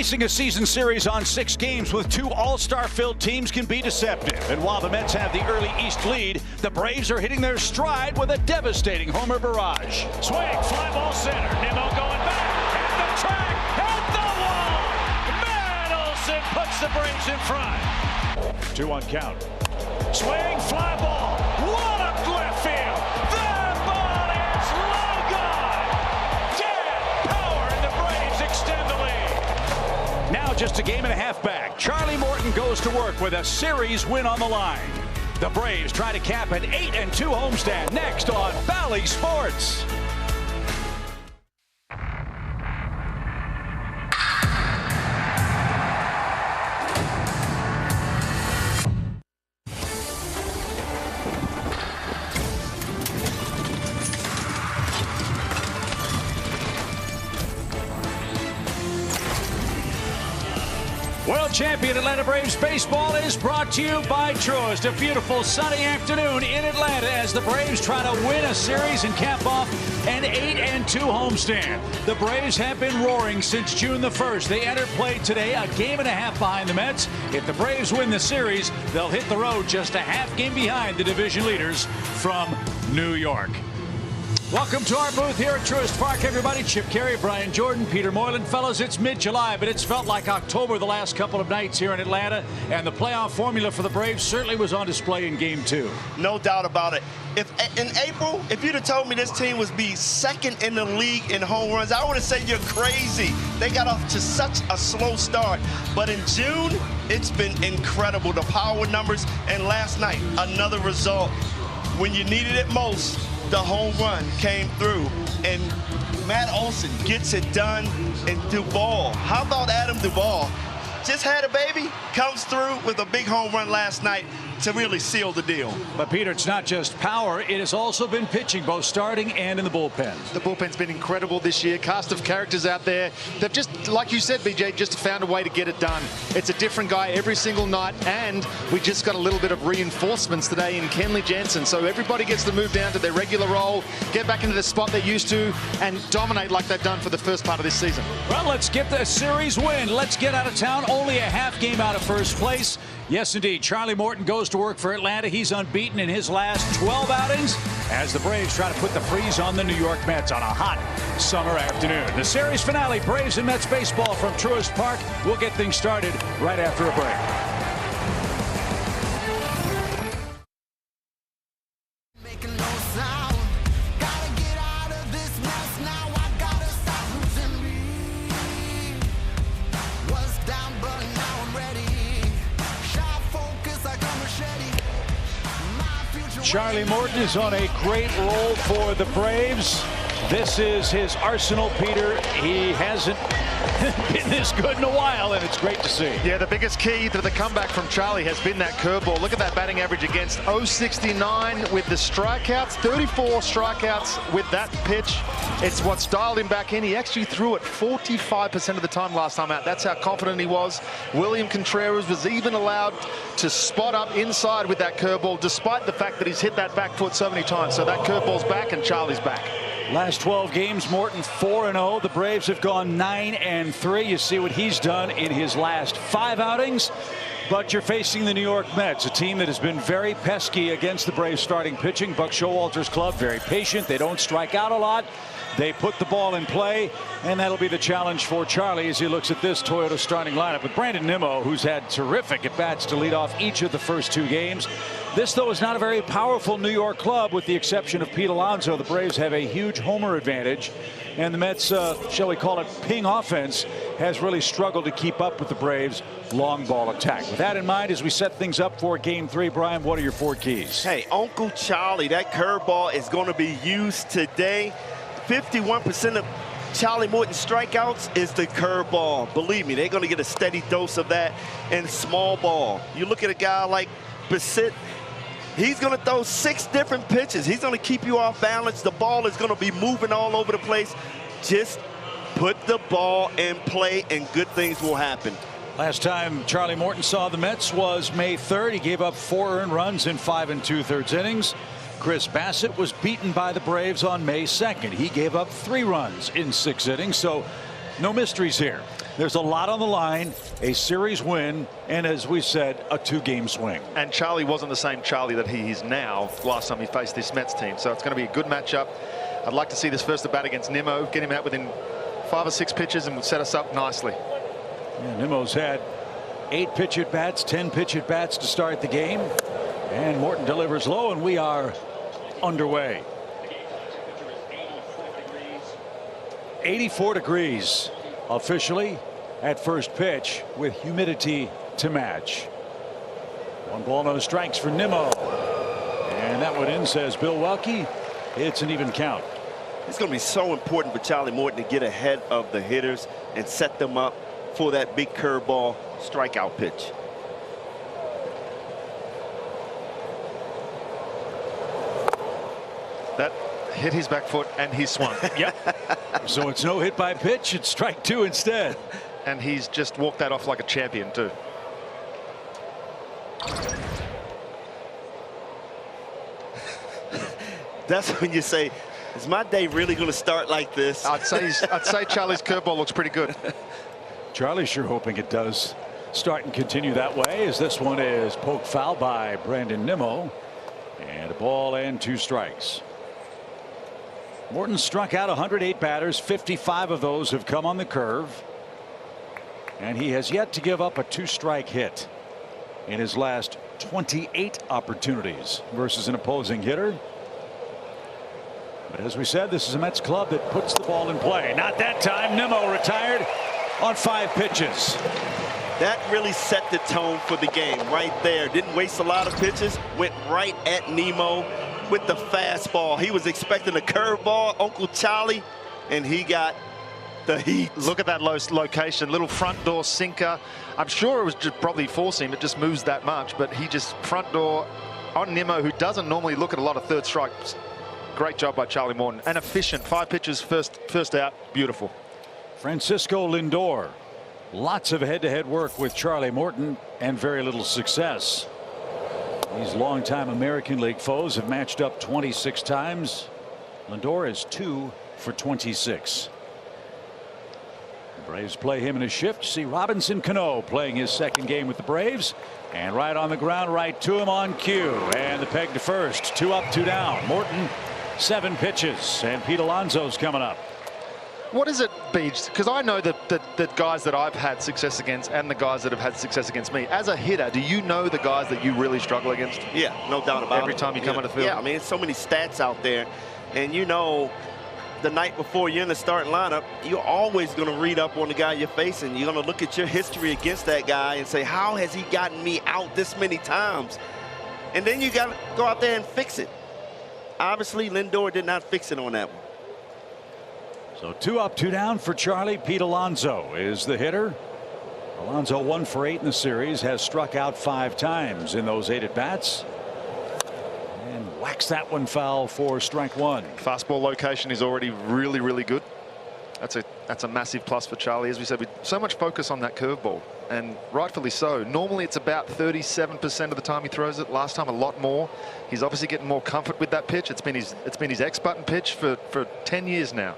Basing a season series on 6 games with 2 all-star filled teams can be deceptive. And while the Mets have the early East lead, the Braves are hitting their stride with a devastating homer barrage. Swing, fly ball center. Nimmo going back. Hit the track. Hit the wall. Matt Olson puts the Braves in front. 2-1 count. Swing, fly ball. What a left field. That ball is low gone. Dead power, and the Braves extend the lead. Now just a game and a half back. Charlie Morton goes to work with a series win on the line. The Braves try to cap an 8-2 homestand next on Bally Sports. World champion Atlanta Braves baseball is brought to you by Truist. A beautiful sunny afternoon in Atlanta as the Braves try to win a series and cap off an 8-2 homestand. The Braves have been roaring since June the 1st. They enter play today a game and a half behind the Mets. If the Braves win the series, they'll hit the road just a half game behind the division leaders from New York. Welcome to our booth here at Truist Park, everybody. Chip Caray, Brian Jordan, Peter Moylan. Fellas, it's mid-July, but it's felt like October the last couple of nights here in Atlanta, and the playoff formula for the Braves certainly was on display in Game 2. No doubt about it. If in April, if you'd have told me this team would be second in the league in home runs, I would have said you're crazy. They got off to such a slow start. But in June, it's been incredible. The power numbers, and last night, another result. When you needed it most, the home run came through, and Matt Olson gets it done. And Duvall, how about Adam Duvall? Just had a baby, comes through with a big home run last night to really seal the deal. But Peter, it's not just power, it has also been pitching, both starting and in the bullpen. The bullpen's been incredible this year. Cast of characters out there. They've just, like you said, BJ, just found a way to get it done. It's a different guy every single night, and we just got a little bit of reinforcements today in Kenley Jansen. So everybody gets to move down to their regular role, get back into the spot they're used to, and dominate like they've done for the first part of this season. Well, let's get the series win. Let's get out of town. Only a half game out of first place. Yes, indeed. Charlie Morton goes to work for Atlanta. He's unbeaten in his last 12 outings as the Braves try to put the freeze on the New York Mets on a hot summer afternoon. The series finale, Braves and Mets baseball from Truist Park. We'll get things started right after a break. Charlie Morton is on a great roll for the Braves. This is his arsenal, Peter. He hasn't been this good in a while, and it's great to see. Yeah, the biggest key to the comeback from Charlie has been that curveball. Look at that batting average against, 0.69 with the strikeouts, 34 strikeouts with that pitch. It's what's dialed him back in. He actually threw it 45% of the time last time out. That's how confident he was. William Contreras was even allowed to spot up inside with that curveball, despite the fact that he's hit that back foot so many times. So that curveball's back, and Charlie's back. Last 12 games, Morton 4-0. The Braves have gone 9-3. You see what he's done in his last 5 outings. But you're facing the New York Mets, a team that has been very pesky against the Braves starting pitching. Buck Showalter's club, very patient. They don't strike out a lot. They put the ball in play, and that'll be the challenge for Charlie as he looks at this Toyota starting lineup with Brandon Nimmo, who's had terrific at-bats to lead off each of the first 2 games. This, though, is not a very powerful New York club, with the exception of Pete Alonso. The Braves have a huge homer advantage, and the Mets, shall we call it, ping offense has really struggled to keep up with the Braves' long ball attack. With that in mind, as we set things up for Game 3, Brian, what are your 4 keys? Hey, Uncle Charlie, that curveball is going to be used today. 51% of Charlie Morton's strikeouts is the curveball. Believe me, they're going to get a steady dose of that in small ball. You look at a guy like Bassett, he's going to throw 6 different pitches. He's going to keep you off balance. The ball is going to be moving all over the place. Just put the ball in play, and good things will happen. Last time Charlie Morton saw the Mets was May 3rd. He gave up 4 earned runs in 5 2/3 innings. Chris Bassett was beaten by the Braves on May 2nd. He gave up 3 runs in 6 innings, so no mysteries here. There's a lot on the line, a series win, and as we said, a 2-game swing. And Charlie wasn't the same Charlie that he is now last time he faced this Mets team. So it's going to be a good matchup. I'd like to see this first at bat against Nimmo, get him out within 5 or 6 pitches and would set us up nicely. Yeah, Nimmo's had 8 pitch at bats, 10 pitch at bats to start the game. And Morton delivers low, and we are underway. 84 degrees officially at first pitch with humidity to match. 1 ball, no strikes for Nimmo. And that one in, says Bill Welke. It's an even count. It's going to be so important for Charlie Morton to get ahead of the hitters and set them up for that big curveball strikeout pitch. That hit his back foot and he swung. Yep. So it's no hit by pitch. It's strike 2 instead. And he's just walked that off like a champion too. That's when you say, is my day really going to start like this? I'd say Charlie's curveball looks pretty good. Charlie's sure hoping it does start and continue that way, as this one is poked foul by Brandon Nimmo. And a ball and 2 strikes. Morton struck out 108 batters. 55 of those have come on the curve. And he has yet to give up a 2-strike hit in his last 28 opportunities versus an opposing hitter. But as we said, this is a Mets club that puts the ball in play. Not that time. Nimmo retired on 5 pitches. That really set the tone for the game right there. Didn't waste a lot of pitches. Went right at Nimmo with the fastball. He was expecting a curveball, Uncle Charlie, and he got the heat. Look at that low location, little front door sinker. I'm sure it was just probably four seam. It just moves that much, but he just front door on Nimmo, who doesn't normally look at a lot of third strikes. Great job by Charlie Morton, and efficient. 5 pitches, first out, beautiful. Francisco Lindor, lots of head-to-head work with Charlie Morton and very little success. These longtime American League foes have matched up 26 times. Lindor is 2 for 26. The Braves play him in a shift. See Robinson Cano playing his second game with the Braves, and right on the ground, right to him on cue, and the peg to first. 2 up, 2 down. Morton, 7 pitches, and Pete Alonso's coming up. What is it, Beach? Because I know that guys that I've had success against and the guys that have had success against me. As a hitter, do you know the guys that you really struggle against? Yeah, no doubt about it. Every time you come on the field? Yeah, I mean, it's so many stats out there. And you know, the night before you're in the starting lineup, you're always going to read up on the guy you're facing. You're going to look at your history against that guy and say, how has he gotten me out this many times? And then you got to go out there and fix it. Obviously, Lindor did not fix it on that one. So 2 up, 2 down for Charlie. Pete Alonso is the hitter. Alonso 1 for 8 in the series, has struck out 5 times in those 8 at bats. And whacks that one foul for strike 1. Fastball location is already really good. That's a massive plus for Charlie. As we said, with so much focus on that curveball, and rightfully so. Normally it's about 37% of the time he throws it. Last time a lot more. He's obviously getting more comfort with that pitch. It's been his X button pitch for 10 years now.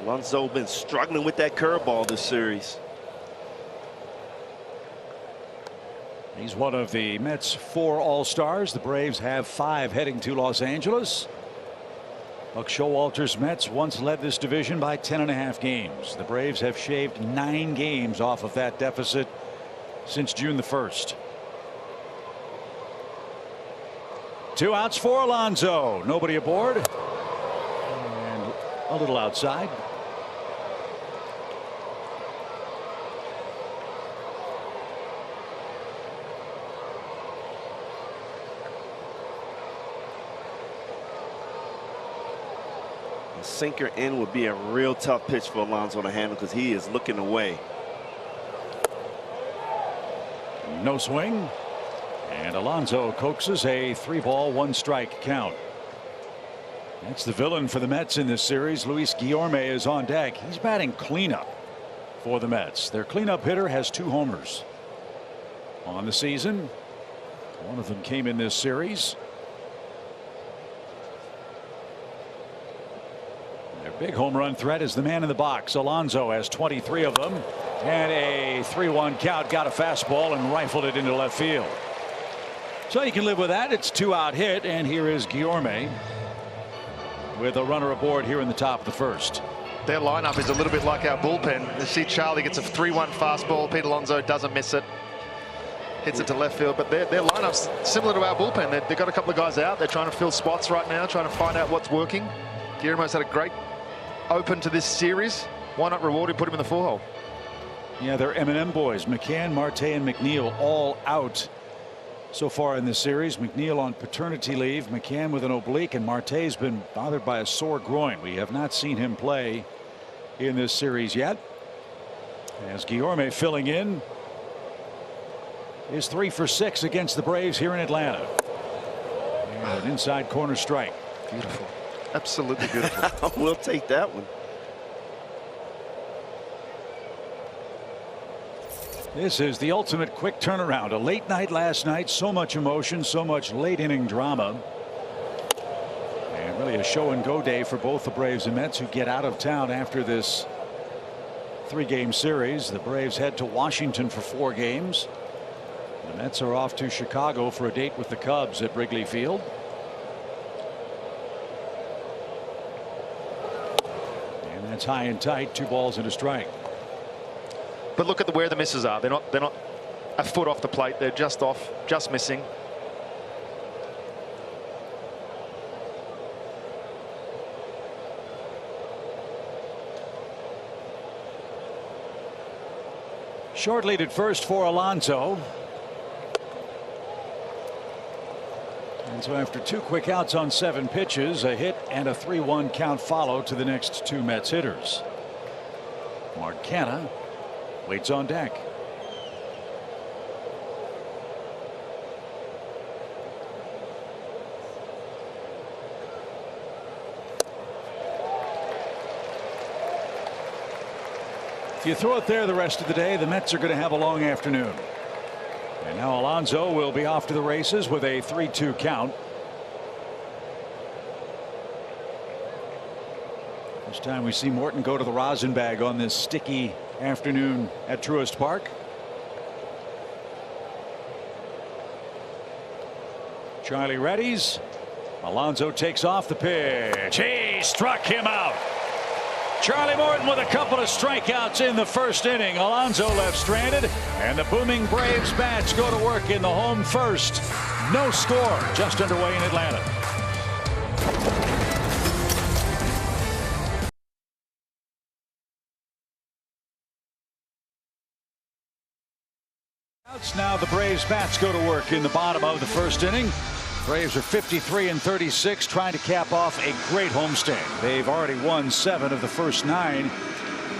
Alonso been struggling with that curveball this series. He's one of the Mets' 4 All-Stars. The Braves have 5 heading to Los Angeles. Buck Showalter's Mets once led this division by 10.5 games. The Braves have shaved 9 games off of that deficit since June the 1st. 2 outs for Alonso. Nobody aboard. And a little outside. Sinker in would be a real tough pitch for Alonso to handle because he is looking away. No swing, and Alonso coaxes a 3-ball 1-strike count. That's the villain for the Mets in this series. Luis Guillorme is on deck. He's batting cleanup for the Mets. Their cleanup hitter has 2 homers on the season. One of them came in this series. They're Big home run threat is the man in the box. Alonso has 23 of them, and a 3-1 count. Got a fastball and rifled it into left field. So you can live with that. It's 2-out hit, and here is Guillorme with a runner aboard here in the top of the first. Their lineup is a little bit like our bullpen. You see Charlie gets a 3-1 fastball. Pete Alonso doesn't miss it. Hits it to left field, but their lineup's similar to our bullpen. They've got a couple of guys out. They're trying to fill spots right now, trying to find out what's working. Guillermo's had a great open to this series. Why not reward him, put him in the 4-hole? Yeah, they're M&M boys. McCann, Marte, and McNeil all out so far in this series. McNeil on paternity leave, McCann with an oblique, and Marte's been bothered by a sore groin. We have not seen him play in this series yet. As Guillorme filling in is 3 for 6 against the Braves here in Atlanta. And an inside corner strike. Beautiful. Absolutely beautiful. We'll take that one. This is the ultimate quick turnaround. A late night last night. So much emotion, so much late inning drama. And really a show and go day for both the Braves and Mets, who get out of town after this 3-game series. The Braves head to Washington for 4 games. The Mets are off to Chicago for a date with the Cubs at Wrigley Field. And that's high and tight. 2 balls and a strike. But look at where the misses are. They're not a foot off the plate. They're just off, just missing. Short lead at first for Alonso. And so after 2 quick outs on 7 pitches, a hit and a 3-1 count follow to the next 2 Mets hitters. Mark Canha waits on deck. If you throw it there the rest of the day, the Mets are going to have a long afternoon. And now Alonso will be off to the races with a 3-2 count. First time we see Morton go to the rosin bag on this sticky afternoon at Truist Park. Charlie readies. Alonso takes off the pitch. He struck him out. Charlie Morton with a couple of strikeouts in the first inning. Alonso left stranded, and the booming Braves bats go to work in the home first. No score, just underway in Atlanta. Now the Braves bats go to work in the bottom of the first inning. Braves are 53-36, trying to cap off a great homestand. They've already won 7 of the first 9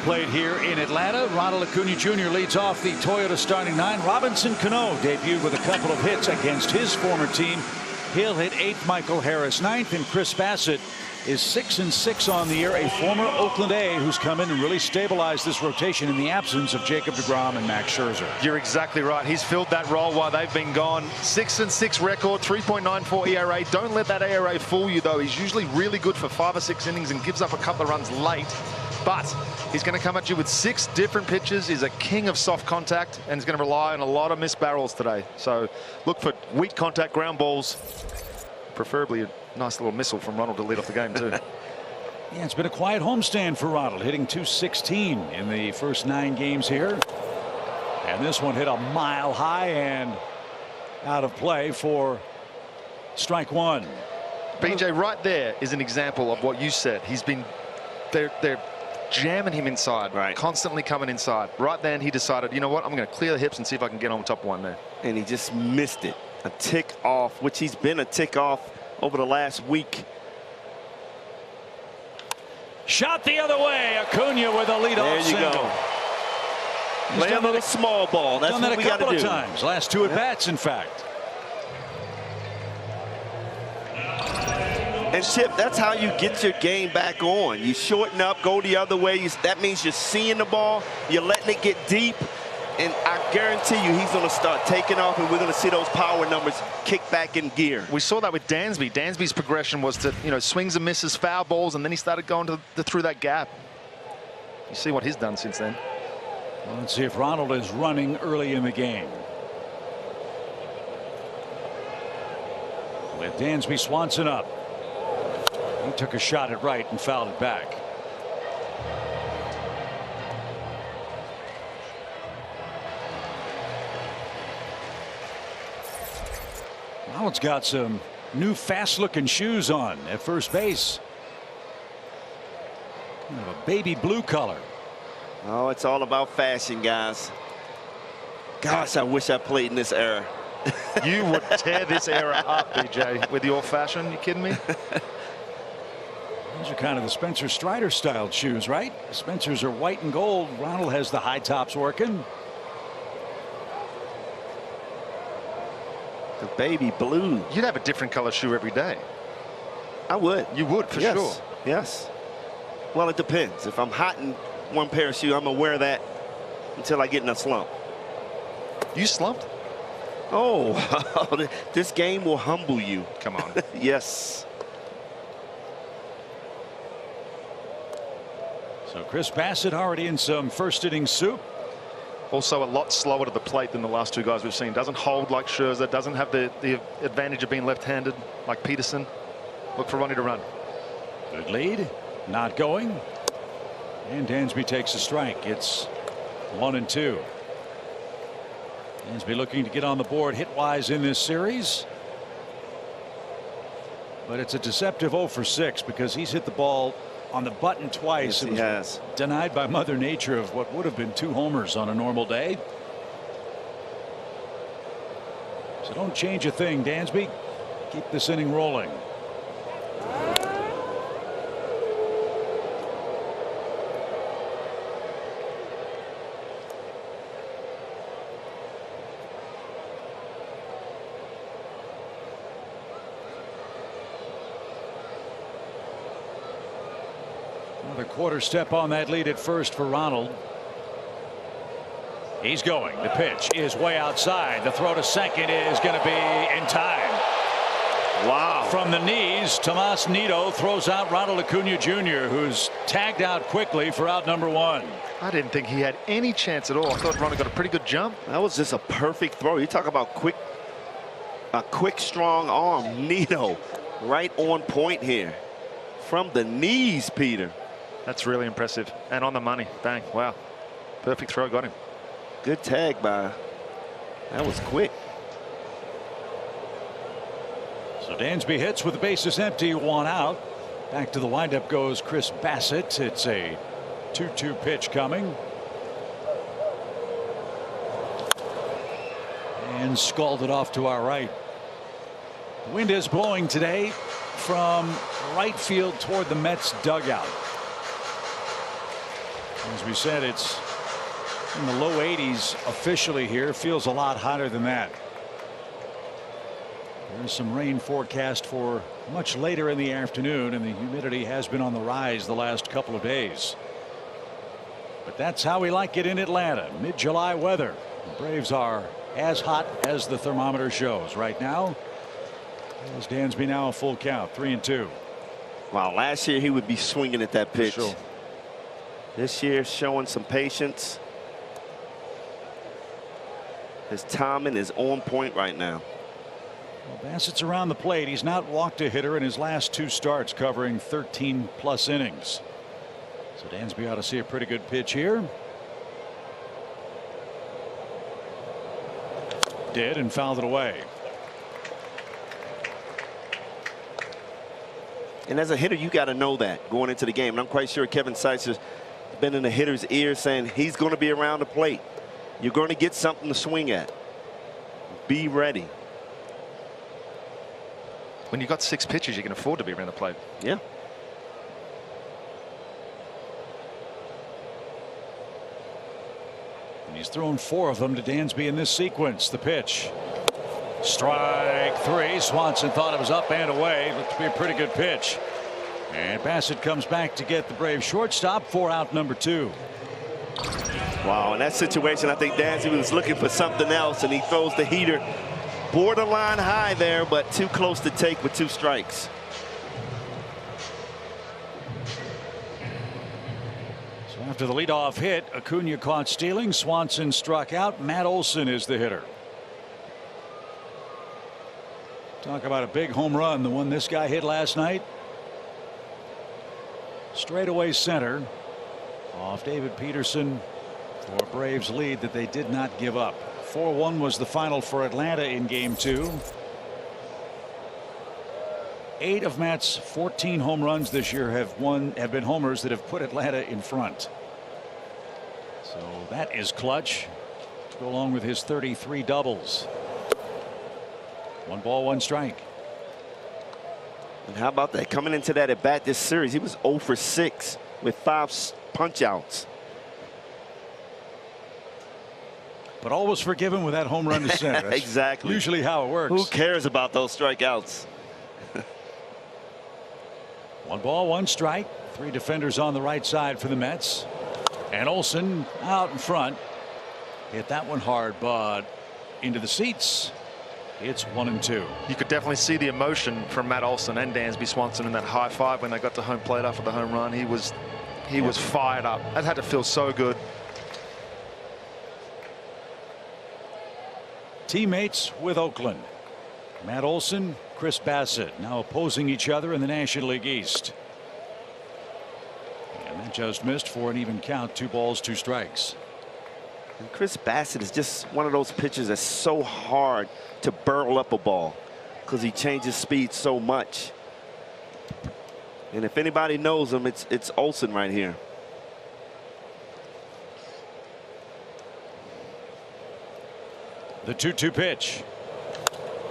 played here in Atlanta. Ronald Acuna Jr. leads off the Toyota starting 9. Robinson Cano debuted with a couple of hits against his former team. He'll hit 8th, Michael Harris 9th, and Chris Bassett is 6-6 on the year, a former Oakland A who's come in and really stabilized this rotation in the absence of Jacob deGrom and Max Scherzer. You're exactly right. He's filled that role while they've been gone. 6-6 record, 3.94 ERA. Don't let that ERA fool you, though. He's usually really good for 5 or 6 innings and gives up a couple of runs late. But he's going to come at you with 6 different pitches. He's a king of soft contact, and he's going to rely on a lot of missed barrels today. So look for weak contact ground balls, preferably a nice little missile from Ronald to lead off the game too. Yeah, it's been a quiet homestand for Ronald, hitting .216 in the first 9 games here. And this one hit a mile high and out of play for strike 1. BJ, right there is an example of what you said. He's been, they're jamming him inside, right, constantly coming inside. Right then he decided, you know what, I'm going to clear the hips and see if I can get on top of one there. And he just missed it. A tick off, which he's been a tick off over the last week. Shot the other way. Acuna with a leadoff single. There you go. Play a little small ball. That's what we got to do. Done that a couple of times. Last 2 at bats, in fact. And Chip, that's how you get your game back on. You shorten up, go the other way. That means you're seeing the ball, you're letting it get deep, And I guarantee you he's going to start taking off, and we're going to see those power numbers kick back in gear. We saw that with Dansby. Dansby's progression was to, swings and misses, foul balls, and then he started going through that gap. You see what he's done since then. Well, let's see if Ronald is running early in the game. With Dansby Swanson up. He took a shot at right and fouled it back. Ronald's got some new fast-looking shoes on at first base. Kind of a baby blue color. Oh, it's all about fashion, guys. Gosh, I wish I played in this era. You would tear this era up, BJ, with your fashion. You kidding me? These are kind of the Spencer Strider styled shoes, right? Spencer's are white and gold. Ronald has the high tops working. The baby blue. You'd have a different color shoe every day. I would. You would, for sure. Yes. Well, it depends. If I'm hot in one pair of shoes, I'm going to wear that until I get in a slump. You slumped? Oh, this game will humble you. Come on. Yes. So Chris Bassitt already in some first inning soup. Also a lot slower to the plate than the last two guys we've seen. Doesn't hold like Scherzer. Doesn't have the advantage of being left-handed like Peterson. Look for Ronnie to run. Good lead. Not going. And Dansby takes a strike. It's 1-2. Dansby looking to get on the board hit-wise in this series. But it's a deceptive 0 for 6 because he's hit the ball on the button twice. Yes, he has. Denied by Mother Nature of what would have been 2 homers on a normal day. So don't change a thing, Dansby. Keep this inning rolling. Another quarter step on that lead at first for Ronald. He's going. The pitch is way outside. The throw to second is going to be in time. Wow. From the knees, Tomas Nido throws out Ronald Acuna Jr., who's tagged out quickly for out number 1. I didn't think he had any chance at all. I thought Ronald got a pretty good jump. That was just a perfect throw. You talk about a quick, strong arm. Nido right on point here. From the knees, Peter. That's really impressive. And on the money. Bang. Wow. Perfect throw. Got him. Good tag by. That was quick. So Dansby hits with the bases empty, 1 out. Back to the windup goes Chris Bassitt. It's a 2-2 pitch coming. And scalded off to our right. The wind is blowing today from right field toward the Mets dugout. As we said, it's in the low 80s officially here. Feels a lot hotter than that. There's some rain forecast for much later in the afternoon, and the humidity has been on the rise the last couple of days. But that's how we like it in Atlanta. Mid-July weather. The Braves are as hot as the thermometer shows right now. As Dansby now a full count, 3-2. Wow, last year he would be swinging at that pitch. Sure. This year showing some patience. His timing is on point right now. Well, Bassitt's around the plate. He's not walked a hitter in his last 2 starts, covering 13+ innings. So Dansby ought to see a pretty good pitch here. Did, and fouled it away. And as a hitter, you got to know that going into the game. And I'm quite sure Kevin Seitz has been in the hitter's ear saying he's going to be around the plate. You're going to get something to swing at. Be ready. When you've got 6 pitches, you can afford to be around the plate. Yeah. And he's thrown 4 of them to Dansby in this sequence. The pitch. Strike 3. Swanson thought it was up and away. Looked to be a pretty good pitch. And Bassitt comes back to get the Braves shortstop for out number 2. Wow, in that situation, I think Dansby was looking for something else, and he throws the heater borderline high there, but too close to take with 2 strikes. So after the leadoff hit, Acuna caught stealing. Swanson struck out. Matt Olson is the hitter. Talk about a big home run, the one this guy hit last night. Straightaway center off David Peterson for a Braves lead that they did not give up. 4-1 was the final for Atlanta in game 2. 8 of Matt's 14 home runs this year have been homers that have put Atlanta in front. So that is clutch to go along with his 33 doubles. 1 ball, 1 strike. And how about that? Coming into that at bat this series, he was 0 for 6 with 5 punch outs. But all was forgiven with that home run to center. That's exactly. Usually how it works. Who cares about those strikeouts? 1 ball, 1 strike. 3 defenders on the right side for the Mets. And Olson out in front. Hit that one hard, but into the seats. It's 1-2. You could definitely see the emotion from Matt Olson and Dansby Swanson in that high five when they got to home plate after the home run. He was fired up. That had to feel so good. Teammates with Oakland. Matt Olson, Chris Bassett, now opposing each other in the National League East. And that just missed for an even count. 2 balls, 2 strikes. And Chris Bassett is just one of those pitchers that's so hard to burl up a ball because he changes speed so much. And if anybody knows him, it's Olson right here. The 2-2 pitch.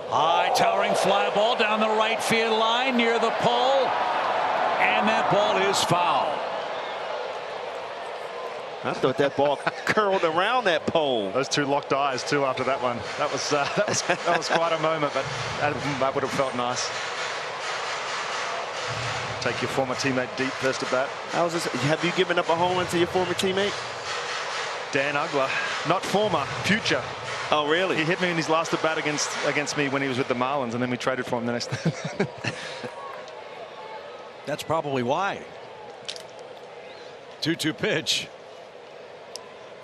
High towering fly ball down the right field line near the pole. And that ball is foul. I thought that ball curled around that pole. Those 2 locked eyes too after that one. That was quite a moment, but that would have felt nice. Take your former teammate deep first at bat. Have you given up a home run to your former teammate? Dan Uggla, not former, future. Oh, really? He hit me in his last at bat against me when he was with the Marlins, and then we traded for him the next. That's probably why. 2-2 pitch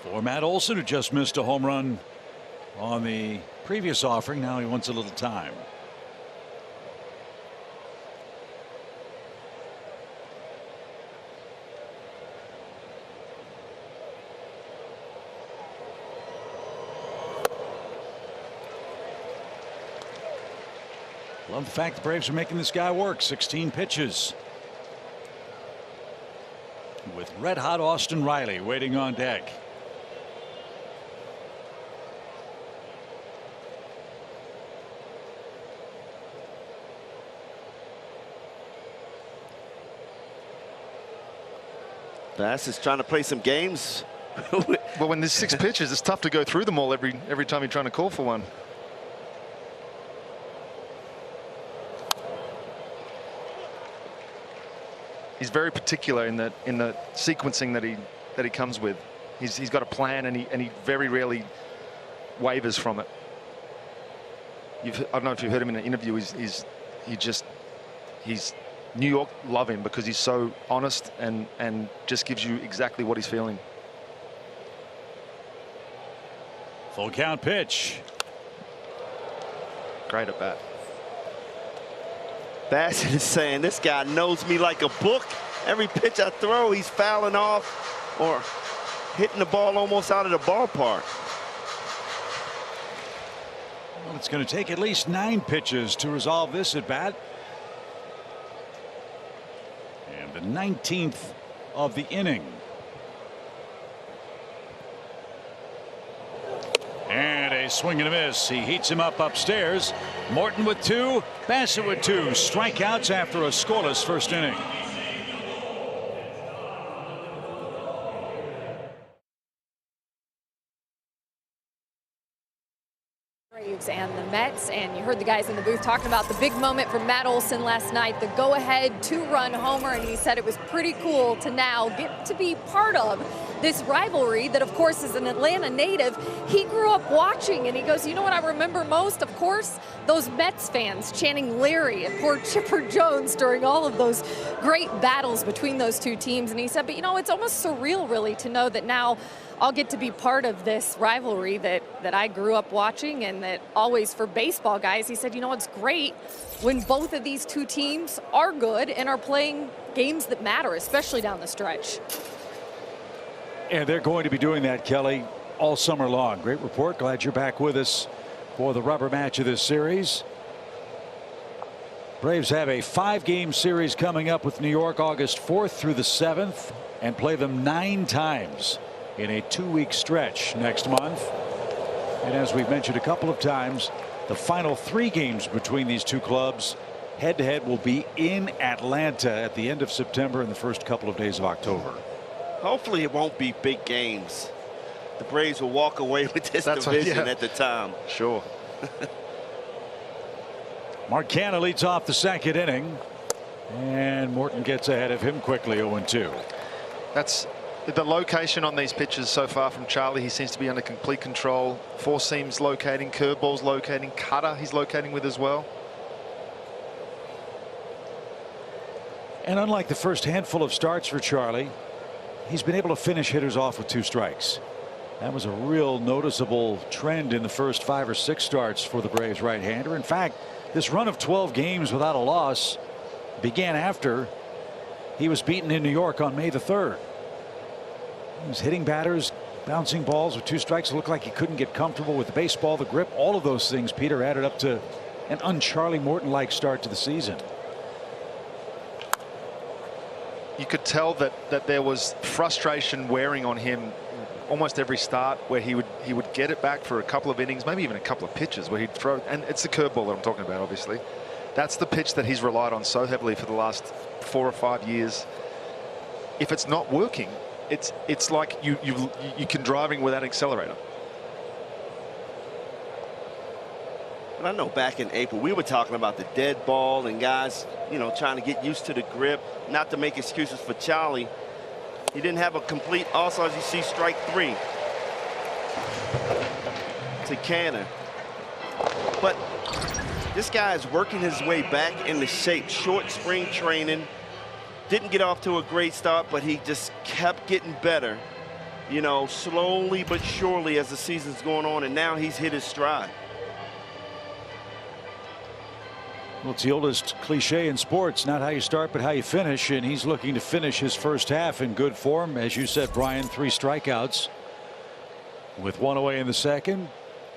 for Matt Olson, who just missed a home run on the previous offering. Now he wants a little time. Love the fact the Braves are making this guy work. 16 pitches. With red hot Austin Riley waiting on deck. Bass is trying to play some games. Well, when there's 6 pitches, it's tough to go through them all every time you're trying to call for one. He's very particular in the sequencing that he comes with. He's got a plan, and he very rarely wavers from it. I don't know if you've heard him in an interview. He's New York love him because he's so honest and just gives you exactly what he's feeling. Full count pitch. Great at bat. Bassett is saying this guy knows me like a book. Every pitch I throw, he's fouling off or hitting the ball almost out of the ballpark. Well, it's going to take at least 9 pitches to resolve this at bat. And the 19th of the inning. And a swing and a miss. He heats him up upstairs. Morton with 2, Bassett with 2 strikeouts after a scoreless first inning. Braves and the Mets, and you heard the guys in the booth talking about the big moment for Matt Olson last night, the go-ahead 2-run homer, and he said it was pretty cool to now get to be part of this rivalry that, of course, is an Atlanta native. He grew up watching, and he goes, you know what I remember most? Of course, those Mets fans chanting Larry and poor Chipper Jones during all of those great battles between those two teams. And he said, but, you know, it's almost surreal, really, to know that now I'll get to be part of this rivalry that I grew up watching, and that always for baseball guys, he said, you know, it's great when both of these two teams are good and are playing games that matter, especially down the stretch. And they're going to be doing that, Kelly, all summer long. Great report. Glad you're back with us for the rubber match of this series. Braves have a 5-game series coming up with New York August 4th through the 7th, and play them 9 times in a 2-week stretch next month. And as we've mentioned a couple of times, the final 3 games between these two clubs head-to-head will be in Atlanta at the end of September and the first couple of days of October. Hopefully it won't be big games. The Braves will walk away with this division at the time. Sure. Mark Canha leads off the 2nd inning, and Morton gets ahead of him quickly, 0-2. That's the location on these pitches so far from Charlie. He seems to be under complete control. 4 seams locating, curveballs locating, cutter he's locating with as well. And unlike the first handful of starts for Charlie, he's been able to finish hitters off with 2 strikes. That was a real noticeable trend in the first 5 or 6 starts for the Braves right-hander. In fact, this run of 12 games without a loss began after he was beaten in New York on May the 3rd. He was hitting batters, bouncing balls with 2 strikes. It looked like he couldn't get comfortable with the baseball, the grip. All of those things, Peter, added up to an un-Charlie Morton-like start to the season. You could tell that there was frustration wearing on him almost every start, where he would get it back for a couple of innings, maybe even a couple of pitches where he'd throw, and it's the curveball that I'm talking about, obviously. That's the pitch that he's relied on so heavily for the last 4 or 5 years. If it's not working, it's like you can driving without accelerator. And I know back in April we were talking about the dead ball and guys, you know, trying to get used to the grip. Not to make excuses for Charlie, he didn't have a complete. Also, as you see, strike 3 to Canha. But this guy is working his way back into shape. Short spring training. Didn't get off to a great start, but he just kept getting better, you know, slowly but surely as the season's going on, and now he's hit his stride. Well, it's the oldest cliche in sports, not how you start, but how you finish. And he's looking to finish his first half in good form. As you said, Brian, 3 strikeouts with 1 away in the 2nd.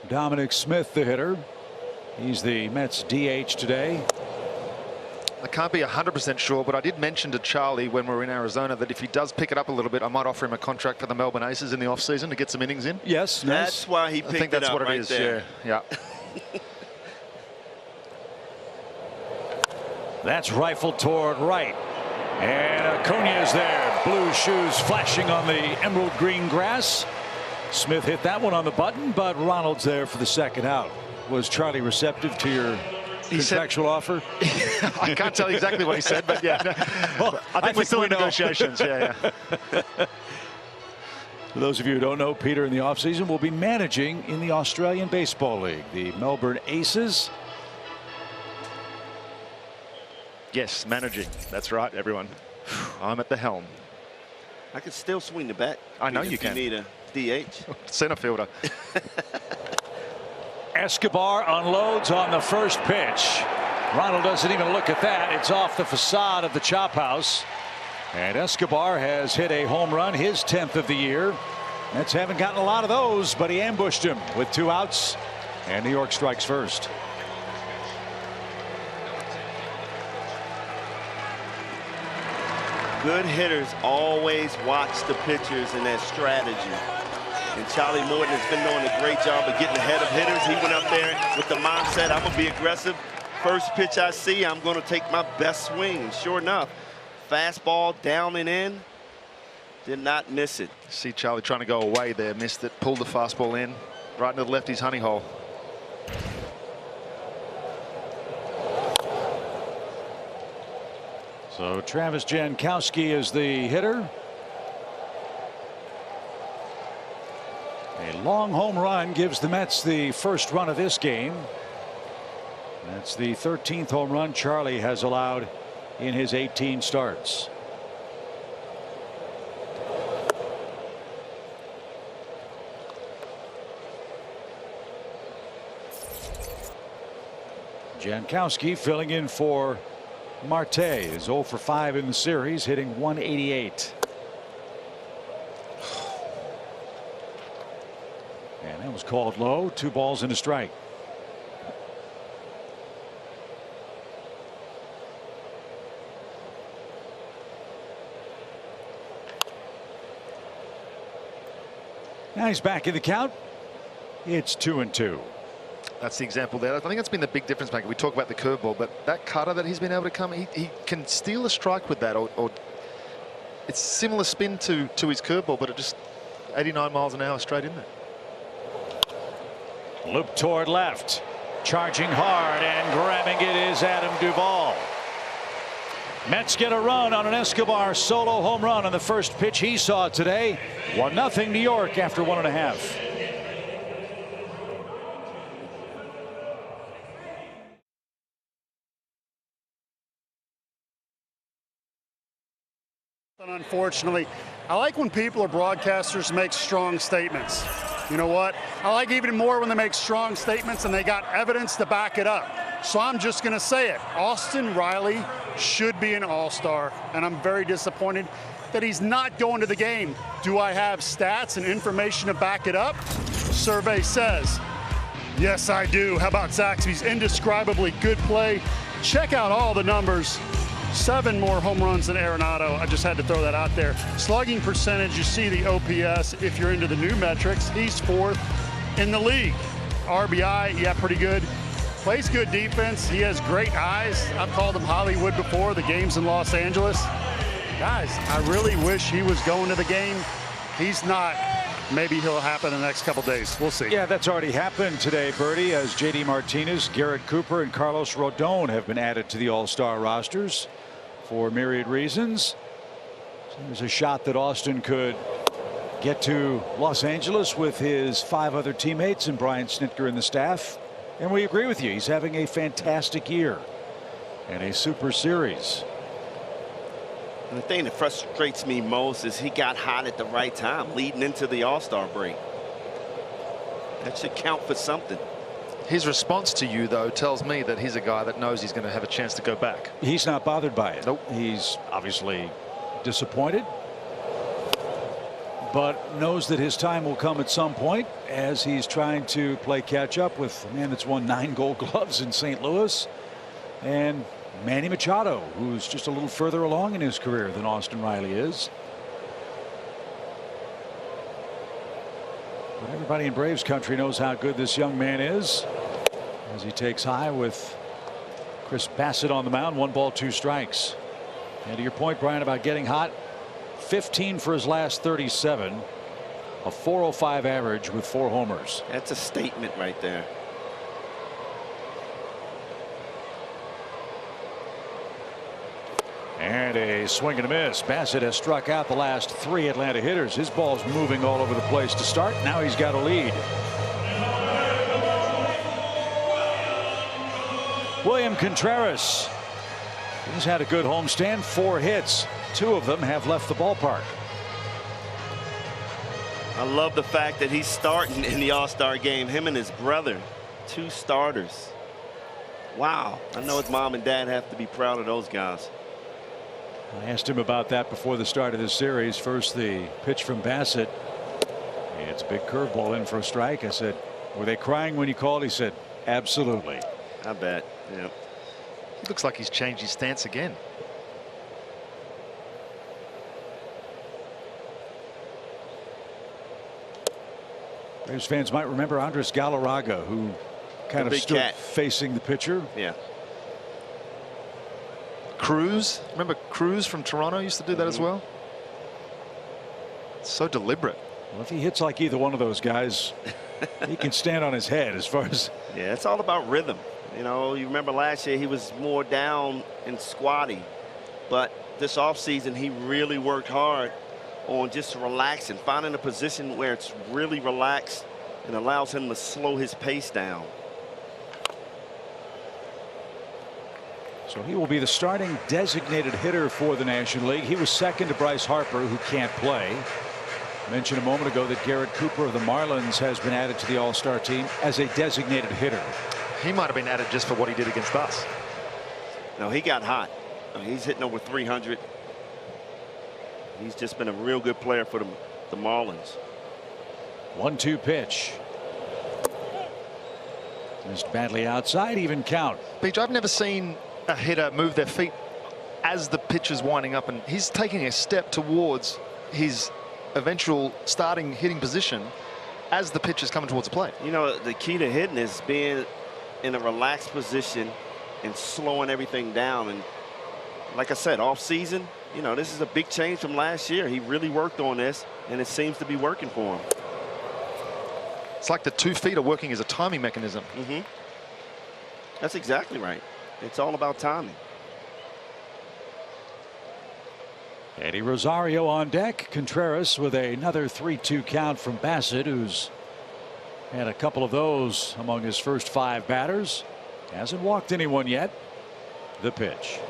Dominic Smith, the hitter. He's the Mets DH today. I can't be 100% sure, but I did mention to Charlie when we were in Arizona that if he does pick it up a little bit, I might offer him a contract for the Melbourne Aces in the offseason to get some innings in. Yes, that's why he picked it up. I think that's what it is. There. Yeah. That's rifled toward right. And Acuna is there. Blue shoes flashing on the emerald green grass. Smith hit that one on the button, but Ronald's there for the 2nd out. Was Charlie receptive to your contractual offer? I can't tell you exactly what he said, but yeah. Well, I think we're still in negotiations. Yeah. For those of you who don't know, Peter, in the offseason will be managing in the Australian Baseball League, the Melbourne Aces. Yes, managing. That's right, everyone. I'm at the helm. I can still swing the bat. I know you can. You need a DH. Center fielder. Escobar unloads on the first pitch. Ronald doesn't even look at that. It's off the facade of the chop house. And Escobar has hit a home run, his 10th of the year. Mets haven't gotten a lot of those, but he ambushed him with 2 outs. And New York strikes first. Good hitters always watch the pitchers and their strategy. And Charlie Morton has been doing a great job of getting ahead of hitters. He went up there with the mindset, I'm going to be aggressive. First pitch I see, I'm going to take my best swing. And sure enough, fastball down and in. Did not miss it. See Charlie trying to go away there. Missed it. Pulled the fastball in. Right into the lefty's honey hole. So Travis Jankowski is the hitter. A long home run gives the Mets the first run of this game. That's the 13th home run Charlie has allowed in his 18 starts. Jankowski filling in for Marte is 0 for 5 in the series, hitting 188. And that was called low. 2 balls and a strike. Now he's back in the count. It's 2-2. That's the example there. I think that's been the big difference maker. We talk about the curveball, but that cutter that he's been able to come, he can steal a strike with that, or it's similar spin to his curveball, but it just 89 miles an hour straight in there. Loop toward left, charging hard and grabbing it is Adam Duvall. Mets get a run on an Escobar solo home run on the first pitch he saw today. 1-0 New York after 1.5. Unfortunately, I like when people or broadcasters make strong statements. You know what? I like even more when they make strong statements and they got evidence to back it up. So I'm just going to say it. Austin Riley should be an all-star, and I'm very disappointed that he's not going to the game. Do I have stats and information to back it up? Survey says, yes, I do. How about Zaxby's indescribably good play? Check out all the numbers. 7 more home runs than Arenado. I just had to throw that out there. Slugging percentage, you see the OPS. If you're into the new metrics, he's 4th in the league. RBI, yeah, pretty good. Plays good defense. He has great eyes. I've called him Hollywood before. The game's in Los Angeles. Guys, I really wish he was going to the game. He's not. Maybe he'll happen in the next couple days. We'll see. Yeah, that's already happened today, Bertie, as J.D. Martinez, Garrett Cooper, and Carlos Rodon have been added to the All-Star rosters for myriad reasons. So there's a shot that Austin could get to Los Angeles with his 5 other teammates and Brian Snitker and the staff. And we agree with you. He's having a fantastic year and a super series. And the thing that frustrates me most is he got hot at the right time leading into the All-Star break. That should count for something. His response to you, though, tells me that he's a guy that knows he's going to have a chance to go back. He's not bothered by it. Nope. He's obviously disappointed, but knows that his time will come at some point as he's trying to play catch up with a man that's won 9 Gold Gloves in St. Louis, and Manny Machado, who's just a little further along in his career than Austin Riley is. But everybody in Braves country knows how good this young man is as he takes high with Chris Bassett on the mound. 1 ball, 2 strikes. And to your point, Brian, about getting hot, 15 for his last 37, a 405 average with 4 homers. That's a statement right there. And a swing and a miss. Bassett has struck out the last 3 Atlanta hitters. His ball's moving all over the place to start. Now he's got a lead. William Contreras. He's had a good homestand. 4 hits. 2 of them have left the ballpark. I love the fact that he's starting in the All-Star game. Him and his brother, 2 starters. Wow. I know his mom and dad have to be proud of those guys. I asked him about that before the start of this series. First, the pitch from Bassett. It's a big curveball in for a strike. I said, were they crying when you called? He said, absolutely. I bet. Yeah. He looks like he's changed his stance again. Braves fans might remember Andres Galarraga, who kind of stood facing the pitcher. Yeah. Cruz, remember Cruz from Toronto used to do that as well. So deliberate. Well, if he hits like either one of those guys, he can stand on his head as far as. Yeah, it's all about rhythm. You know, you remember last year he was more down and squatty, but this offseason he really worked hard on just relaxing, finding a position where it's really relaxed and allows him to slow his pace down. So he will be the starting designated hitter for the National League. He was second to Bryce Harper, who can't play. I mentioned a moment ago that Garrett Cooper of the Marlins has been added to the All-Star team as a designated hitter. He might have been added just for what he did against us. No, he got hot. He's hitting over 300. He's just been a real good player for the Marlins. 1-2 pitch. Missed badly outside, even count. Beach, I've never seen a hitter move their feet as the pitch is winding up, and he's taking a step towards his eventual starting hitting position as the pitch is coming towards the plate. You know, the key to hitting is being in a relaxed position and slowing everything down. And like I said, off season, you know, this is a big change from last year. He really worked on this, and it seems to be working for him. It's like the 2 feet are working as a timing mechanism. That's exactly right. It's all about timing. Eddie Rosario on deck. Contreras with another 3-2 count from Bassett, who's had a couple of those among his first 5 batters. Hasn't walked anyone yet. The pitch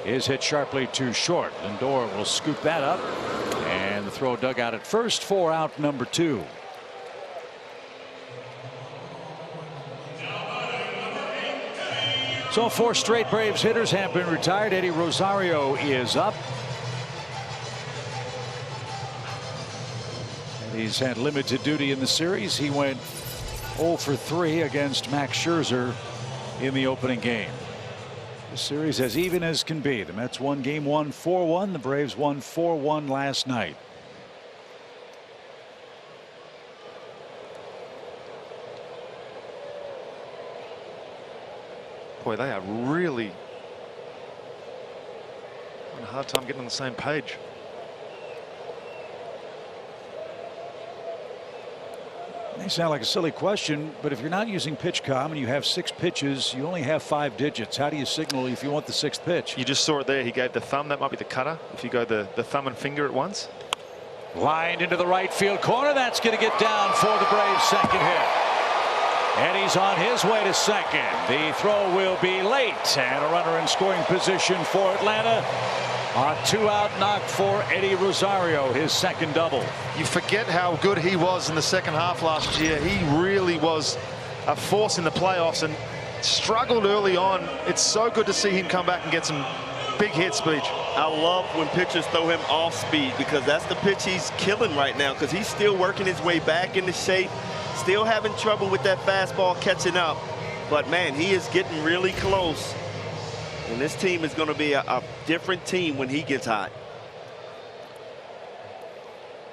is hit sharply too short. Lindor will scoop that up, and the throw dug out at first for out number 2. So 4 straight Braves hitters have been retired. Eddie Rosario is up. And he's had limited duty in the series. He went 0 for 3 against Max Scherzer in the opening game. The series as even as can be. The Mets won game 1 4-1. The Braves won 4-1 last night. Boy, they are really having a hard time getting on the same page. May sound like a silly question, but if you're not using PitchCom and you have 6 pitches, you only have 5 digits. How do you signal if you want the 6th pitch? You just saw it there. He gave the thumb. That might be the cutter. If you go the thumb and finger at once. Lined into the right field corner. That's going to get down for the Braves' second hit. Eddie's on his way to second. The throw will be late, and a runner in scoring position for Atlanta. A 2-out knock for Eddie Rosario, his second double. You forget how good he was in the second half last year. He really was a force in the playoffs and struggled early on. It's so good to see him come back and get some big hits, Beach. I love when pitchers throw him off speed, because that's the pitch he's killing right now, because he's still working his way back into shape. Still having trouble with that fastball catching up. But, man, he is getting really close. And this team is going to be a different team when he gets hot.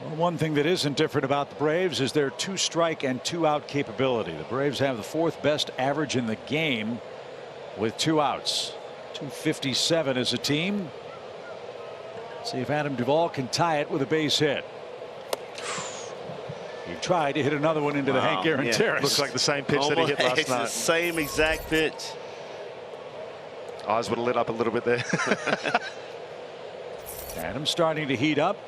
Well, one thing that isn't different about the Braves is their 2-strike and 2-out capability. The Braves have the 4th best average in the game with 2 outs. 257 as a team. Let's see if Adam Duvall can tie it with a base hit. He tried to hit another one into the Hank Aaron Terrace. Looks like the same pitch that he hit last night. It's the same exact pitch. Eyes would have lit up a little bit there. Adam starting to heat up.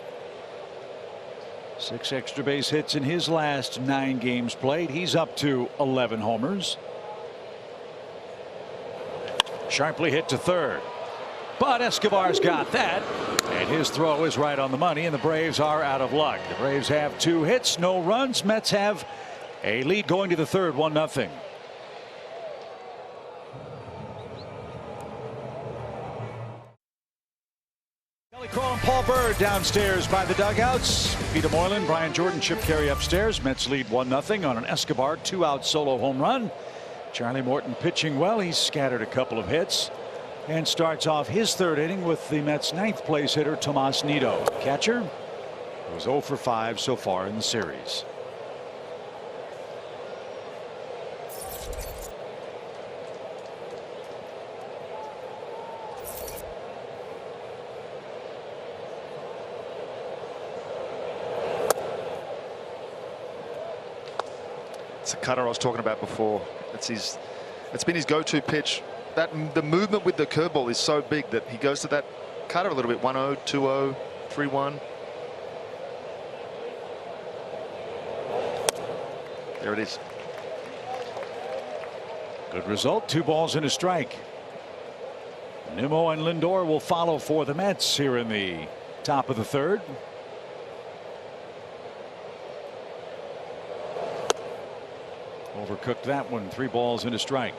6 extra base hits in his last 9 games played. He's up to 11 homers. Sharply hit to third. But Escobar's got that. And his throw is right on the money, and the Braves are out of luck. The Braves have 2 hits, no runs. Mets have a lead going to the third, 1-0. Kelly Crawl and Paul Bird downstairs by the dugouts. Peter Moylan, Brian Jordan, Chip Carey upstairs. Mets lead 1-0 on an Escobar 2-out solo home run. Charlie Morton pitching well. He's scattered a couple of hits. And starts off his 3rd inning with the Mets' 9th place hitter, Tomas Nido. Catcher was 0 for 5 so far in the series. It's a cutter I was talking about before. It's been his go-to pitch. The movement with the curveball is so big that he goes to that cutter a little bit. 1-0, 2-0, 3-1. There it is. Good result. 2 balls and a strike. Nimmo and Lindor will follow for the Mets here in the top of the 3rd. Overcooked that one. 3 balls and a strike.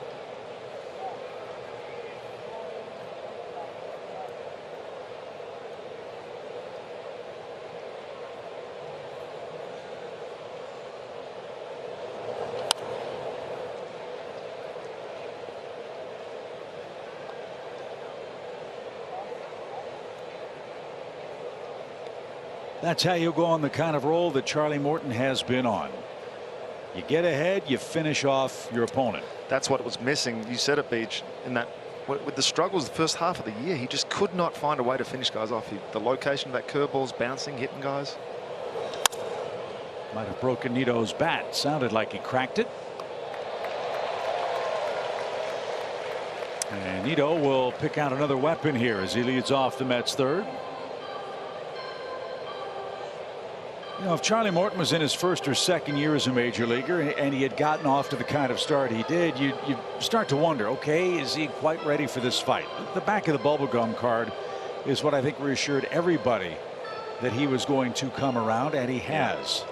That's how you go on the kind of roll that Charlie Morton has been on. You get ahead, you finish off your opponent. That's what was missing. You said it, Beach, in that with the struggles the first half of the year, he just could not find a way to finish guys off. The location of that curveball's bouncing, hitting guys. Might have broken Nito's bat. Sounded like he cracked it. And Nito will pick out another weapon here as he leads off the Mets 3rd. You know, if Charlie Morton was in his 1st or 2nd year as a major leaguer and he had gotten off to the kind of start he did, you start to wonder, okay, is he quite ready for this fight? The back of the bubblegum card is what I think reassured everybody that he was going to come around, and he has.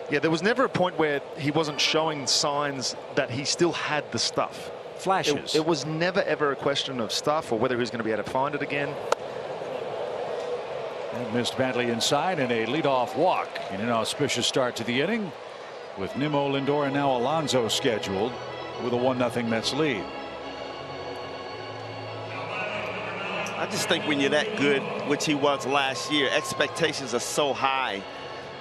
Yeah, there was never a point where he wasn't showing signs that he still had the stuff. Flashes. It was never ever a question of stuff or whether he was going to be able to find it again. And missed badly inside, and a leadoff walk in an auspicious start to the inning with Nimmo, Lindor, and now Alonso scheduled with a 1-0 Mets lead. I just think when you're that good, which he was last year, expectations are so high.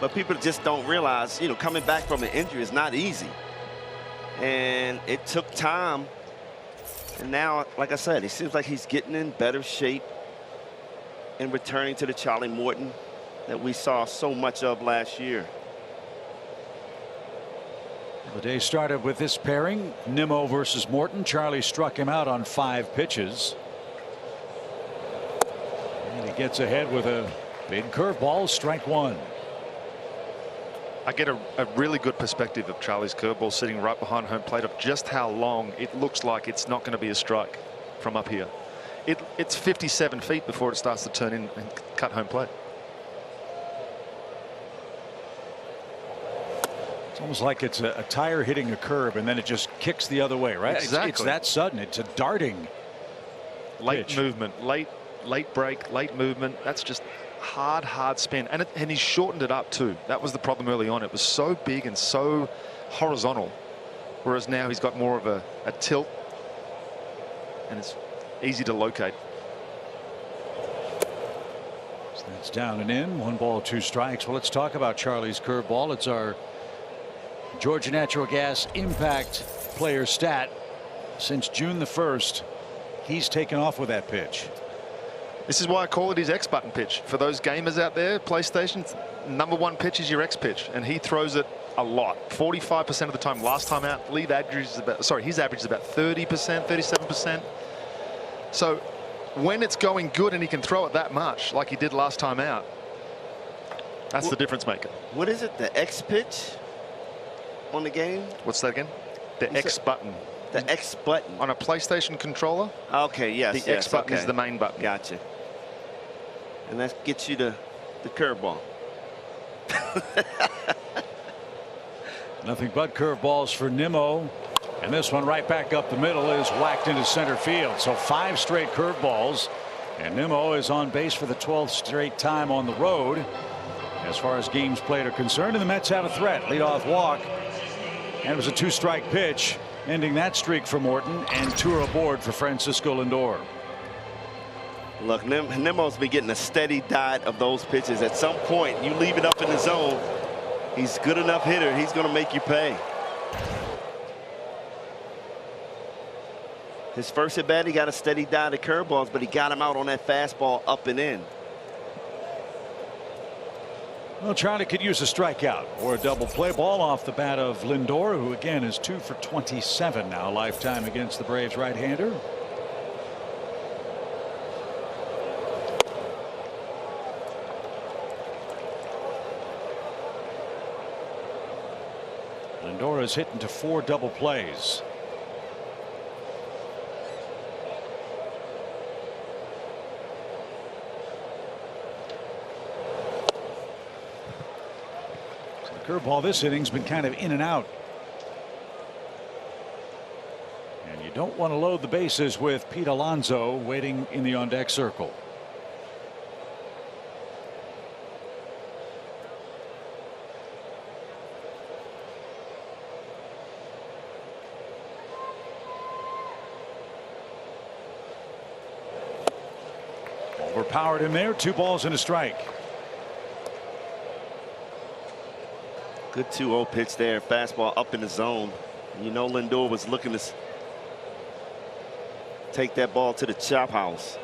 But people just don't realize, you know, coming back from an injury is not easy. And it took time. And now, like I said, it seems like he's getting in better shape and returning to the Charlie Morton that we saw so much of last year. The day started with this pairing, Nimmo versus Morton. Charlie struck him out on 5 pitches. And he gets ahead with a big curveball, strike 1. I get a really good perspective of Charlie's curveball sitting right behind home plate of just how long it looks like it's not going to be a strike from up here. It's 57 feet before it starts to turn in and cut home plate. It's almost like it's a tire hitting a curb and then it just kicks the other way, right? Exactly. It's that sudden. It's a darting late pitch. movement, late break, late movement. That's just hard spin, and he shortened it up too. That was the problem early on. It was so big and so horizontal, whereas now he's got more of a tilt, and it's easy to locate. So that's down and in. 1 ball, 2 strikes. Well, let's talk about Charlie's curveball. It's our Georgia Natural Gas Impact player stat. Since June the 1st, he's taken off with that pitch. This is why I call it his X button pitch. For those gamers out there, PlayStation, #1 pitch is your X pitch, and he throws it a lot. 45% of the time. Last time out, his average is about 30%, 37%. So when it's going good and he can throw it that much, like he did last time out, that's the difference maker. What is it? The X pitch on the game? What's that again? The X button. The X button on a PlayStation controller. Okay, yes. The X button is the main button. Gotcha. And that gets you the curveball. Nothing but curveballs for Nimmo. And this one right back up the middle is whacked into center field. So 5 straight curveballs. And Nimmo is on base for the 12th straight time on the road. As far as games played are concerned, and the Mets have a threat. Leadoff walk. And it was a 2-strike pitch, ending that streak for Morton, and 2 aboard for Francisco Lindor. Look, Nimmo's been getting a steady diet of those pitches. At some point, you leave it up in the zone. He's a good enough hitter. He's going to make you pay. His first at bat, he got a steady diet of curveballs, but he got him out on that fastball up and in. Well, Charlie could use a strikeout or a double play. Ball off the bat of Lindor, who again is 2 for 27 now lifetime against the Braves right-hander. Lindor is hitting to 4 double plays. So the curveball this inning's been kind of in and out. And you don't want to load the bases with Pete Alonso waiting in the on deck circle. Overpowered him there. 2 balls and a strike. Good 2-0 pitch there. Fastball up in the zone. You know Lindor was looking to take that ball to the chop house.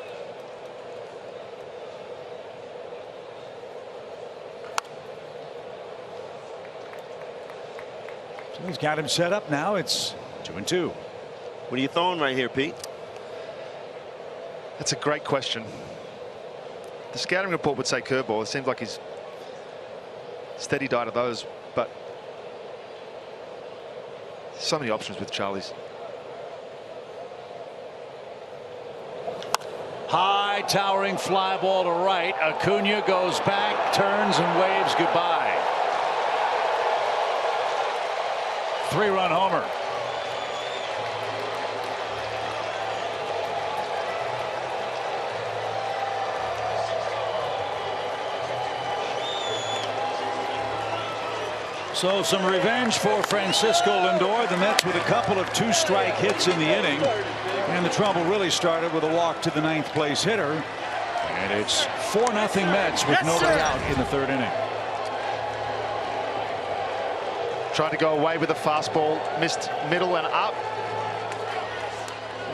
So he's got him set up now. It's 2-2. What are you throwing right here, Pete? That's a great question. The scouting report would say curveball. It seems like he's steady diet of those, but so many options with Charlie's. High towering fly ball to right. Acuna goes back, turns and waves goodbye. 3-run homer. So some revenge for Francisco Lindor. The Mets with a couple of 2-strike hits in the inning. And the trouble really started with a walk to the 9th place hitter. And it's 4-0 Mets with nobody out in the 3rd inning. Trying to go away with a fastball, missed middle and up.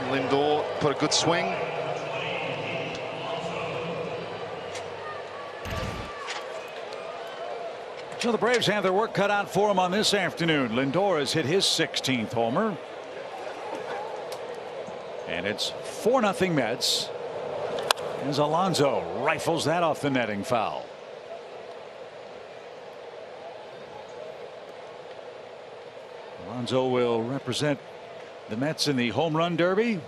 Lindor put a good swing. So the Braves have their work cut out for them on this afternoon. Lindor has hit his 16th homer. And it's 4-0 Mets as Alonso rifles that off the netting foul. Alonso will represent the Mets in the home run derby.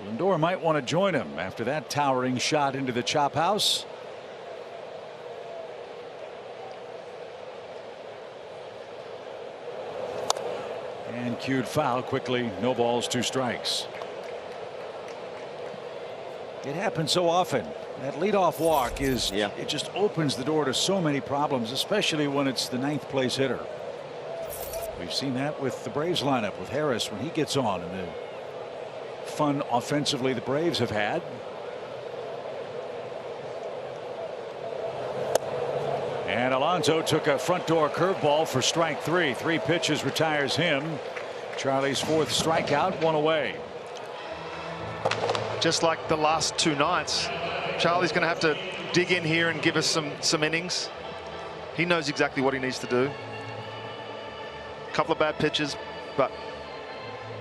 Lindor might want to join him after that towering shot into the chop house. And cued foul quickly. No balls, 2 strikes. It happens so often. That leadoff walk is it just opens the door to so many problems, especially when it's the 9th place hitter. We've seen that with the Braves lineup with Harris when he gets on, and the fun offensively the Braves have had. And Alonso took a front door curveball for strike 3. 3 pitches retires him. Charlie's 4th strikeout, 1 away. Just like the last 2 nights, Charlie's going to have to dig in here and give us some innings. He knows exactly what he needs to do. A couple of bad pitches, but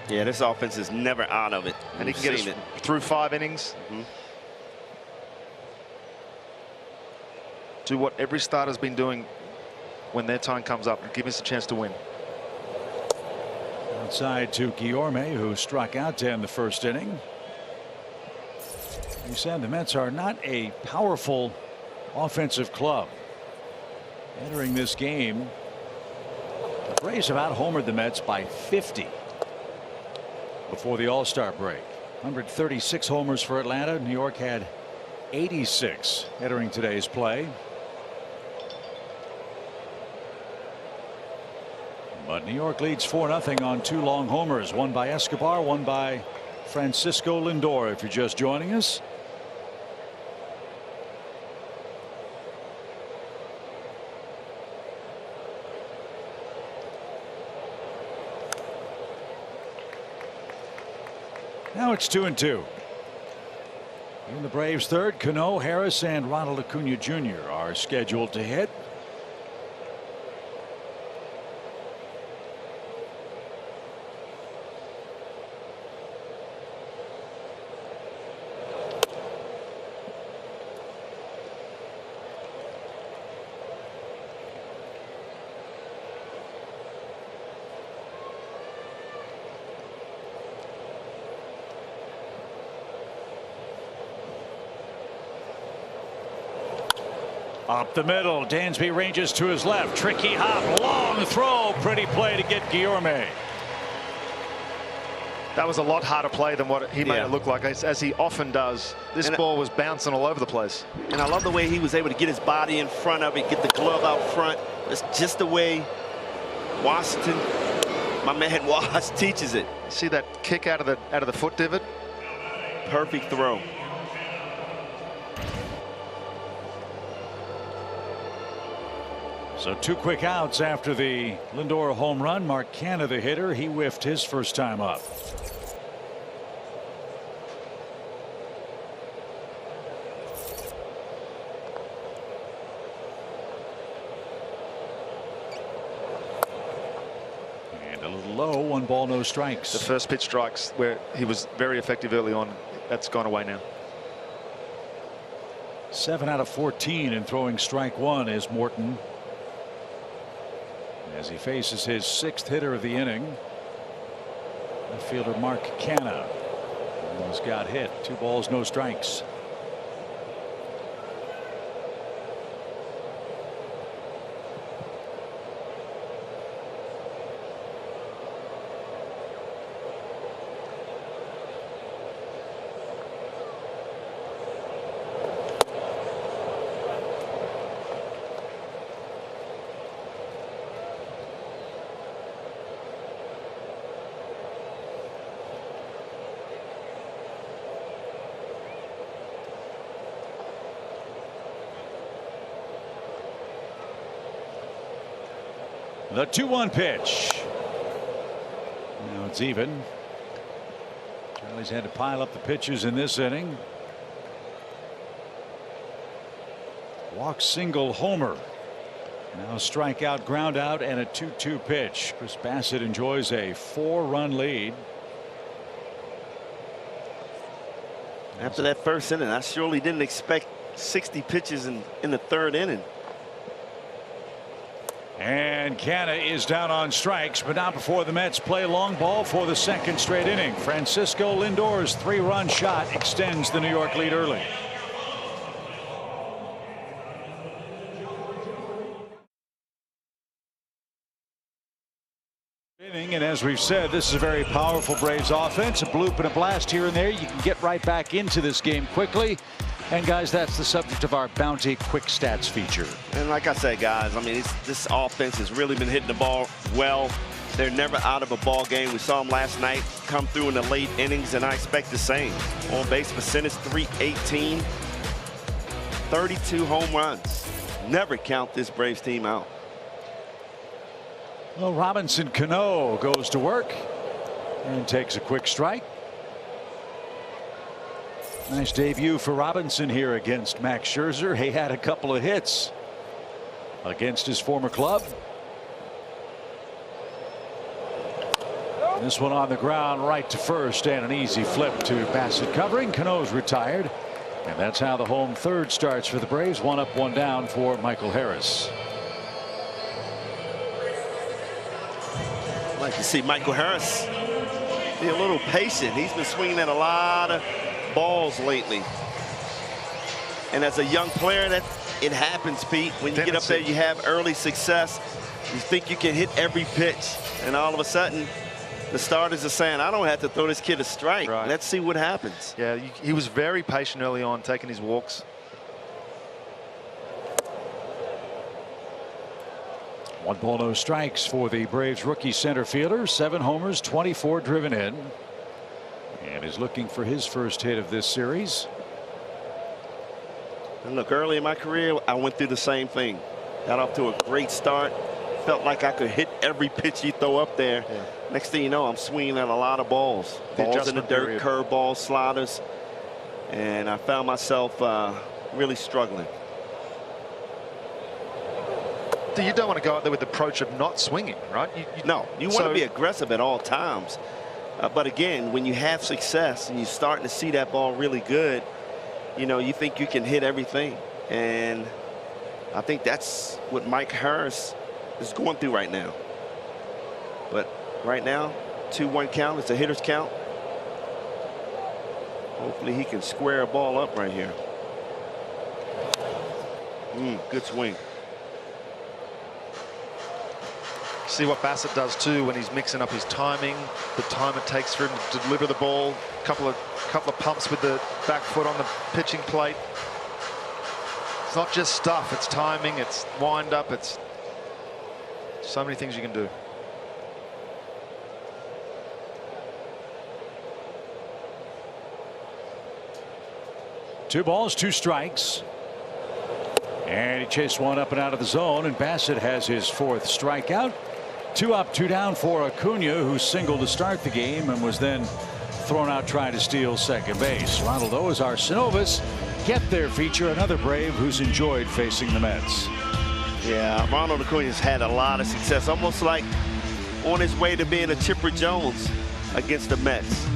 yeah, this offense is never out of it. And he can get us through 5 innings. Do what every starter's been doing when their time comes up and give us a chance to win. Outside to Guillorme, who struck out to end the 1st inning. He said the Mets are not a powerful offensive club. Entering this game, the Braves have out-homered the Mets by 50 before the All-Star break. 136 homers for Atlanta. New York had 86 entering today's play. But New York leads 4-0 on 2 long homers, one by Escobar, one by Francisco Lindor. If you're just joining us. Now it's 2-2. In the Braves' 3rd, Cano, Harris, and Ronald Acuna Jr. are scheduled to hit. Up the middle, Dansby ranges to his left. Tricky hop, long throw, pretty play to get Guillorme. That was a lot harder play than what he made it look like, as he often does. This ball was bouncing all over the place. And I love the way he was able to get his body in front of it, get the glove out front. It's just the way Washington, my man Wash, teaches it. See that kick out of the foot divot? Perfect throw. So 2 quick outs after the Lindor home run. Mark Canha, the hitter, he whiffed his first time up. And a little low, 1 ball, no strikes. The first pitch strikes where he was very effective early on. That's gone away now. 7 out of 14 in throwing strike 1 is Morton, as he faces his 6th hitter of the inning, fielder Mark Canha. Almost got hit. 2 balls, no strikes. The 2-1 pitch. Now it's even. Charlie's had to pile up the pitches in this inning. Walk, single, homer. Now strikeout, ground out, and a 2-2 pitch. Chris Bassitt enjoys a 4-run lead. After that first inning, I surely didn't expect 60 pitches in the 3rd inning. And Canha is down on strikes, but not before the Mets play long ball for the 2nd straight inning. Francisco Lindor's 3-run shot extends the New York lead early. And as we've said, this is a very powerful Braves offense. A bloop and a blast here and there. You can get right back into this game quickly. And guys, that's the subject of our Bounty Quick Stats feature. And like I said, guys, I mean, this offense has really been hitting the ball well. They're never out of a ball game. We saw them last night come through in the late innings, and I expect the same. On base percentage, .318, 32 home runs. Never count this Braves team out. Well, Robinson Cano goes to work and takes a quick strike. Nice debut for Robinson here against Max Scherzer. He had a couple of hits against his former club. This one on the ground right to first, and an easy flip to Bassitt covering. Cano's retired, and that's how the home 3rd starts for the Braves. 1 up, 1 down for Michael Harris. I'd like to see Michael Harris be a little patient. He's been swinging at a lot of balls lately. And as a young player, that it happens, Pete. When you get up there, you have early success. You think you can hit every pitch, and all of a sudden, the starters are saying, I don't have to throw this kid a strike. Right. Let's see what happens. Yeah, he was very patient early on, taking his walks. One ball, no strikes for the Braves rookie center fielder. 7 homers, 24 driven in, and is looking for his first hit of this series. And look, early in my career, I went through the same thing. Got off to a great start. Felt like I could hit every pitch you throw up there. Yeah. Next thing you know, I'm swinging at a lot of balls. Balls in the dirt, curveballs, sliders. And I found myself really struggling. You don't want to go out there with the approach of not swinging, right? No, you want to be aggressive at all times. But again, when you have success and you're starting to see that ball really good, you know, you think you can hit everything. And I think that's what Mike Harris is going through right now. But right now, 2-1 count. It's a hitter's count. Hopefully he can square a ball up right here. Good swing. See what Bassitt does too when he's mixing up his timing, the time it takes for him to deliver the ball. Couple of pumps with the back foot on the pitching plate. It's not just stuff, it's timing, it's wind up, it's so many things you can do. Two balls, two strikes. And he chased one up and out of the zone, and Bassitt has his fourth strikeout. 2 up, 2 down for Acuna, who singled to start the game and was then thrown out trying to steal second base. Ronald Arsenovis get their feature, another Brave who's enjoyed facing the Mets. Yeah, Ronald Acuna's had a lot of success, almost like on his way to being a Chipper Jones against the Mets.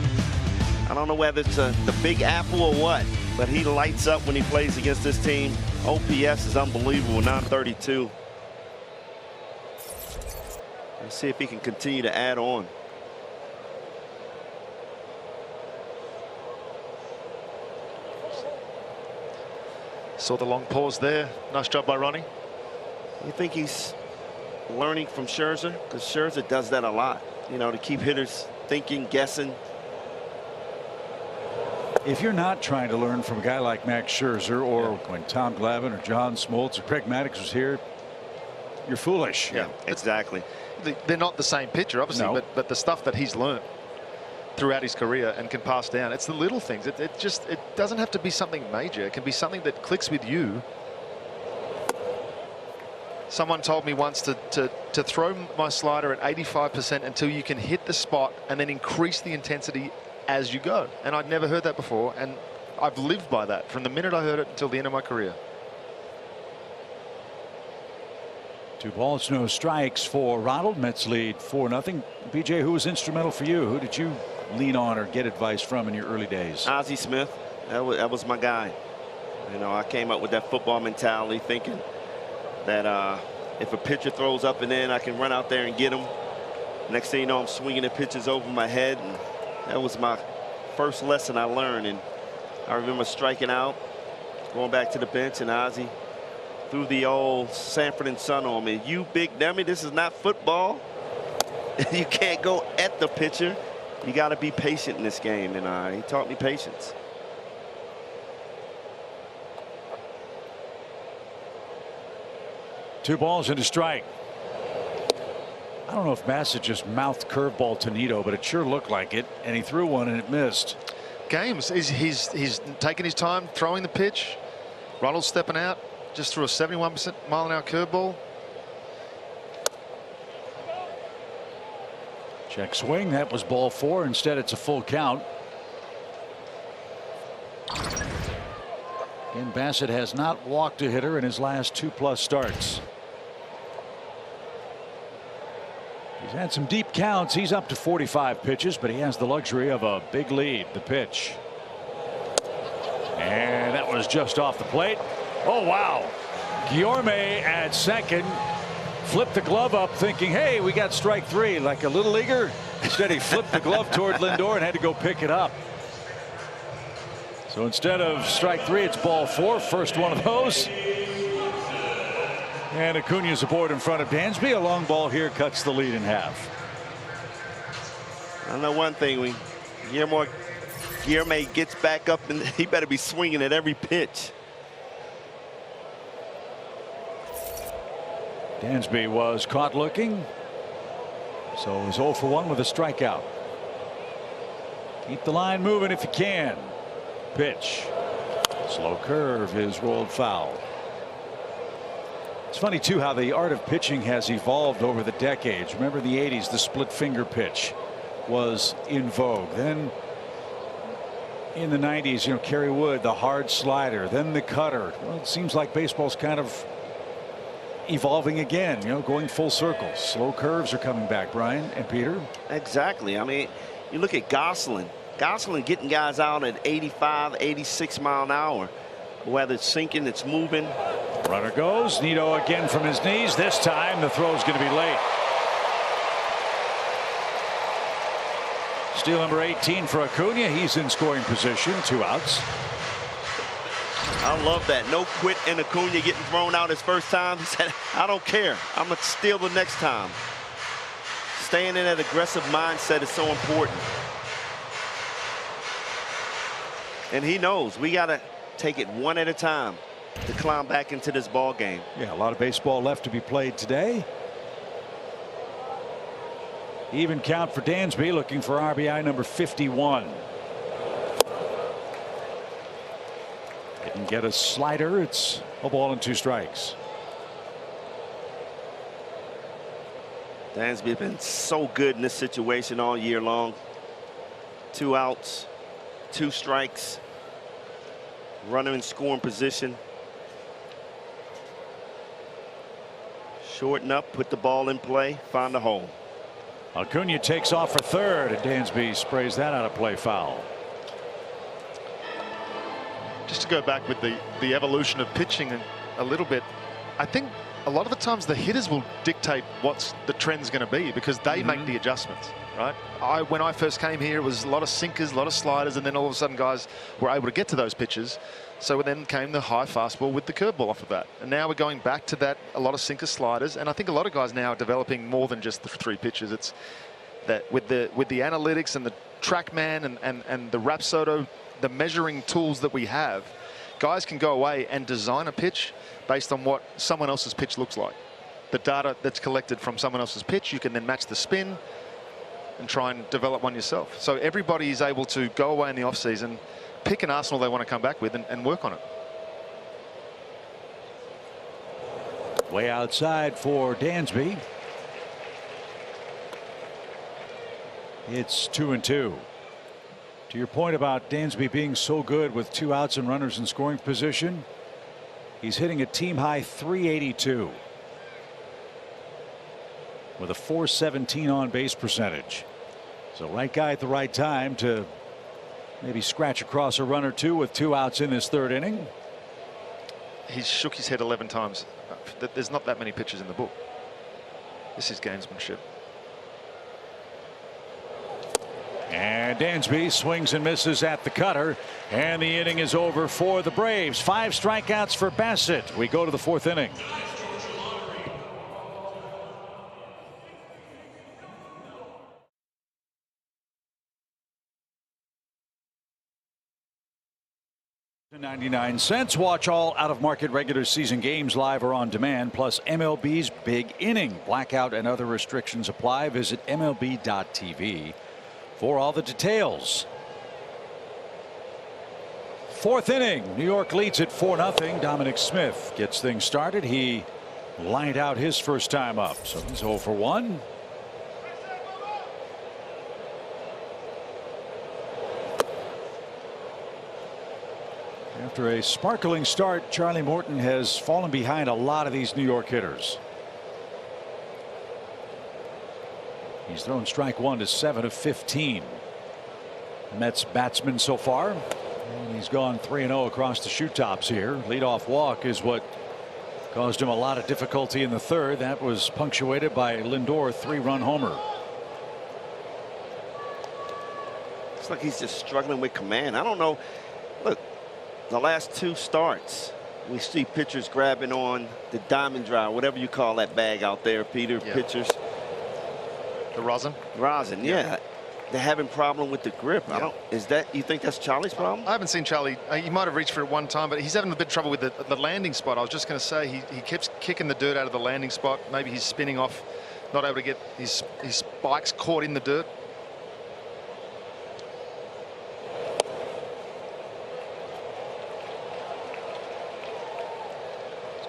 I don't know whether it's the Big Apple or what, but he lights up when he plays against this team. OPS is unbelievable, 932. Let's see if he can continue to add on. Saw the long pause there. Nice job by Ronnie. You think he's learning from Scherzer? Because Scherzer does that a lot, you know, to keep hitters thinking, guessing. If you're not trying to learn from a guy like Max Scherzer, or when Tom Glavine or John Smoltz or Craig Maddux was here, you're foolish. Yeah, exactly. They're not the same pitcher, obviously, No. but the stuff that he's learned throughout his career and can pass down, it's the little things. It doesn't have to be something major. It can be something that clicks with you. Someone told me once to throw my slider at 85% until you can hit the spot and then increase the intensity as you go. And I'd never heard that before, and I've lived by that from the minute I heard it until the end of my career. 2 balls, no strikes for Ronald. Mets lead 4-0. BJ, who was instrumental for you? Who did you lean on or get advice from in your early days? Ozzie Smith, that was my guy. You know, I came up with that football mentality, thinking that if a pitcher throws up and in, I can run out there and get him. Next thing you know, I'm swinging the pitches over my head, and that was my first lesson I learned. And I remember striking out, going back to the bench, and Ozzie threw the old Sanford and Son on me. You big dummy, this is not football. You can't go at the pitcher. You got to be patient in this game, and he taught me patience. Two balls and a strike. I don't know if Bassitt just mouthed curveball to Nido, but it sure looked like it, and he threw one and it missed. Games, he's taking his time throwing the pitch. Ronald's stepping out, just threw a 71% mile-an-hour curveball. Check swing. That was ball 4. Instead, it's a full count. And Bassitt has not walked a hitter in his last 2+ starts. He's had some deep counts. He's up to 45 pitches, but he has the luxury of a big lead. The pitch. And that was just off the plate. Oh, wow. Guillorme at second. Flipped the glove up thinking, hey, we got strike 3 like a little leaguer. Instead, he flipped the glove toward Lindor and had to go pick it up. So instead of strike 3, it's ball 4. First one of those. And Acuna's aboard in front of Dansby. A long ball here cuts the lead in half. I know one thing, when Guillorme gets back up, and he better be swinging at every pitch. Dansby was caught looking. So he's 0 for 1 with a strikeout. Keep the line moving if you can. Pitch. Slow curve is rolled foul. It's funny too how the art of pitching has evolved over the decades. Remember in the 80s, the split finger pitch was in vogue. Then in the 90s, you know, Kerry Wood, the hard slider, then the cutter. Well, it seems like baseball's kind of evolving again, you know, going full circle. Slow curves are coming back, Brian and Peter. Exactly. I mean, you look at Gosselin getting guys out at 85, 86 mile an hour. Whether it's sinking, it's moving. Runner goes. Nido again from his knees. This time the throw is going to be late. Steal number 18 for Acuna. He's in scoring position. 2 outs. I love that. No quit in Acuna getting thrown out his first time. He said, I don't care. I'm going to steal the next time. Staying in that aggressive mindset is so important. And he knows we got to take it one at a time to climb back into this ball game. Yeah, a lot of baseball left to be played today. Even count for Dansby, looking for RBI number 51. Didn't get a slider. It's a ball and 2 strikes. Dansby has been so good in this situation all year long. 2 outs, 2 strikes. Runner in scoring position. Shorten up, put the ball in play, find a hole. Acuna takes off for third, and Dansby sprays that out of play foul. Just to go back with the evolution of pitching a little bit, I think a lot of the times the hitters will dictate what's the trend's going to be because they make the adjustments, right? When I first came here, it was a lot of sinkers, a lot of sliders, and then all of a sudden guys were able to get to those pitches. So then came the high fastball with the curveball off of that. And now we're going back to that, a lot of sinker sliders. And I think a lot of guys now are developing more than just the 3 pitches. It's that with the analytics and the TrackMan and the Rapsodo, the measuring tools that we have, guys can go away and design a pitch based on what someone else's pitch looks like. The data that's collected from someone else's pitch, you can then match the spin and try and develop one yourself. So everybody is able to go away in the off season, pick an arsenal they want to come back with and work on it. Way outside for Dansby. It's 2-2. To your point about Dansby being so good with 2 outs and runners in scoring position, he's hitting a team high .382 with a .417 on base percentage. So right guy at the right time to maybe scratch across a run or 2 with 2 outs in this 3rd inning. He's shook his head 11 times. There's not that many pitches in the book. This is gamesmanship. And Dansby swings and misses at the cutter, and the inning is over for the Braves. 5 strikeouts for Bassett. We go to the 4th inning. $0.99. Watch all out-of-market regular season games live or on demand, plus MLB's Big Inning. Blackout and other restrictions apply. Visit MLB.tv for all the details. 4th inning. New York leads at 4-0. Dominic Smith gets things started. He lined out his first time up, so he's 0 for 1. After a sparkling start, Charlie Morton has fallen behind a lot of these New York hitters. He's thrown strike 1 to 7 of 15. Mets batsman so far, and he's gone 3-0 across the shoe tops here. Leadoff walk is what caused him a lot of difficulty in the 3rd. That was punctuated by Lindor 3-run homer. Looks like he's just struggling with command. I don't know. Look, the last 2 starts, we see pitchers grabbing on the diamond drive, whatever you call that bag out there, Peter. Yeah. Pitchers. The rosin? Rosin, yeah. They're having problem with the grip. Yeah. Is that, you think that's Charlie's problem? I haven't seen Charlie. He might have reached for it one time, but he's having a bit of trouble with the landing spot. I was just going to say he keeps kicking the dirt out of the landing spot. Maybe he's spinning off, not able to get his spikes caught in the dirt.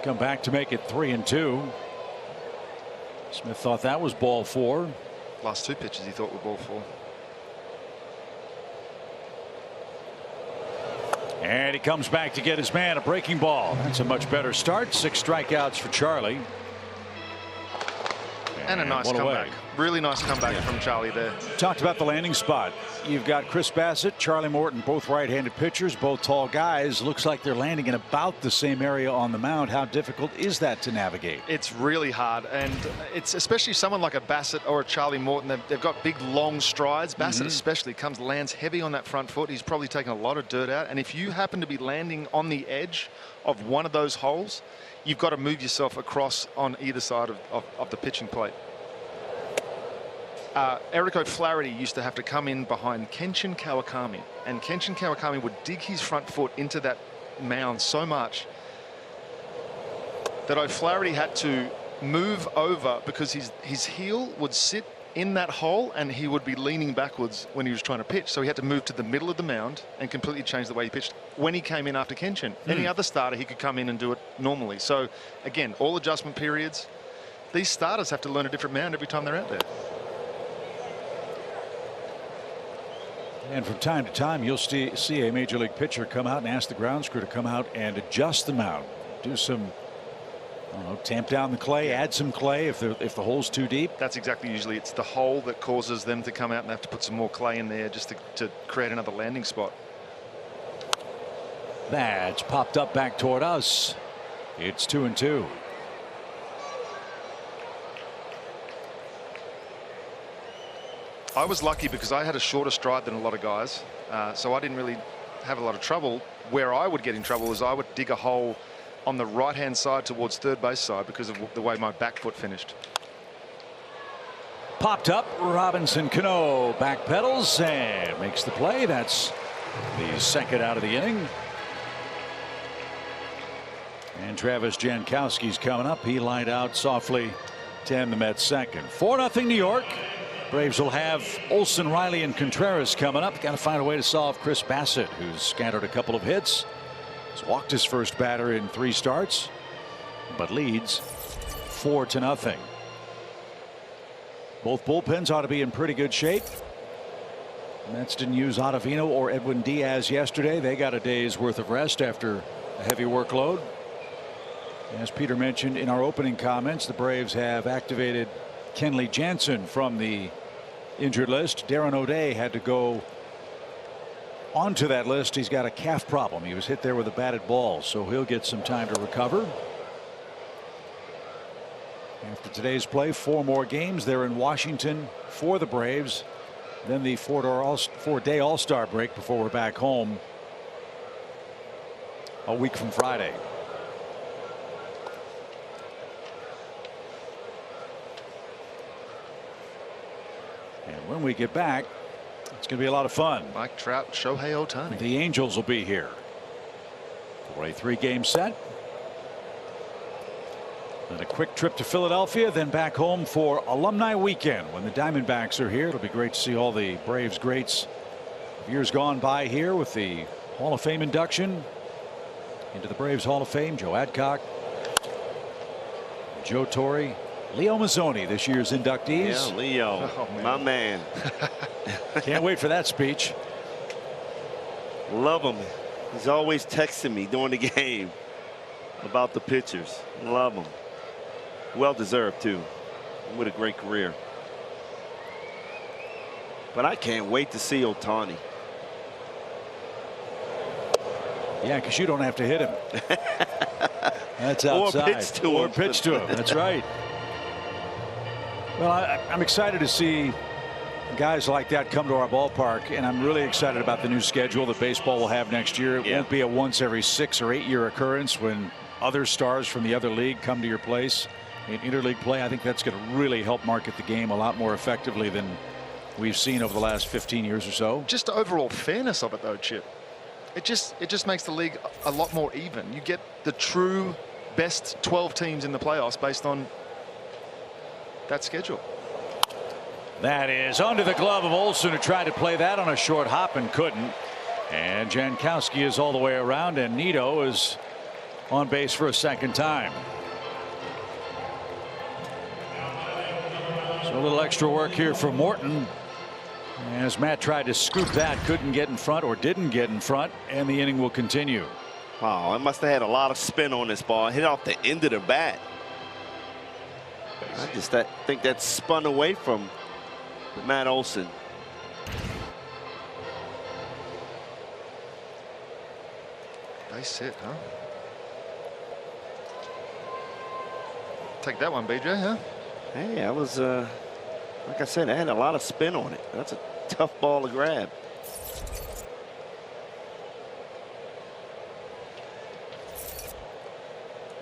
Come back to make it 3-2. Smith thought that was ball 4. Last 2 pitches he thought were ball 4. And he comes back to get his man, a breaking ball. That's a much better start. 6 strikeouts for Charlie. And a nice one away. comeback. Really nice comeback from Charlie there. Talked about the landing spot. You've got Chris Bassitt, Charlie Morton, both right-handed pitchers, both tall guys. Looks like they're landing in about the same area on the mound. How difficult is that to navigate? It's really hard, and it's especially someone like a Bassitt or a Charlie Morton. They've got big, long strides. Bassitt especially lands heavy on that front foot. He's probably taken a lot of dirt out, and if you happen to be landing on the edge of one of those holes, you've got to move yourself across on either side of the pitching plate. Eric O'Flaherty used to have to come in behind Kenshin Kawakami, and Kenshin Kawakami would dig his front foot into that mound so much that O'Flaherty had to move over because his heel would sit in that hole and he would be leaning backwards when he was trying to pitch. So he had to move to the middle of the mound and completely change the way he pitched when he came in after Kenshin. Any other starter, he could come in and do it normally. So again, all adjustment periods. These starters have to learn a different mound every time they're out there. And from time to time, you'll see a major league pitcher come out and ask the grounds crew to come out and adjust the mound, do some, I don't know, tamp down the clay, add some clay if the hole's too deep. That's exactly, usually it's the hole that causes them to come out and have to put some more clay in there just to create another landing spot. That's popped up back toward us. It's 2-2. I was lucky because I had a shorter stride than a lot of guys, so I didn't really have a lot of trouble. Where I would get in trouble is I would dig a hole on the right-hand side towards third base side because of the way my back foot finished. Popped up. Robinson Cano back pedals and makes the play. That's the second out of the inning. And Travis Jankowski's coming up. He lined out softly to end the Mets second. 4-0 New York. Braves will have Olsen, Riley, and Contreras coming up. Got to find a way to solve Chris Bassitt, who's scattered a couple of hits. He's walked his first batter in 3 starts, but leads 4-0. Both bullpens ought to be in pretty good shape. Mets didn't use Ottavino or Edwin Diaz yesterday. They got a day's worth of rest after a heavy workload. As Peter mentioned in our opening comments, the Braves have activated Kenley Jansen from the injured list. Darren O'Day had to go onto that list. He's got a calf problem. He was hit there with a batted ball, so he'll get some time to recover. After today's play, 4 more games. They're in Washington for the Braves. Then the 4-day All-Star break before we're back home a week from Friday. And when we get back, it's going to be a lot of fun. Mike Trout, Shohei Ohtani. The Angels will be here for a 3-game set. And a quick trip to Philadelphia, then back home for Alumni Weekend when the Diamondbacks are here. It'll be great to see all the Braves greats of years gone by here with the Hall of Fame induction into the Braves Hall of Fame. Joe Adcock, Joe Torre, Leo Mazzoni, this year's inductees. Yeah, Leo, my man. Can't wait for that speech. Love him. He's always texting me during the game about the pitchers. Love him. Well deserved too. With a great career. But I can't wait to see Ohtani. Yeah, because you don't have to hit him. That's outside. Or pitch to him. Or pitch to him. That's right. Well, I'm excited to see guys like that come to our ballpark, and I'm really excited about the new schedule that baseball will have next year. It won't be a once every 6 or 8 year occurrence when other stars from the other league come to your place in interleague play. I think that's going to really help market the game a lot more effectively than we've seen over the last 15 years or so. Just the overall fairness of it, though, Chip. It just makes the league a lot more even. You get the true best 12 teams in the playoffs based on that schedule. That is under the glove of Olsen, who tried to play that on a short hop and couldn't. And Jankowski is all the way around, and Nito is on base for a second time. So a little extra work here for Morton, as Matt tried to scoop that, couldn't get in front, or didn't get in front, and the inning will continue. Wow, I must have had a lot of spin on this ball. Hit off the end of the bat. I just think that spun away from Matt Olson. Nice hit, huh? Take that one, BJ, huh? Hey, I was, like I said, I had a lot of spin on it. That's a tough ball to grab.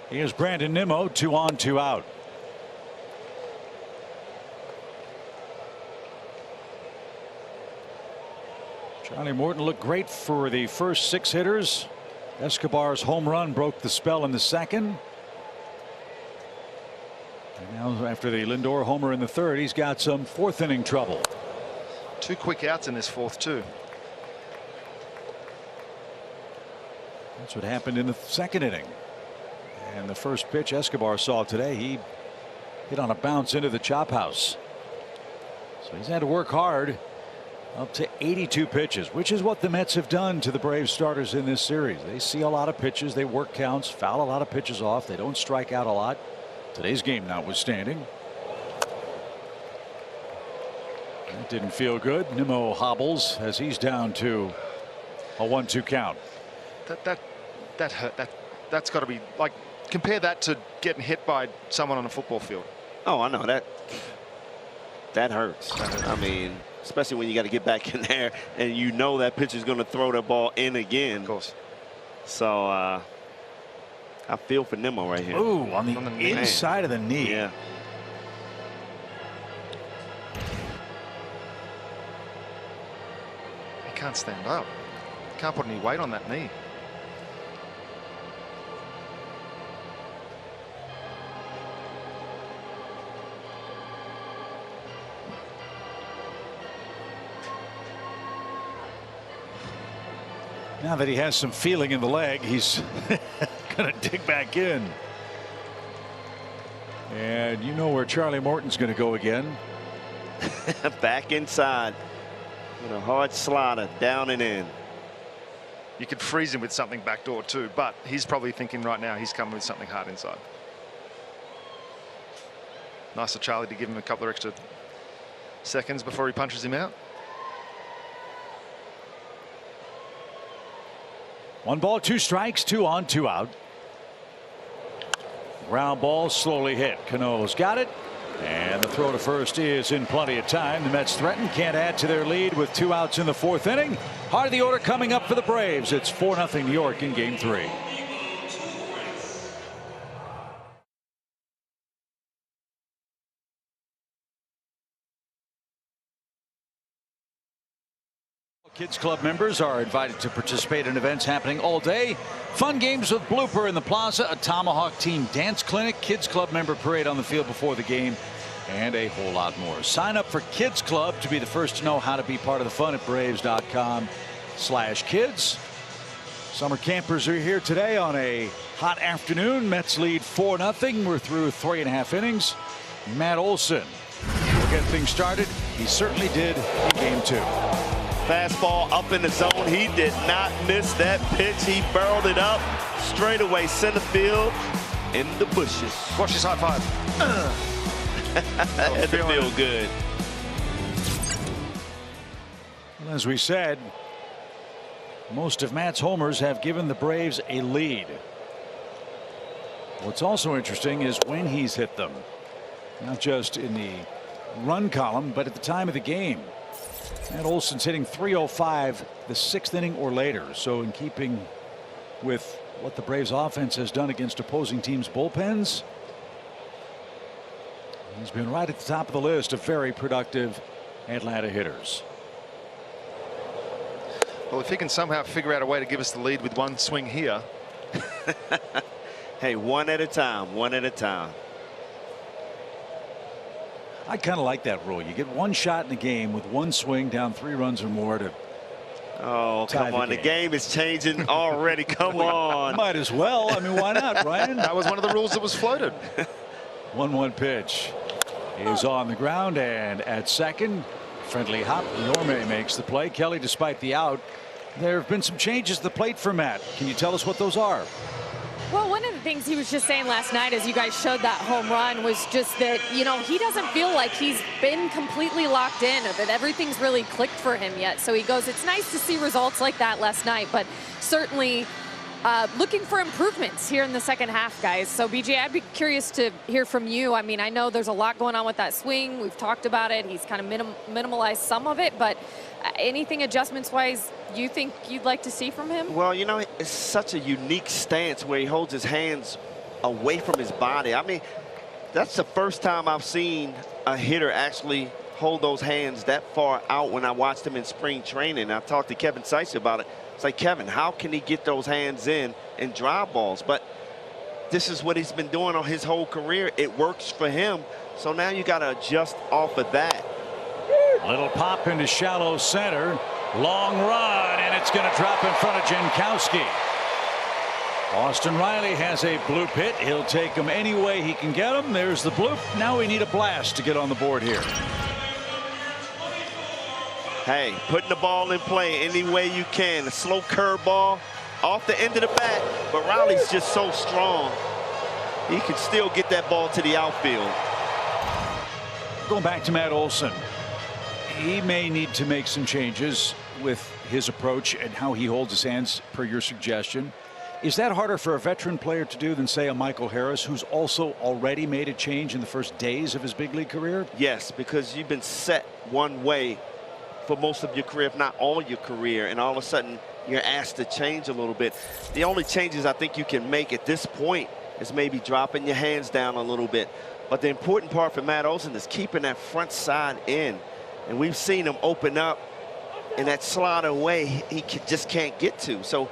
Here's Brandon Nimmo, 2 on, 2 out. Charlie Morton looked great for the first 6 hitters. Escobar's home run broke the spell in the second. And now after the Lindor homer in the third, he's got some 4th inning trouble. 2 quick outs in this 4th too. That's what happened in the 2nd inning. And the first pitch Escobar saw today, he hit on a bounce into the chop house. So he's had to work hard. Up to 82 pitches, which is what the Mets have done to the Braves starters in this series. They see a lot of pitches, they work counts, foul a lot of pitches off, they don't strike out a lot. Today's game notwithstanding. That didn't feel good. Nimmo hobbles as he's down to a 1-2 count. That hurt. That's got to be like, compare that to getting hit by someone on a football field. Oh, I know that hurts. I mean, especially when you got to get back in there and you know that pitcher's going to throw the ball in again. Of course. So I feel for Nimmo right here. Ooh, on the inside of the knee. Yeah. He can't stand up. Can't put any weight on that knee. Now that he has some feeling in the leg, he's going to dig back in. And you know where Charlie Morton's going to go again. Back inside with a hard slider down and in. You could freeze him with something backdoor too, but he's probably thinking right now he's coming with something hard inside. Nice of Charlie to give him a couple of extra seconds before he punches him out. 1 ball, 2 strikes, 2 on, 2 out. Ground ball slowly hit. Cano's got it. And the throw to first is in plenty of time. The Mets threaten, can't add to their lead with 2 outs in the 4th inning. Heart of the order coming up for the Braves. It's 4-0 New York in game 3. Kids Club members are invited to participate in events happening all day. Fun games with Blooper in the Plaza, a Tomahawk team dance clinic, Kids Club member parade on the field before the game, and a whole lot more. Sign up for Kids Club to be the first to know how to be part of the fun at Braves.com/kids. Summer campers are here today on a hot afternoon. Mets lead 4-0. We're through 3.5 innings. Matt Olson will get things started. He certainly did in game 2. Fastball up in the zone. He did not miss that pitch. He barreled it up straight away center field in the bushes. Watch his high five. Had to feel good. Well, as we said, most of Matt's homers have given the Braves a lead. What's also interesting is when he's hit them, not just in the run column, but at the time of the game. Matt Olson's hitting .305 the 6th inning or later. So in keeping with what the Braves offense has done against opposing teams' bullpens, he's been right at the top of the list of very productive Atlanta hitters. Well, if he can somehow figure out a way to give us the lead with 1 swing here. Hey, 1 at a time, 1 at a time. I kind of like that rule. You get 1 shot in the game with 1 swing down 3 runs or more to. Oh, come on. The game is changing already. Come on. Might as well. I mean, why not, Ryan? That was one of the rules that was floated. 1-1 pitch is on the ground, and at second, friendly hop. Norme makes the play. Kelly, despite the out, there have been some changes to the plate for Matt. Can you tell us what those are? Well, one of the things he was just saying last night as you guys showed that home run was just that, you know, he doesn't feel like he's been completely locked in, or that everything's really clicked for him yet. So he goes, it's nice to see results like that last night, but certainly looking for improvements here in the second half, guys. So, BJ, I'd be curious to hear from you. I mean, I know there's a lot going on with that swing. We've talked about it. He's kind of minimalized some of it, but anything adjustments-wise you think you'd like to see from him? Well, you know, it's such a unique stance where he holds his hands away from his body. I mean, that's the first time I've seen a hitter actually hold those hands that far out when I watched him in spring training. I talked to Kevin Seitzer about it. It's like, Kevin, how can he get those hands in and drive balls? But this is what he's been doing on his whole career. It works for him. So now you got to adjust off of that. Little pop into shallow center. Long run, and it's going to drop in front of Jankowski. Austin Riley has a bloop hit. He'll take him any way he can get him. There's the bloop. Now we need a blast to get on the board here. Hey, putting the ball in play any way you can. A slow curveball off the end of the bat, but Riley's just so strong. He can still get that ball to the outfield. Going back to Matt Olson. He may need to make some changes with his approach and how he holds his hands, per your suggestion. Is that harder for a veteran player to do than, say, a Michael Harris, who's also already made a change in the first days of his big league career? Yes, because you've been set one way for most of your career, if not all your career, and all of a sudden you're asked to change a little bit. The only changes I think you can make at this point is maybe dropping your hands down a little bit. But the important part for Matt Olson is keeping that front side in. And we've seen him open up in that slider way he just can't get to. So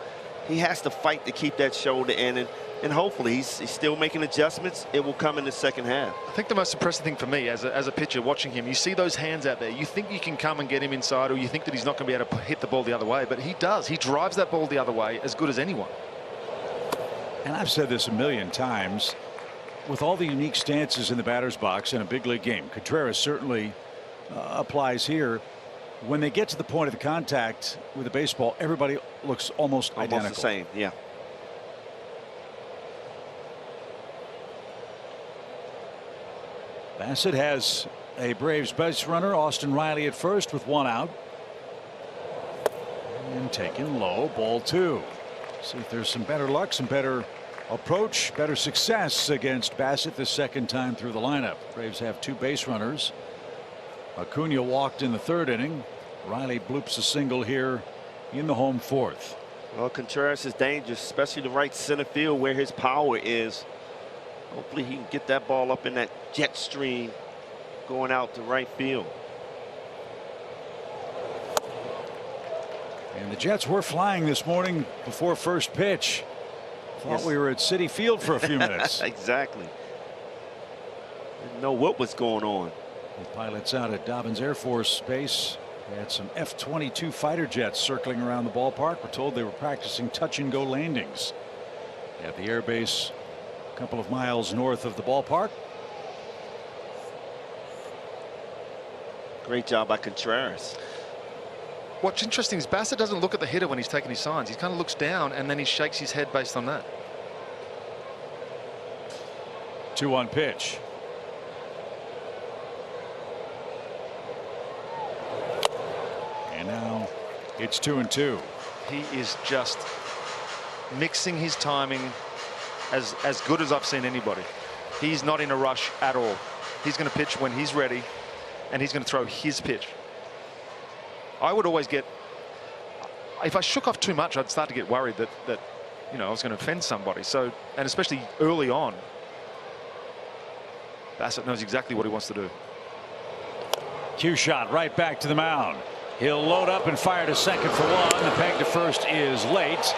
he has to fight to keep that shoulder in. And hopefully he's still making adjustments. It will come in the second half. I think the most impressive thing for me as a pitcher watching him, you see those hands out there. You think you can come and get him inside, or you think that he's not going to be able to hit the ball the other way. But he does. He drives that ball the other way as good as anyone. And I've said this a million times. With all the unique stances in the batter's box in a big league game, Contreras certainly applies here. When they get to the point of the contact with the baseball, everybody looks almost identical. Almost the same, yeah. Bassett has a Braves base runner, Austin Riley, at first with one out. And taken low, ball two. See if there's some better luck, some better approach, better success against Bassett the second time through the lineup. Braves have two base runners. Acuna walked in the third inning. Riley bloops a single here in the home fourth. Well, Contreras is dangerous, especially the right center field where his power is. Hopefully he can get that ball up in that jet stream going out to right field. And the Jets were flying this morning before first pitch. Thought we were at Citi Field for a few minutes. Exactly. Didn't know what was going on. The pilots out at Dobbins Air Force Base had some F-22 fighter jets circling around the ballpark. We're told they were practicing touch-and-go landings at the air base a couple of miles north of the ballpark. Great job by Contreras. What's interesting is Bassett doesn't look at the hitter when he's taking his signs. He kind of looks down and then he shakes his head based on that. 2-1 pitch. And now it's 2-2. He is just mixing his timing as good as I've seen anybody. He's not in a rush at all. He's going to pitch when he's ready, and he's going to throw his pitch. I would always get, if I shook off too much, I'd start to get worried that you know, I was going to offend somebody. So, and especially early on, Bassett knows exactly what he wants to do. Cue shot right back to the mound. He'll load up and fire to second for one. The peg to first is late.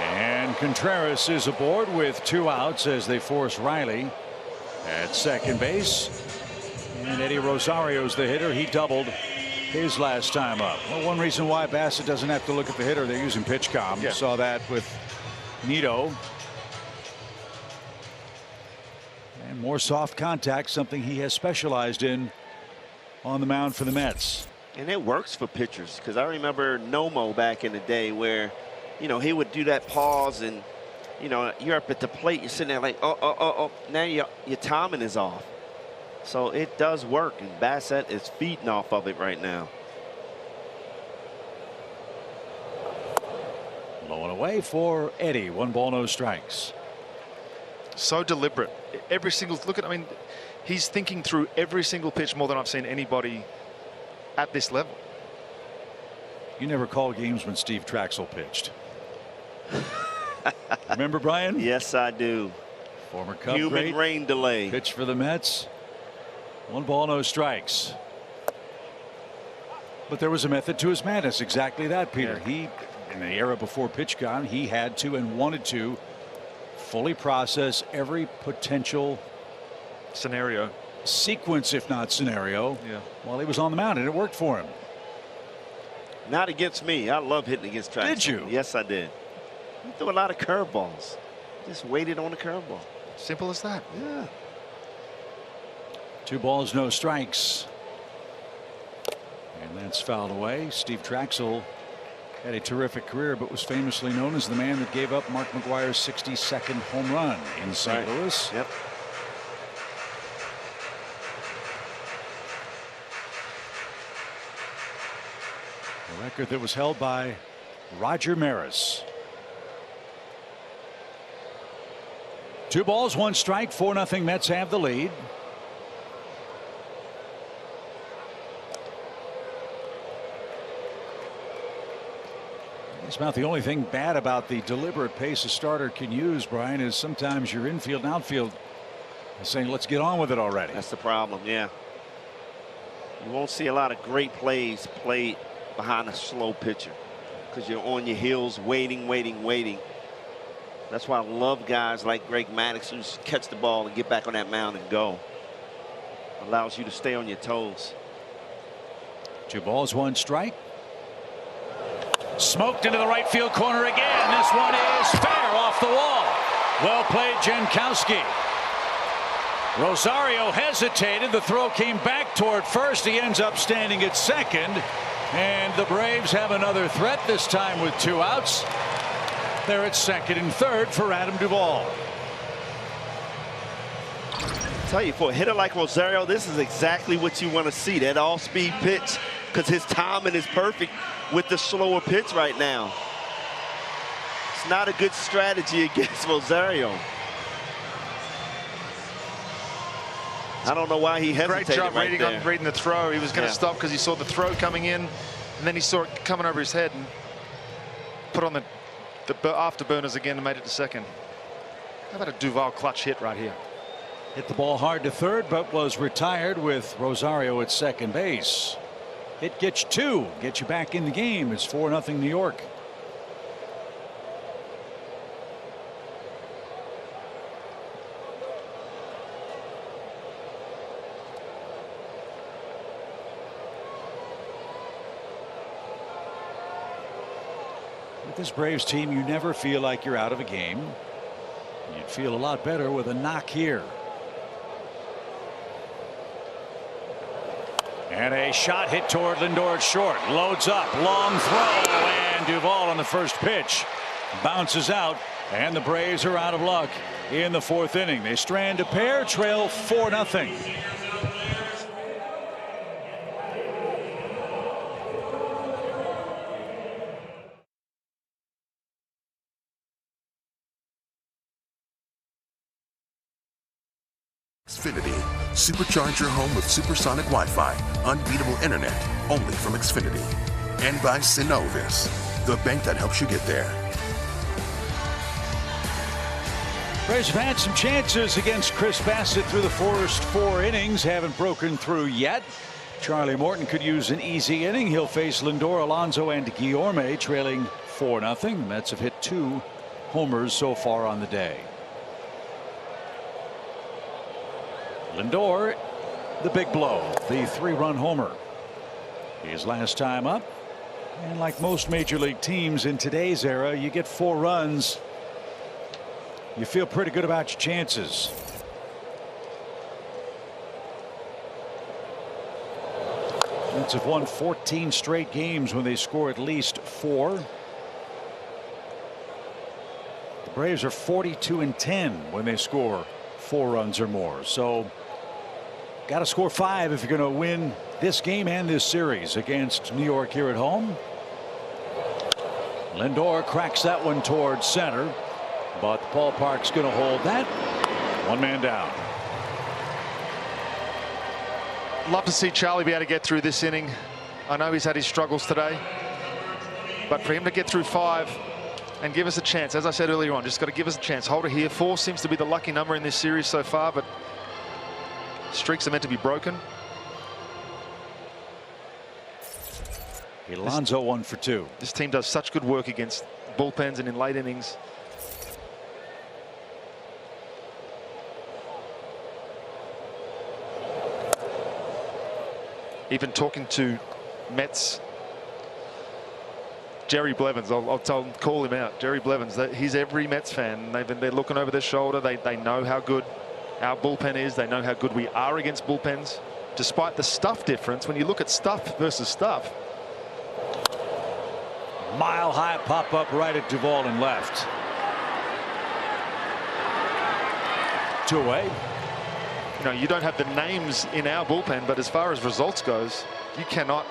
And Contreras is aboard with 2 outs as they force Riley at second base. And Eddie Rosario's the hitter. He doubled his last time up. Well, one reason why Bassett doesn't have to look at the hitter, they're using PitchCom. Yeah. Saw that with Nito. And more soft contact, something he has specialized in on the mound for the Mets. And it works for pitchers, because I remember Nomo back in the day where, you know, he would do that pause and you know, you're up at the plate, you're sitting there like, oh, now your timing is off. So it does work, and Bassitt is feeding off of it right now. Low and away for Eddie. 1 ball, no strikes. So deliberate. Every single look at, I mean, he's thinking through every single pitch more than I've seen anybody at this level. You never called games when Steve Traxel pitched. Remember, Brian? Yes, I do. Former Cub Human great. rain delay. Pitch for the Mets. 1 ball, no strikes. But there was a method to his madness. Exactly that, Peter. Yeah. He, in the era before PitchCon, he had to and wanted to fully process every potential Scenario. sequence, if not scenario, Yeah. while he was on the mound, and it worked for him. Not against me. I love hitting against Traxel. Did you? Yes, I did. He threw a lot of curveballs. Just waited on the curveball. Simple as that. Yeah. 2 balls, no strikes. And that's fouled away. Steve Traxel had a terrific career, but was famously known as the man that gave up Mark McGwire's 62nd home run in St. Louis. Yep. A record that was held by Roger Maris. 2 balls, 1 strike, 4-0 Mets have the lead. It's about the only thing bad about the deliberate pace a starter can use, Brian, is sometimes your infield and outfield is saying, let's get on with it already. That's the problem, yeah. You won't see a lot of great plays played behind a slow pitcher because you're on your heels waiting. That's why I love guys like Greg Maddux who just catch the ball and get back on that mound and go. Allows you to stay on your toes. 2 balls, 1 strike. Smoked into the right field corner again. This one is fair off the wall. Well played, Jankowski. Rosario hesitated. The throw came back toward first. He ends up standing at second. And the Braves have another threat, this time with 2 outs. They're at second and third for Adam Duvall. I tell you, for a hitter like Rosario, this is exactly what you want to see. That off-speed pitch, because his timing is perfect with the slower pitch right now. It's not a good strategy against Rosario. I don't know why he hesitated. Great job right there. reading the throw. He was going to stop because he saw the throw coming in, and then he saw it coming over his head and put on the afterburners again and made it to second. How about a Duvall clutch hit right here? Hit the ball hard to third, but was retired with Rosario at second base. It gets you 2, get you back in the game. It's 4-0 New York. With this Braves team, you never feel like you're out of a game. You'd feel a lot better with a knock here. And a shot hit toward Lindor at short. Loads up, long throw, and Duvall on the first pitch bounces out, and the Braves are out of luck in the 4th inning. They strand a pair, trail 4-0. Xfinity. Supercharge your home with supersonic Wi-Fi, unbeatable internet, only from Xfinity. And by Synovus, the bank that helps you get there. Braves have had some chances against Chris Bassitt through the first 4 innings. Haven't broken through yet. Charlie Morton could use an easy inning. He'll face Lindor, Alonso, and Guillorme, trailing 4-0. The Mets have hit 2 homers so far on the day. Lindor, the big blow, the 3-run homer. His last time up, and like most major league teams in today's era, you get 4 runs, you feel pretty good about your chances. Mets have won 14 straight games when they score at least 4. The Braves are 42-10 when they score 4 runs or more. So got to score 5 if you're going to win this game and this series against New York here at home. Lindor cracks that one towards center, but the ballpark's going to hold that. 1 man down. Love to see Charlie be able to get through this inning. I know he's had his struggles today, but for him to get through 5 and give us a chance, as I said earlier on, just got to give us a chance. Hold it here. 4 seems to be the lucky number in this series so far, but streaks are meant to be broken. Alonso 1 for 2. This team does such good work against bullpens and in late innings. Even talking to Mets Jerry Blevins, I'll call him out. Jerry Blevins, he's every Mets fan. They're looking over their shoulder. They know how good our bullpen is. They know how good we are against bullpens. Despite the stuff difference, when you look at stuff versus stuff. Mile high pop up right at Duvall and left. 2 away. You know, you don't have the names in our bullpen, but as far as results goes, you cannot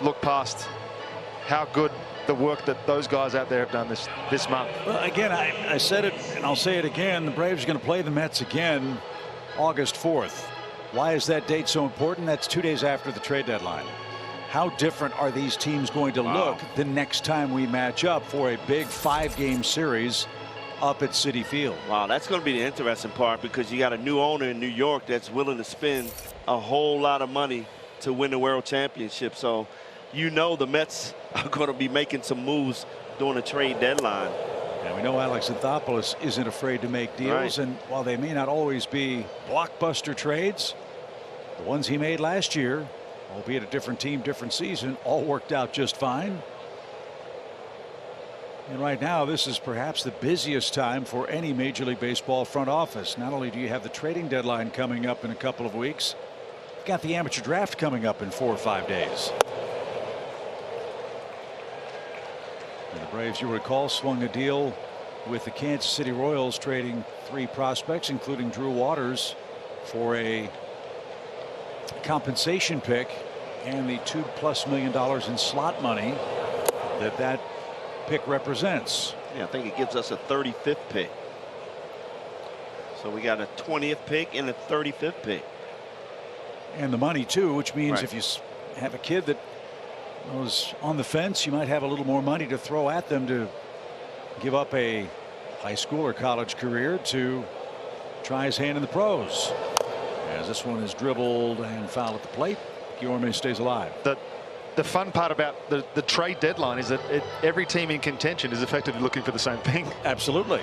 look past how good the work that those guys out there have done this month. Well, again, I said it and I'll say it again. The Braves are going to play the Mets again August 4th. Why is that date so important? That's 2 days after the trade deadline. How different are these teams going to look the next time we match up for a big 5-game series up at Citi Field? Wow, that's going to be the interesting part, because you got a new owner in New York that's willing to spend a whole lot of money to win the World Championship. So you know the Mets are going to be making some moves during the trade deadline. And we know Alex Anthopoulos isn't afraid to make deals. Right. And while they may not always be blockbuster trades, the ones he made last year, albeit a different team, different season, all worked out just fine. And right now, this is perhaps the busiest time for any Major League Baseball front office. Not only do you have the trading deadline coming up in a couple of weeks, you've got the amateur draft coming up in 4 or 5 days. And the Braves, you recall, swung a deal with the Kansas City Royals, trading 3 prospects, including Drew Waters, for a compensation pick and the $2+ million in slot money that pick represents. Yeah, I think it gives us a 35th pick. So we got a 20th pick and a 35th pick. And the money too, which means Right. if you have a kid that was on the fence, you might have a little more money to throw at them to give up a high school or college career to try his hand in the pros. As this one is dribbled and fouled at the plate, Guillorme stays alive. The fun part about the trade deadline is that every team in contention is effectively looking for the same thing. Absolutely.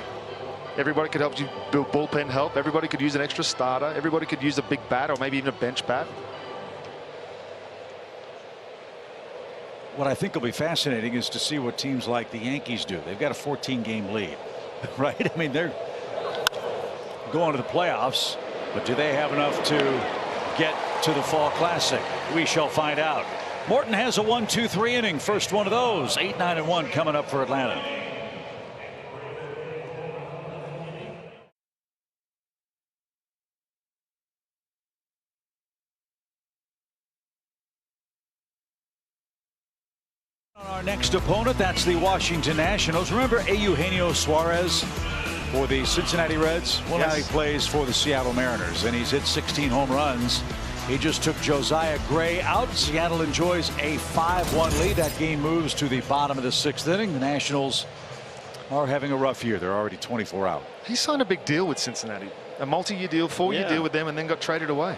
Everybody could help you build bullpen help. Everybody could use an extra starter. Everybody could use a big bat or maybe even a bench bat. What I think will be fascinating is to see what teams like the Yankees do. They've got a 14-game lead, right? I mean, they're going to the playoffs, but do they have enough to get to the Fall Classic? We shall find out. Morton has a 1-2-3 inning. First one of those. 8-9-1 coming up for Atlanta. Our next opponent, that's the Washington Nationals. Remember Eugenio Suarez for the Cincinnati Reds? Well, Yes. now he plays for the Seattle Mariners, and he's hit 16 home runs. He just took Josiah Gray out. Seattle enjoys a 5-1 lead. That game moves to the bottom of the 6th inning. The Nationals are having a rough year. They're already 24 out. He signed a big deal with Cincinnati, a multi-year deal, 4-year deal with them, and then got traded away.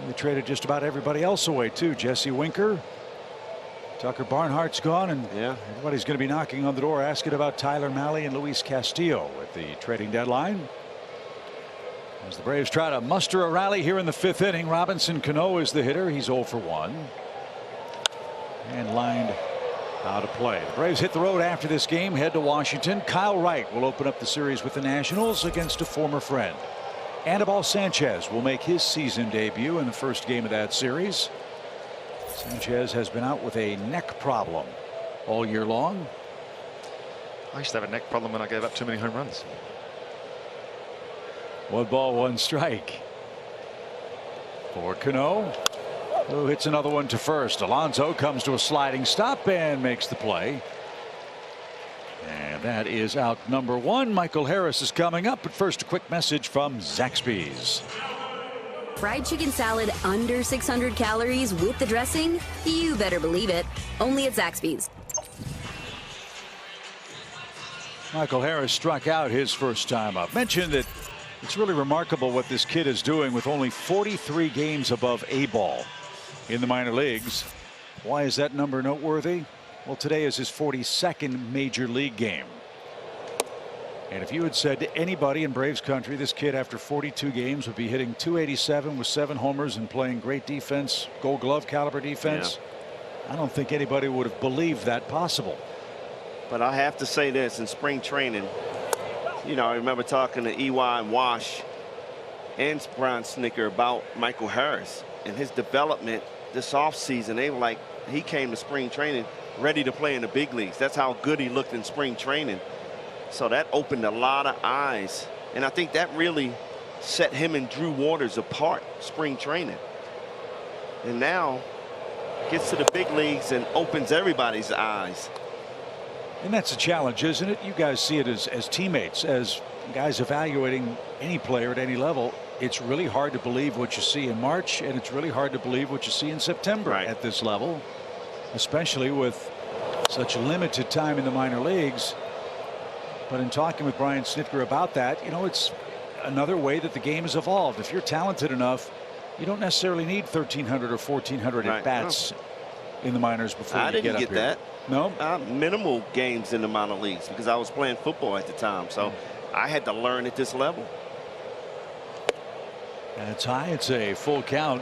They traded just about everybody else away too. Jesse Winker, Tucker Barnhart's gone, and everybody's going to be knocking on the door asking about Tyler Mahle and Luis Castillo at the trading deadline. As the Braves try to muster a rally here in the 5th inning, Robinson Cano is the hitter. He's 0 for 1 and lined out of play. The Braves hit the road after this game, head to Washington. Kyle Wright will open up the series with the Nationals against a former friend. Anibal Sanchez will make his season debut in the first game of that series. Sanchez has been out with a neck problem all year long. I used to have a neck problem when I gave up too many home runs. 1 ball, 1 strike. For Cano, who hits another one to first. Alonso comes to a sliding stop and makes the play. And that is out number 1. Michael Harris is coming up, but first a quick message from Zaxby's. Fried chicken salad under 600 calories with the dressing? You better believe it. Only at Zaxby's. Michael Harris struck out his first time up. Mentioned that it's really remarkable what this kid is doing with only 43 games above A-ball in the minor leagues. Why is that number noteworthy? Well, today is his 42nd major league game. And if you had said to anybody in Braves country this kid after 42 games would be hitting .287 with 7 homers and playing great defense, Gold Glove caliber defense, I don't think anybody would have believed that possible. But I have to say this, in spring training, you know, I remember talking to EY and Wash and Brian Snitker about Michael Harris and his development this offseason. They were like, he came to spring training ready to play in the big leagues. That's how good he looked in spring training. So that opened a lot of eyes. And I think that really set him and Drew Waters apart, spring training. And now gets to the big leagues and opens everybody's eyes. And that's a challenge, isn't it? You guys see it as teammates, as guys evaluating any player at any level. It's really hard to believe what you see in March, and it's really hard to believe what you see in September at this level, especially with such limited time in the minor leagues. But in talking with Brian Snitker about that, you know, it's another way that the game has evolved. If you're talented enough, you don't necessarily need 1,300 or 1,400 at bats in the minors before you get up here. I didn't get that. No, minimal games in the minor leagues because I was playing football at the time, so I had to learn at this level. That's high. It's a full count.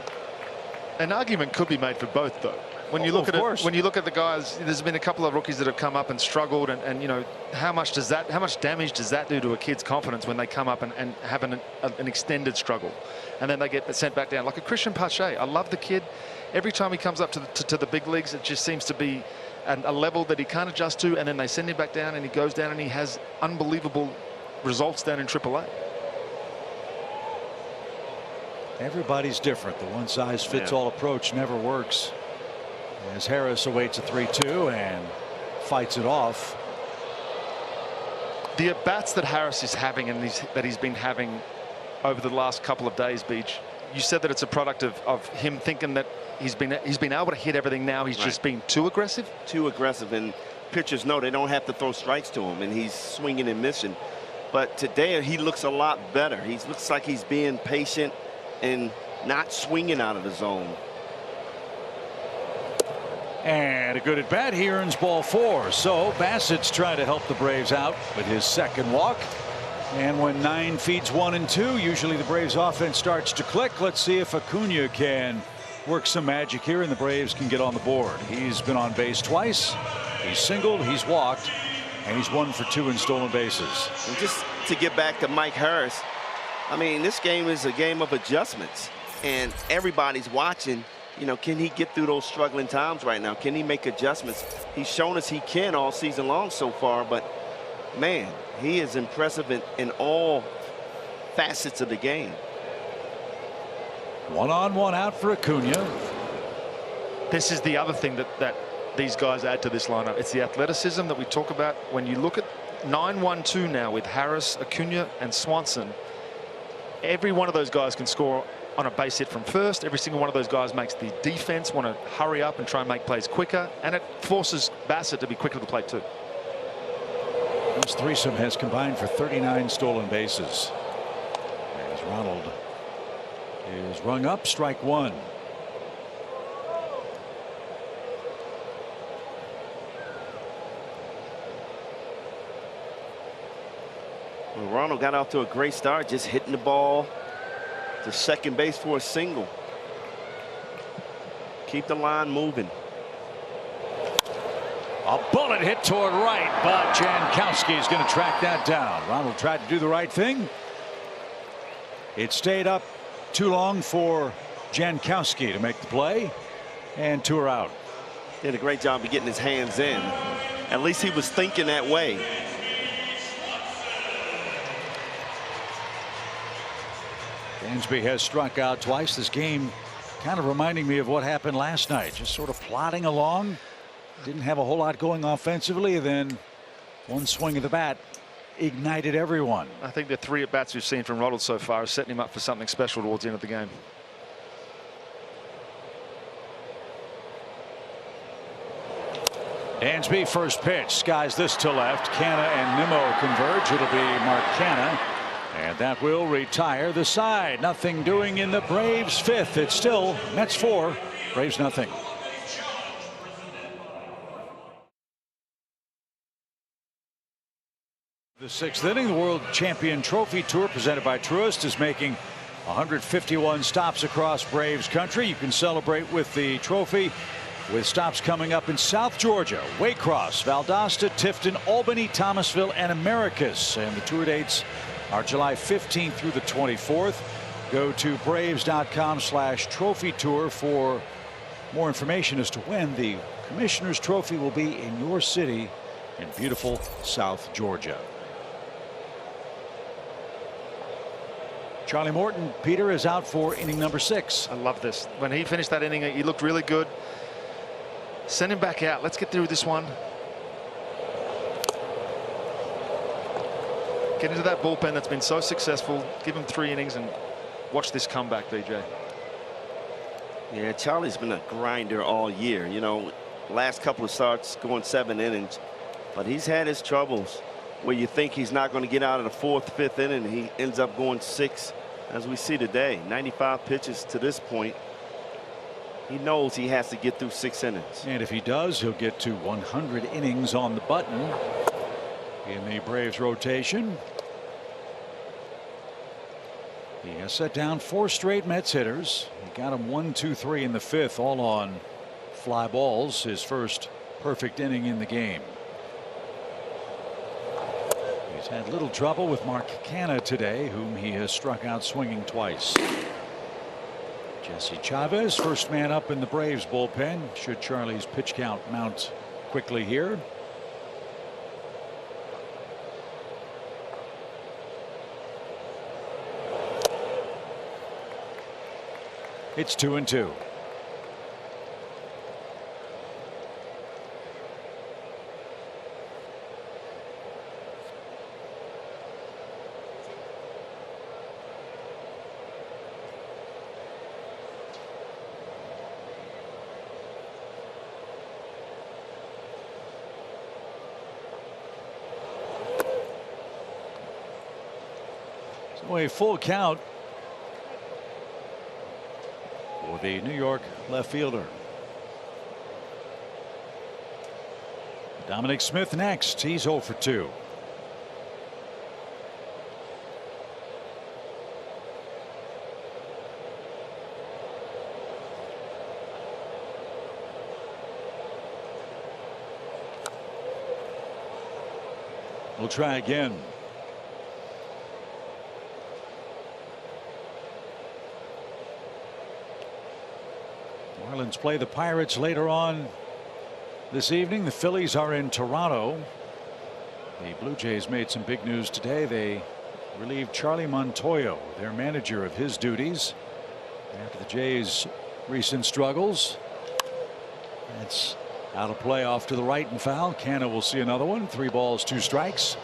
An argument could be made for both, though. When you look at it, when you look at the guys, there's been a couple of rookies that have come up and struggled, and you know, how much damage does that do to a kid's confidence when they come up and have an extended struggle, and then they get sent back down? Like a Christian Pache, I love the kid. Every time he comes up to the big leagues, it just seems to be a level that he can't adjust to, and then they send him back down, and he goes down, and he has unbelievable results down in AAA. Everybody's different. The one-size-fits-all approach never works. As Harris awaits a 3-2 and fights it off. The at-bats that Harris is having and that he's been having over the last couple of days, Beach, you said that it's a product of him thinking that he's been able to hit everything now. He's just being too aggressive? Too aggressive, and pitchers know they don't have to throw strikes to him, and he's swinging and missing. But today he looks a lot better. He looks like he's being patient and not swinging out of the zone. And a good at bat. He earns ball 4. So Bassett's trying to help the Braves out with his second walk. And when 9 feeds 1 and 2, usually the Braves offense starts to click. Let's see if Acuna can work some magic here and the Braves can get on the board. He's been on base twice. He's singled, he's walked, and he's 1 for 2 in stolen bases. And just to get back to Mike Harris, I mean, this game is a game of adjustments, and everybody's watching. You know, can he get through those struggling times right now? Can he make adjustments? He's shown us he can all season long so far, but man, he is impressive in all facets of the game. 1-on-1 out for Acuna. This is the other thing that these guys add to this lineup. It's the athleticism that we talk about. When you look at 9-1-2 now with Harris, Acuna, and Swanson, every one of those guys can score on a base hit from first. Every single one of those guys makes the defense want to hurry up and try and make plays quicker, and it forces Bassett to be quicker to the plate too. This threesome has combined for 39 stolen bases. As Ronald is rung up, strike 1. Well, Ronald got off to a great start, just hitting the ball to second base for a single. Keep the line moving. A bullet hit toward right, but Jankowski is going to track that down. Ronald tried to do the right thing. It stayed up too long for Jankowski to make the play, and 2 are out. Did a great job of getting his hands in. At least he was thinking that way. Dansby has struck out twice. This game kind of reminding me of what happened last night. Just sort of plodding along. Didn't have a whole lot going offensively. Then one swing of the bat ignited everyone. I think the 3 at-bats we've seen from Ronald so far is setting him up for something special towards the end of the game. Dansby, first pitch, skies this to left. Canha and Nimmo converge. It'll be Mark Canha, and that will retire the side. Nothing doing in the Braves 5th. It's still Mets 4, Braves nothing. The 6th inning, the World Champion Trophy Tour presented by Truist is making 151 stops across Braves country. You can celebrate with the trophy with stops coming up in South Georgia, Waycross, Valdosta, Tifton, Albany, Thomasville, and Americus. And the tour dates are July 15th through the 24th. Go to Braves.com/trophy tour for more information as to when the Commissioner's Trophy will be in your city in beautiful South Georgia. Charlie Morton, Peter, is out for inning number 6. I love this. When he finished that inning, he looked really good. Send him back out. Let's get through this one. Get into that bullpen that's been so successful. Give him 3 innings and watch this comeback, BJ. Yeah, Charlie's been a grinder all year. You know, last couple of starts going 7 innings, but he's had his troubles where you think he's not going to get out of the 4th, 5th inning. He ends up going 6, as we see today. 95 pitches to this point. He knows he has to get through 6 innings. And if he does, he'll get to 100 innings on the button in the Braves rotation. He has set down 4 straight Mets hitters. He got him 1, 2, 3 in the 5th, all on fly balls. His first perfect inning in the game. He's had little trouble with Mark Canha today, whom he has struck out swinging twice. Jesse Chavez, first man up in the Braves bullpen. Should Charlie's pitch count mount quickly here? It's 2-2. A full count for the New York left fielder. Dominic Smith next. He's 0 for 2. We'll try again. Marlins play the Pirates later on this evening. The Phillies are in Toronto. The Blue Jays made some big news today. They relieved Charlie Montoyo, their manager, of his duties after the Jays' recent struggles. That's out of play off to the right and foul. Canha will see another one. 3 balls, 2 strikes.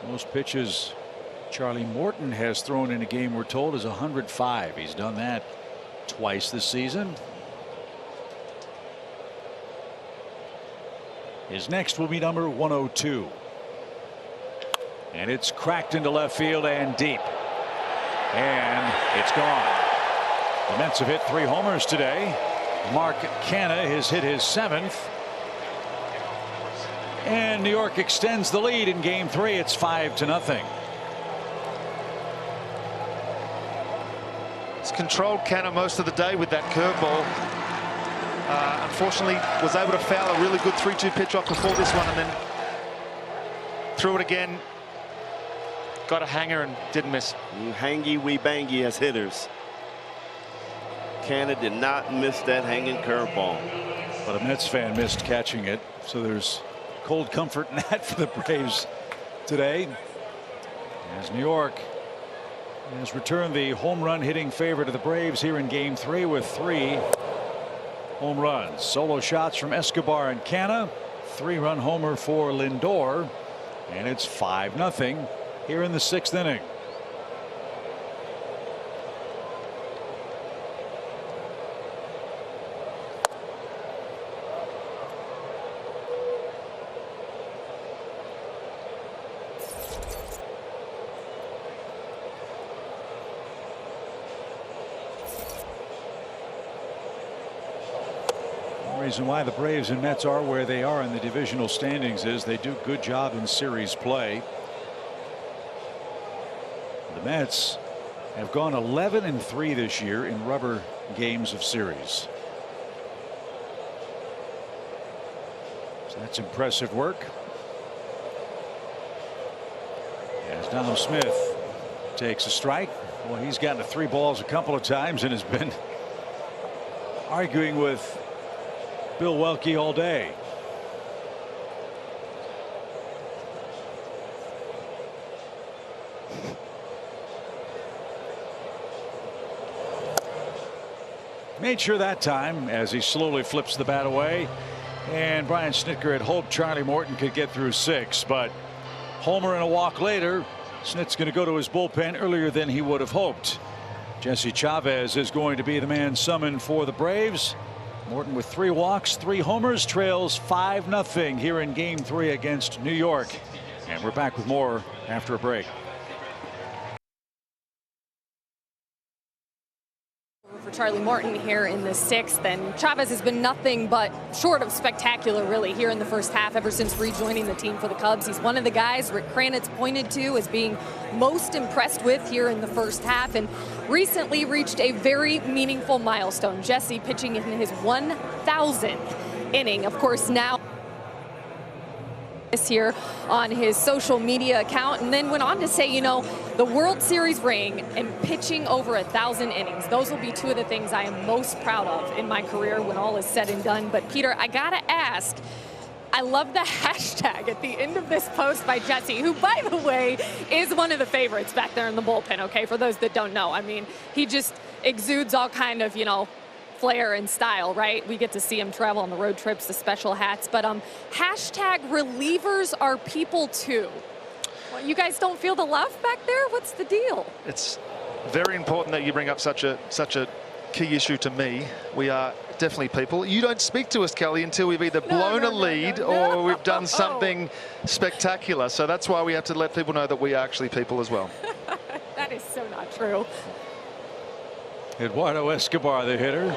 Most pitches Charlie Morton has thrown in a game, we're told, is 105. He's done that twice this season. His next will be number 102. And it's cracked into left field and deep. And it's gone. The Mets have hit 3 homers today. Mark Canha has hit his 7th. And New York extends the lead in game 3. It's 5-0. Controlled Canha most of the day with that curveball. Unfortunately, was able to foul a really good 3-2 pitch off before this one, and then threw it again. Got a hanger and didn't miss. You hangy, we bangy as hitters. Canha did not miss that hanging curveball. But a Mets fan missed catching it, so there's cold comfort in that for the Braves today, as New York has returned the home run hitting favor to the Braves here in Game 3 with 3 home runs. Solo shots from Escobar and Canha. 3-run homer for Lindor, and it's 5-0 here in the 6th inning. Reason why the Braves and Mets are where they are in the divisional standings is they do a good job in series play. The Mets have gone 11-3 this year in rubber games of series. So that's impressive work. As Dom Smith takes a strike. Well, he's gotten to 3 balls a couple of times and has been arguing with Bill Welke all day. Made sure that time as he slowly flips the bat away. And Brian Snitker had hoped Charlie Morton could get through 6, but homer and a walk later, Snit's going to go to his bullpen earlier than he would have hoped. Jesse Chavez is going to be the man summoned for the Braves. Morton with 3 walks, 3 homers, trails 5-0 here in Game 3 against New York. And we're back with more after a break. For Charlie Morton here in the 6th, and Chavez has been nothing but short of spectacular really here in the first half ever since rejoining the team for the Cubs. He's one of the guys Rick Kranitz pointed to as being most impressed with here in the first half, and recently reached a very meaningful milestone. Jesse pitching in his 1,000th inning. Of course, now this here on his social media account, and then went on to say, you know, the World Series ring and pitching over 1,000 innings, those will be 2 of the things I am most proud of in my career when all is said and done. But Peter, I gotta ask, I love the hashtag at the end of this post by Jesse, who, by the way, is one of the favorites back there in the bullpen, okay, for those that don't know. I mean, he just exudes all kind of, you know, flair and style, right? We get to see him travel on the road trips, the special hats, but hashtag relievers are people too. Well, you guys don't feel the love back there? What's the deal? It's very important that you bring up such a key issue to me. We are definitely people. You don't speak to us, Kelly, until we've either blown a lead or we've done something spectacular. So that's why we have to let people know that we are actually people as well. That is so not true. Eduardo Escobar, the hitter,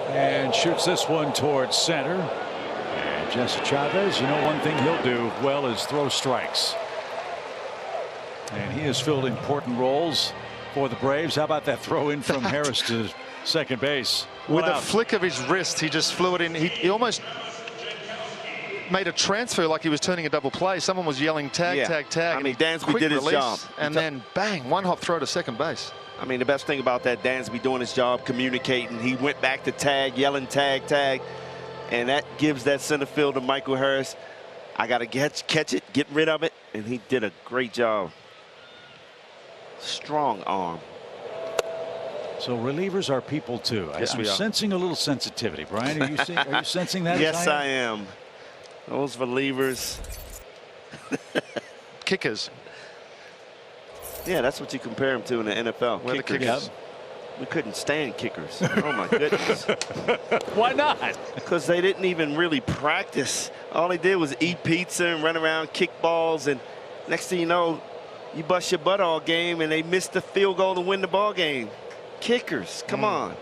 and shoots this one towards center. And Jesse Chavez, you know, one thing he'll do well is throw strikes. And he has filled important roles for the Braves. How about that throw in from Harris to second base? With a flick of his wrist, he just flew it in. He almost made a transfer like he was turning a double play. Someone was yelling tag, tag, tag. I mean, Dansby did his job. And then bang, 1-hop throw to second base. I mean, the best thing about that, Dansby doing his job, communicating. He went back to tag, yelling tag, tag. And that gives that center fielder, Michael Harris, I got to catch it, get rid of it. And he did a great job. Strong arm. So relievers are people too. Yes, I'm sensing a little sensitivity. Brian, are you sensing that? Yes, I am. Those relievers. Kickers. Yeah, that's what you compare them to in the NFL. We're kickers. the kickers. We couldn't stand kickers. Oh, my goodness. Why not? Because they didn't even really practice. All they did was eat pizza and run around, kick balls, and next thing you know, you bust your butt all game, and they missed the field goal to win the ball game. Kickers, come on.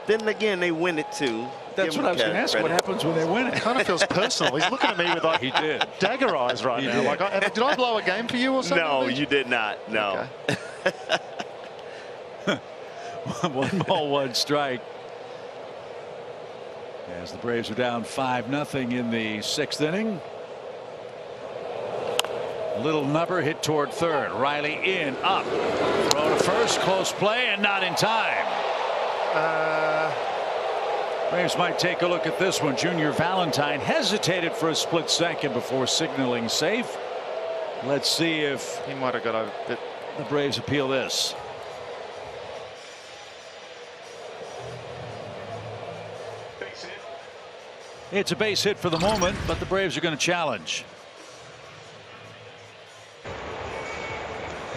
Then again, they win it too. That's what I was going to ask. What happens when they win it? It kind of feels personal. He's looking at me with like he did dagger eyes right now. Like, did I blow a game for you or something? No, you did not. No. Okay. 1 ball, 1 strike. As the Braves are down 5-0 in the 6th inning. Little number hit toward third. Riley in, up. Throw to first, close play, and not in time. Braves might take a look at this one. Junior Valentine hesitated for a split second before signaling safe. Let's see if He might have got over it. the Braves appeal this. It's a base hit for the moment, but the Braves are going to challenge.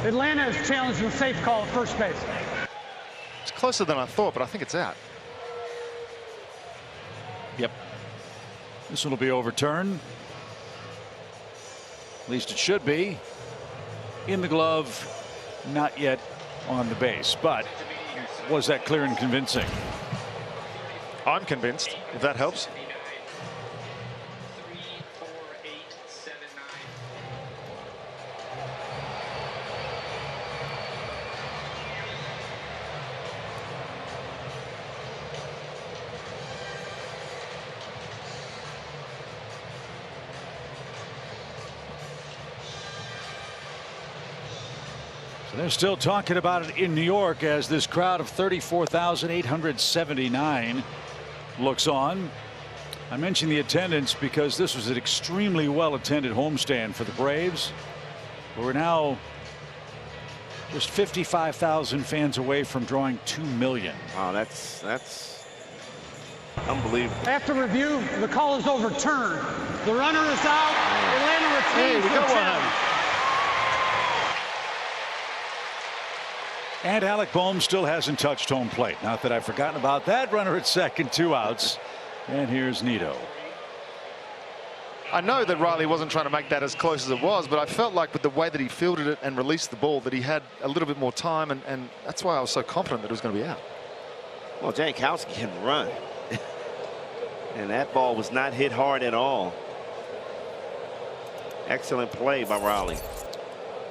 Atlanta is challenging a safe call at first base. It's closer than I thought, but I think it's out. Yep. This one will be overturned. At least it should be. In the glove, not yet on the base, but was that clear and convincing? I'm convinced, if that helps. They're still talking about it in New York as this crowd of 34,879 looks on. I mentioned the attendance because this was an extremely well attended homestand for the Braves. We're now just 55,000 fans away from drawing 2 million. Wow, that's unbelievable. After review, the call is overturned. The runner is out. Atlanta retains their challenge. And Alec Bohm still hasn't touched home plate. Not that I've forgotten about that. Runner at second, 2 outs. And here's Nido. I know that Riley wasn't trying to make that as close as it was, but I felt like with the way that he fielded it and released the ball that he had a little bit more time, and that's why I was so confident that it was going to be out. Well, Jankowski can run. And that ball was not hit hard at all. Excellent play by Riley.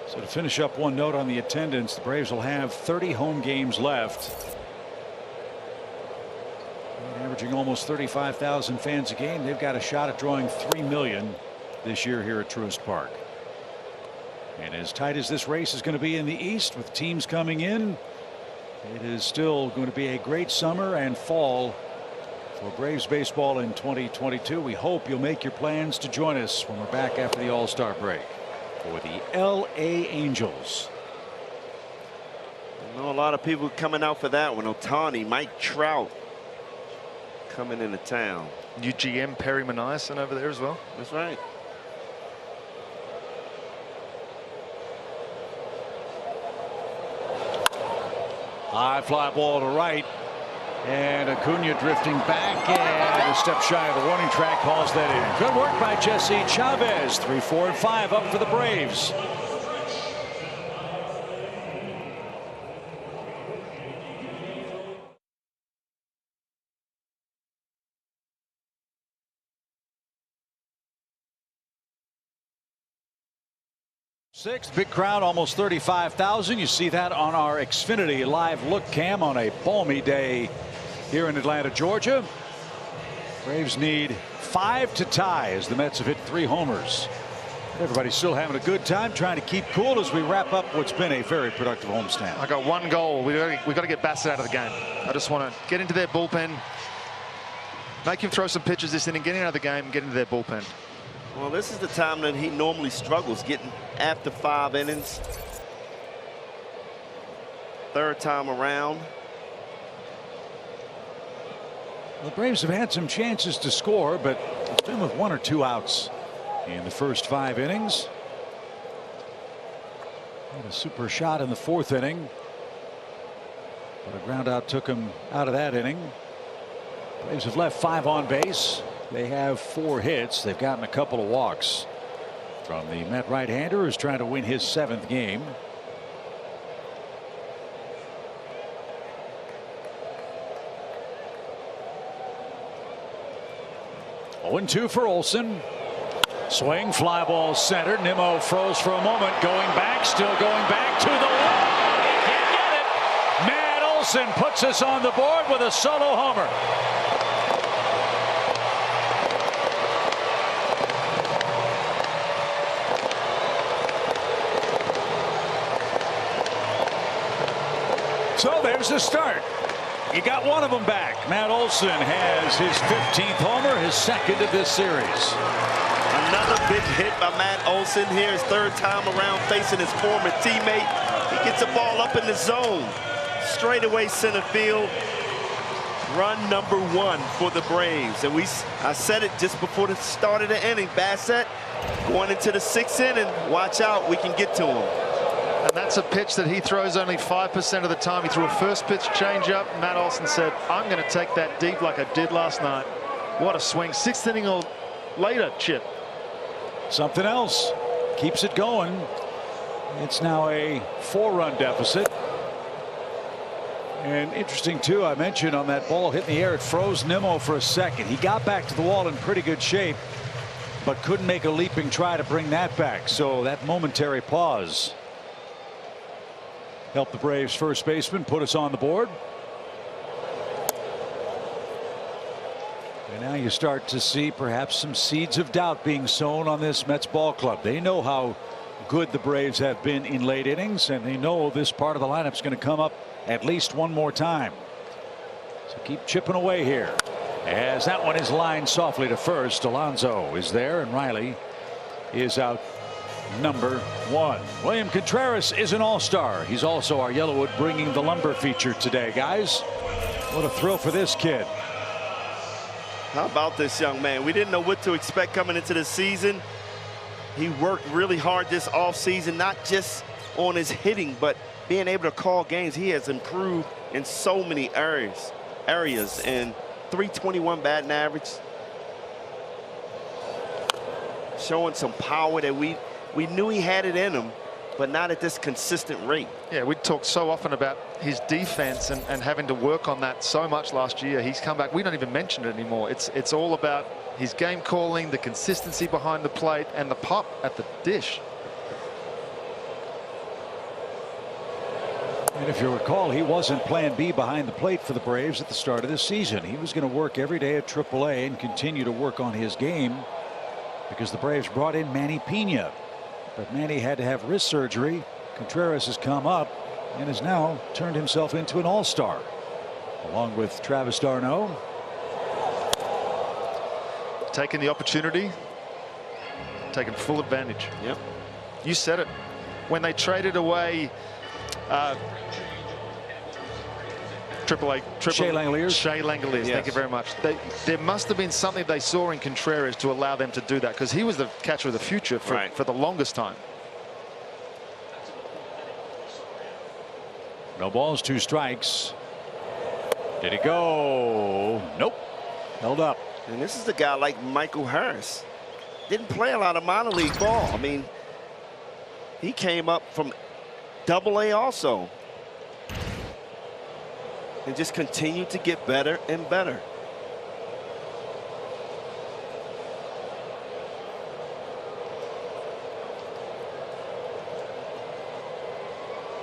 So to finish up, one note on the attendance, the Braves will have 30 home games left. And averaging almost 35,000 fans a game. They've got a shot at drawing 3 million this year here at Truist Park. And as tight as this race is going to be in the East with teams coming in, it is still going to be a great summer and fall for Braves baseball in 2022. We hope you'll make your plans to join us when we're back after the All-Star break for the L.A. Angels. I know a lot of people coming out for that one. Ohtani, Mike Trout coming into town. New GM Perry Maniason over there as well. That's right. High fly ball to right. And Acuna drifting back, and a step shy of the warning track calls that in. Good work by Jesse Chavez. 3, 4, and 5 up for the Braves. Sixth, big crowd, almost 35,000. You see that on our Xfinity live look cam on a balmy day here in Atlanta, Georgia. Braves need 5 to tie as the Mets have hit 3 homers. Everybody's still having a good time trying to keep cool as we wrap up what's been a very productive homestand. I got one goal. We've got to get Bassett out of the game. I just want to get into their bullpen, make him throw some pitches this inning, get him out of the game, get into their bullpen. Well, this is the time that he normally struggles getting after 5 innings. Third time around. The Braves have had some chances to score, but it's been with 1 or 2 outs in the first 5 innings. Had a super shot in the 4th inning, but a ground out took him out of that inning. Braves have left 5 on base. They have 4 hits. They've gotten a couple of walks from the Met right-hander who's trying to win his 7th game. Oh, 0-2 for Olson. Swing, fly ball centered. Nimmo froze for a moment, going back, still going back to the wall. He can't get it. Matt Olson puts us on the board with a solo homer. So there's the start. You got one of them back. Matt Olson has his 15th homer, his 2nd of this series. Another big hit by Matt Olson here, his third time around facing his former teammate. He gets the ball up in the zone. Straightaway center field. Run number 1 for the Braves. And I said it just before the start of the inning. Bassett going into the 6th inning. Watch out, we can get to him. And that's a pitch that he throws only 5% of the time. He threw a first pitch changeup. Matt Olson said, I'm going to take that deep like I did last night. What a swing. 6th inning or later, Chip. Something else keeps it going. It's now a 4-run deficit. And interesting, too, I mentioned on that ball hit in the air, it froze Nimmo for a second. He got back to the wall in pretty good shape, but couldn't make a leaping try to bring that back. So that momentary pause helped the Braves first baseman put us on the board. And now you start to see perhaps some seeds of doubt being sown on this Mets ball club. They know how good the Braves have been in late innings, and they know this part of the lineup is going to come up at least one more time. So keep chipping away here. As that one is lined softly to first, Alonso is there, and Riley is out number 1. William Contreras is an all-star. He's also our Yellowwood Bringing the Lumber feature today, guys. What a thrill for this kid. How about this young man? We didn't know what to expect coming into the season. He worked really hard this offseason, not just on his hitting, but being able to call games. He has improved in so many areas, and 321 batting average, showing some power that we knew he had it in him, but not at this consistent rate. Yeah, we talked so often about his defense and having to work on that so much last year. He's come back. We don't even mention it anymore. It's all about his game calling, the consistency behind the plate, and the pop at the dish. And if you recall, he wasn't plan B behind the plate for the Braves at the start of this season. He was going to work every day at AAA and continue to work on his game because the Braves brought in Manny Pena. But Manny had to have wrist surgery. Contreras has come up and has now turned himself into an all-star, along with Travis d'Arnaud. Taking the opportunity, taking full advantage. Yep. You said it. When they traded away Shea Langeliers. Shea Langeliers, yes. Thank you very much. There must have been something they saw in Contreras to allow them to do that, because he was the catcher of the future for the longest time. No balls, 2 strikes. Did it go? Nope. Held up. And this is the guy like Michael Harris. Didn't play a lot of minor league ball. I mean, he came up from AA also, and just continued to get better and better.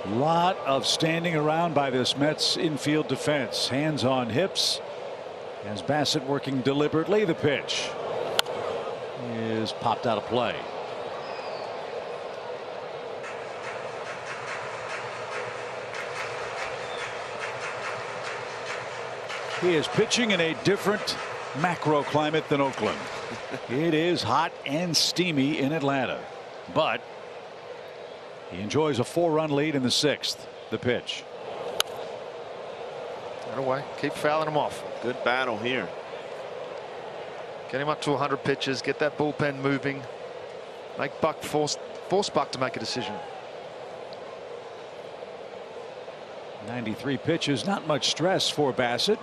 Lot of standing around by this Mets infield defense. Hands on hips as Bassett working deliberately. The pitch is popped out of play. He is pitching in a different macro climate than Oakland. It is hot and steamy in Atlanta, but he enjoys a 4-run lead in the 6th. The pitch. Get away. Keep fouling him off. Good battle here. Get him up to 100 pitches. Get that bullpen moving. Make Buck force Buck to make a decision. 93 pitches. Not much stress for Bassett.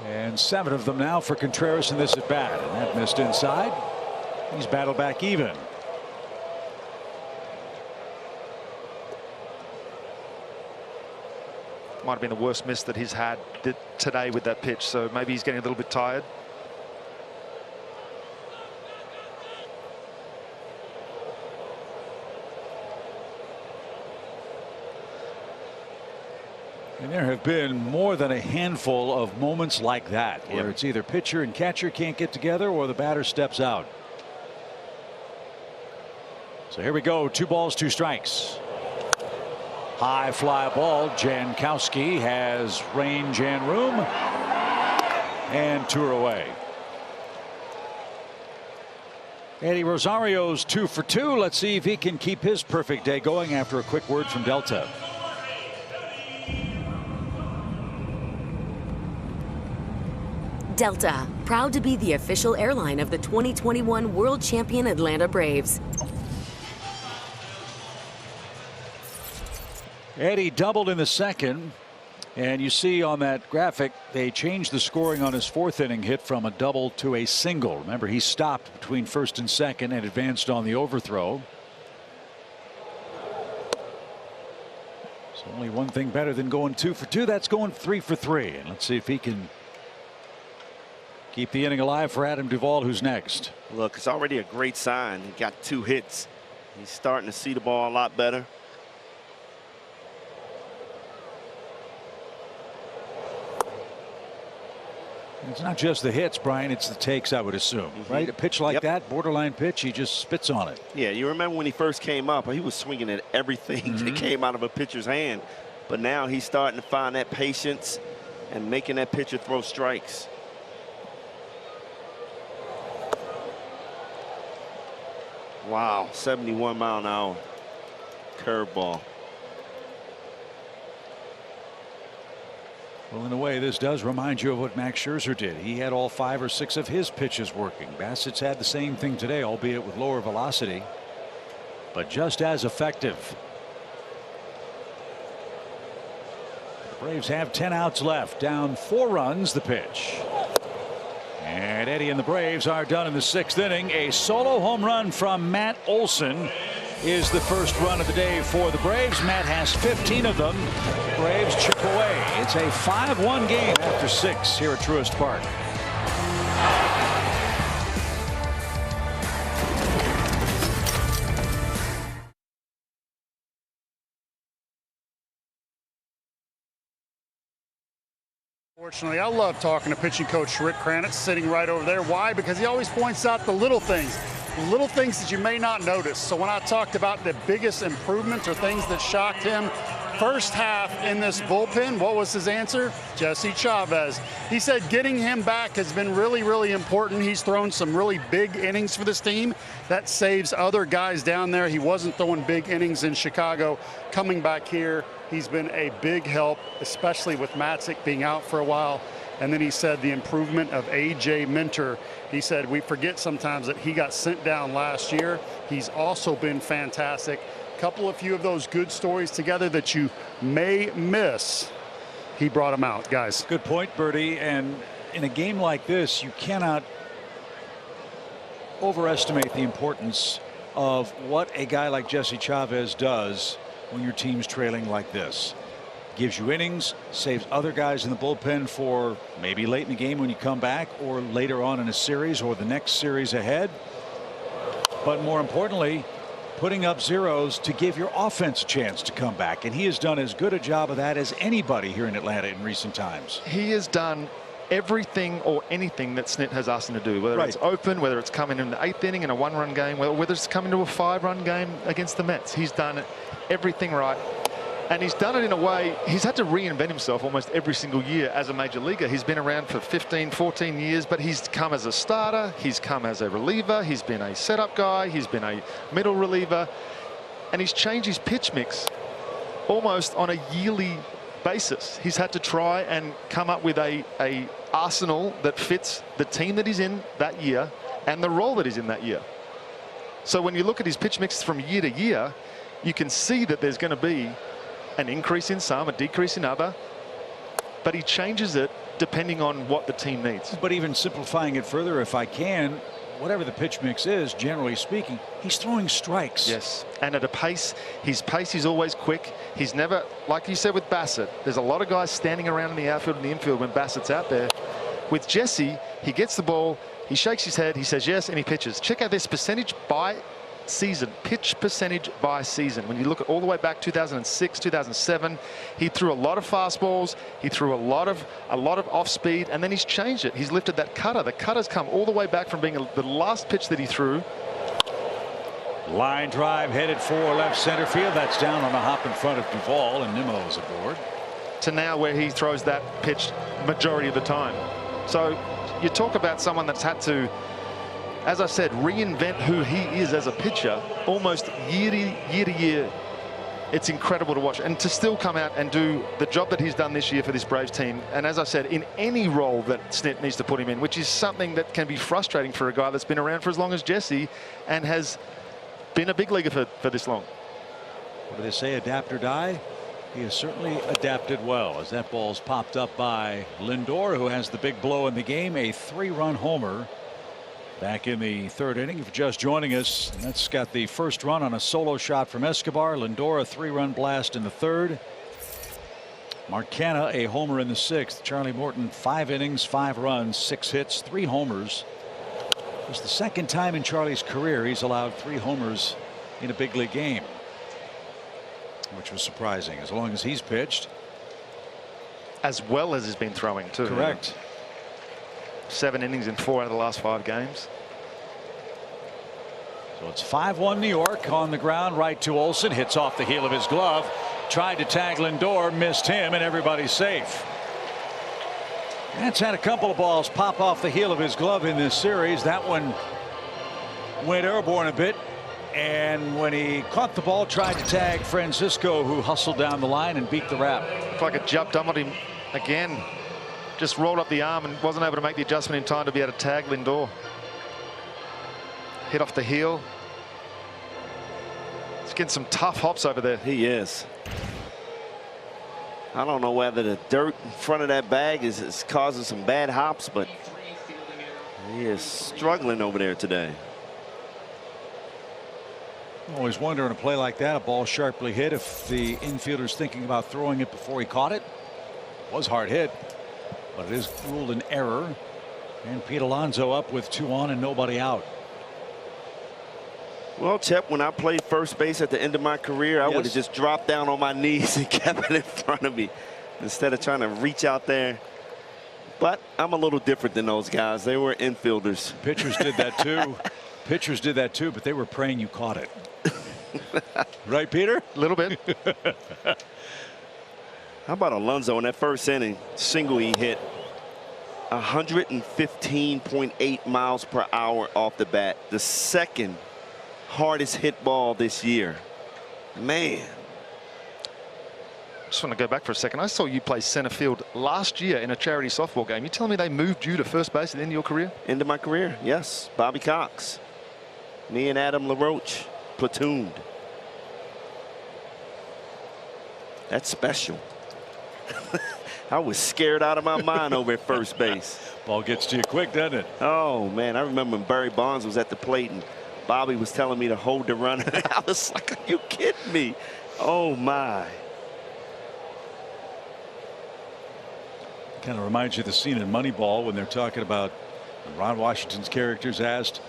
And 7 of them now for Contreras in this at bat, and that missed inside. He's battled back even. Might have been the worst miss that he's had today with that pitch, so maybe he's getting a little bit tired. And there have been more than a handful of moments like that, where it's either pitcher and catcher can't get together or the batter steps out. So here we go. 2 balls, 2 strikes. High fly ball. Jankowski has range and room, and 2 are away. Eddie Rosario's 2 for 2. Let's see if he can keep his perfect day going after a quick word from Delta. Delta, proud to be the official airline of the 2021 World Champion Atlanta Braves. Eddie doubled in the second. And you see on that graphic, they changed the scoring on his 4th inning hit from a double to a single. Remember, he stopped between first and second and advanced on the overthrow. So only one thing better than going 2 for 2. That's going 3 for 3. And let's see if he can keep the inning alive for Adam Duvall, who's next. Look, it's already a great sign. He got 2 hits. He's starting to see the ball a lot better. It's not just the hits, Brian, it's the takes, I would assume, right? A pitch like that, borderline pitch, he just spits on it. Yeah, you remember when he first came up, he was swinging at everything that came out of a pitcher's hand. But now he's starting to find that patience and making that pitcher throw strikes. Wow, 71 mile an hour curveball. Well, in a way, this does remind you of what Max Scherzer did. He had all 5 or 6 of his pitches working. Bassett's had the same thing today, albeit with lower velocity, but just as effective. The Braves have 10 outs left, down 4 runs. The pitch. And Eddie and the Braves are done in the 6th inning. A solo home run from Matt Olson is the first run of the day for the Braves. Matt has 15 of them. Braves chip away. It's a 5-1 game after 6 here at Truist Park. Fortunately, I love talking to pitching coach Rick Kranitz, sitting right over there. Why? Because he always points out the little things that you may not notice. So when I talked about the biggest improvements or things that shocked him, first half in this bullpen, what was his answer? Jesse Chavez. He said getting him back has been really, really important. He's thrown some really big innings for this team. That saves other guys down there. He wasn't throwing big innings in Chicago. Coming back here, he's been a big help, especially with Matzik being out for a while. And then he said the improvement of A.J. Minter. He said we forget sometimes that he got sent down last year. He's also been fantastic. A few of those good stories together that you may miss. He brought them out, guys. Good point, Bertie. And in a game like this, you cannot overestimate the importance of what a guy like Jesse Chavez does when your team's trailing like this. Gives you innings, saves other guys in the bullpen for maybe late in the game when you come back, or later on in a series or the next series ahead. But more importantly, putting up zeros to give your offense a chance to come back. And he has done as good a job of that as anybody here in Atlanta in recent times. He has done everything or anything that Snit has asked him to do, whether it's open, whether it's coming in the 8th inning in a 1-run game, whether it's coming to a 5-run game against the Mets. He's done everything right. And he's done it in a way, he's had to reinvent himself almost every single year as a major leaguer. He's been around for 15, 14 years, but he's come as a starter, he's come as a reliever, he's been a setup guy, he's been a middle reliever, and he's changed his pitch mix almost on a yearly basis. He's had to try and come up with a arsenal that fits the team that he's in that year and the role that he's in that year. So when you look at his pitch mix from year to year, you can see that there's going to be an increase in some, a decrease in other, but he changes it depending on what the team needs. But even simplifying it further, if I can, whatever the pitch mix is, generally speaking, he's throwing strikes. Yes, and at a pace, his pace is always quick. He's never, like you said with Bassett, there's a lot of guys standing around in the outfield and the infield when Bassett's out there. With Jesse, he gets the ball, he shakes his head, he says yes, and he pitches. Check out this percentage by season, pitch percentage by season. When you look at all the way back 2006, 2007, he threw a lot of fastballs, he threw a lot of off speed, and then he's changed it. He's lifted that cutter. The cutter's come all the way back from being the last pitch that he threw. Line drive headed for left center field. That's down on the hop in front of Duvall, and Nimmo is aboard. To now where he throws that pitch majority of the time. So you talk about someone that's had to as I said, reinvent who he is as a pitcher almost year to year. It's incredible to watch, and to still come out and do the job that he's done this year for this Braves team. And as I said, in any role that Snit needs to put him in, which is something that can be frustrating for a guy that's been around for as long as Jesse and has been a big leaguer for this long. What do they say, adapt or die? He has certainly adapted well as that ball's popped up by Lindor, who has the big blow in the game, a 3-run homer back in the 3rd inning. If you're just joining us, that's got the first run on a solo shot from Escobar. Lindor, a 3-run blast in the 3rd. Mark Canha, a homer in the 6th. Charlie Morton, 5 innings, 5 runs, 6 hits, 3 homers. It's the 2nd time in Charlie's career he's allowed 3 homers in a big league game, which was surprising as long as he's pitched. As well as he's been throwing too. Correct. 7 innings in 4 out of the last 5 games. So it's 5-1 New York. On the ground, right to Olsen, hits off the heel of his glove, tried to tag Lindor, missed him, and everybody's safe. That's had a couple of balls pop off the heel of his glove in this series. That one went airborne a bit, and when he caught the ball, tried to tag Francisco, who hustled down the line and beat the wrap. Looked like it jumped up on him again. Just rolled up the arm and wasn't able to make the adjustment in time to be able to tag Lindor. Hit off the heel. He's getting some tough hops over there. He is. I don't know whether the dirt in front of that bag is causing some bad hops, but he is struggling over there today. Always wonder in a play like that, a ball sharply hit, if the infielder's thinking about throwing it before he caught it. It was hard hit, but it is ruled an error. And Pete Alonso up with 2 on and nobody out. Well, Chip, when I played first base at the end of my career, I would have just dropped down on my knees and kept it in front of me instead of trying to reach out there. But I'm a little different than those guys. They were infielders. Pitchers did that too. Pitchers did that too, but they were praying you caught it. Right, Peter? A little bit. How about Alonso in that first inning? Single he hit. 115.8 miles per hour off the bat. The 2nd hardest hit ball this year. Man. Just want to go back for a second. I saw you play center field last year in a charity softball game. You telling me they moved you to first base at the end of your career? End of my career, yes. Bobby Cox. Me and Adam LaRoche platooned. That's special. I was scared out of my mind over at first base. Ball gets to you quick, doesn't it? Oh, man. I remember when Barry Bonds was at the plate and Bobby was telling me to hold the runner. I was like, are you kidding me? Oh, my. Kind of reminds you of the scene in Moneyball when they're talking about when Ron Washington's characters asked,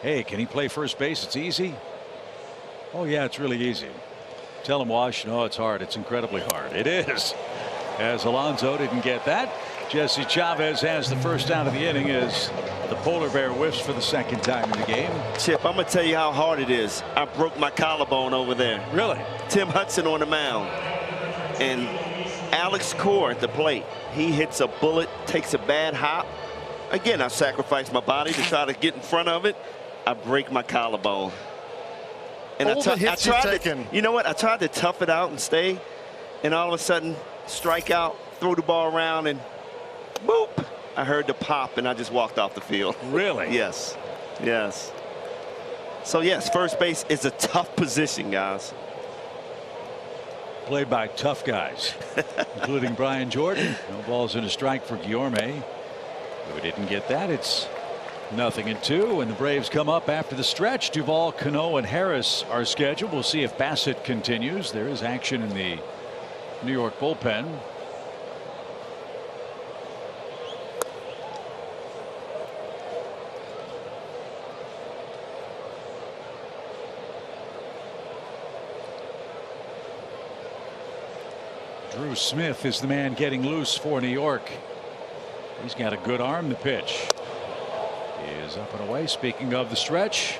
hey, can he play first base? It's easy. Oh, yeah, it's really easy. Tell him, Wash, no, it's hard. It's incredibly hard. It is. As Alonso didn't get that. Jesse Chavez has the first out of the inning as the polar bear whiffs for the 2nd time in the game. Chip, I'm going to tell you how hard it is. I broke my collarbone over there. Really? Tim Hudson on the mound. And Alex Core at the plate. He hits a bullet, takes a bad hop. Again, I sacrificed my body to try to get in front of it. I break my collarbone. And I tried to, you know what? I tried to tough it out and stay. And all of a sudden, strike out, throw the ball around, and boop. I heard the pop, and I just walked off the field. Really? Yes. Yes. So, yes, first base is a tough position, guys. Played by tough guys, including Brian Jordan. No balls and a strike for Guillorme. We didn't get that. It's 0-2, and the Braves come up after the stretch. Duvall, Cano, and Harris are scheduled. We'll see if Bassett continues. There is action in the New York bullpen. Drew Smith is the man getting loose for New York. He's got a good arm to pitch. He is up and away. Speaking of the stretch,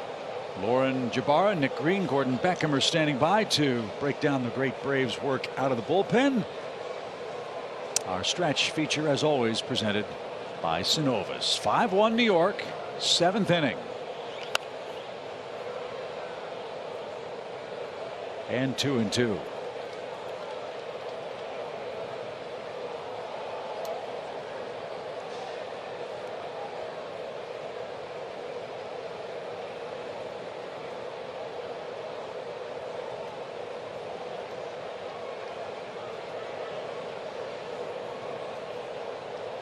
Lauren Jabara, Nick Green, Gordon Beckham are standing by to break down the great Braves work out of the bullpen. Our stretch feature, as always, presented by Synovus. 5-1 New York, 7th inning. and 2-2.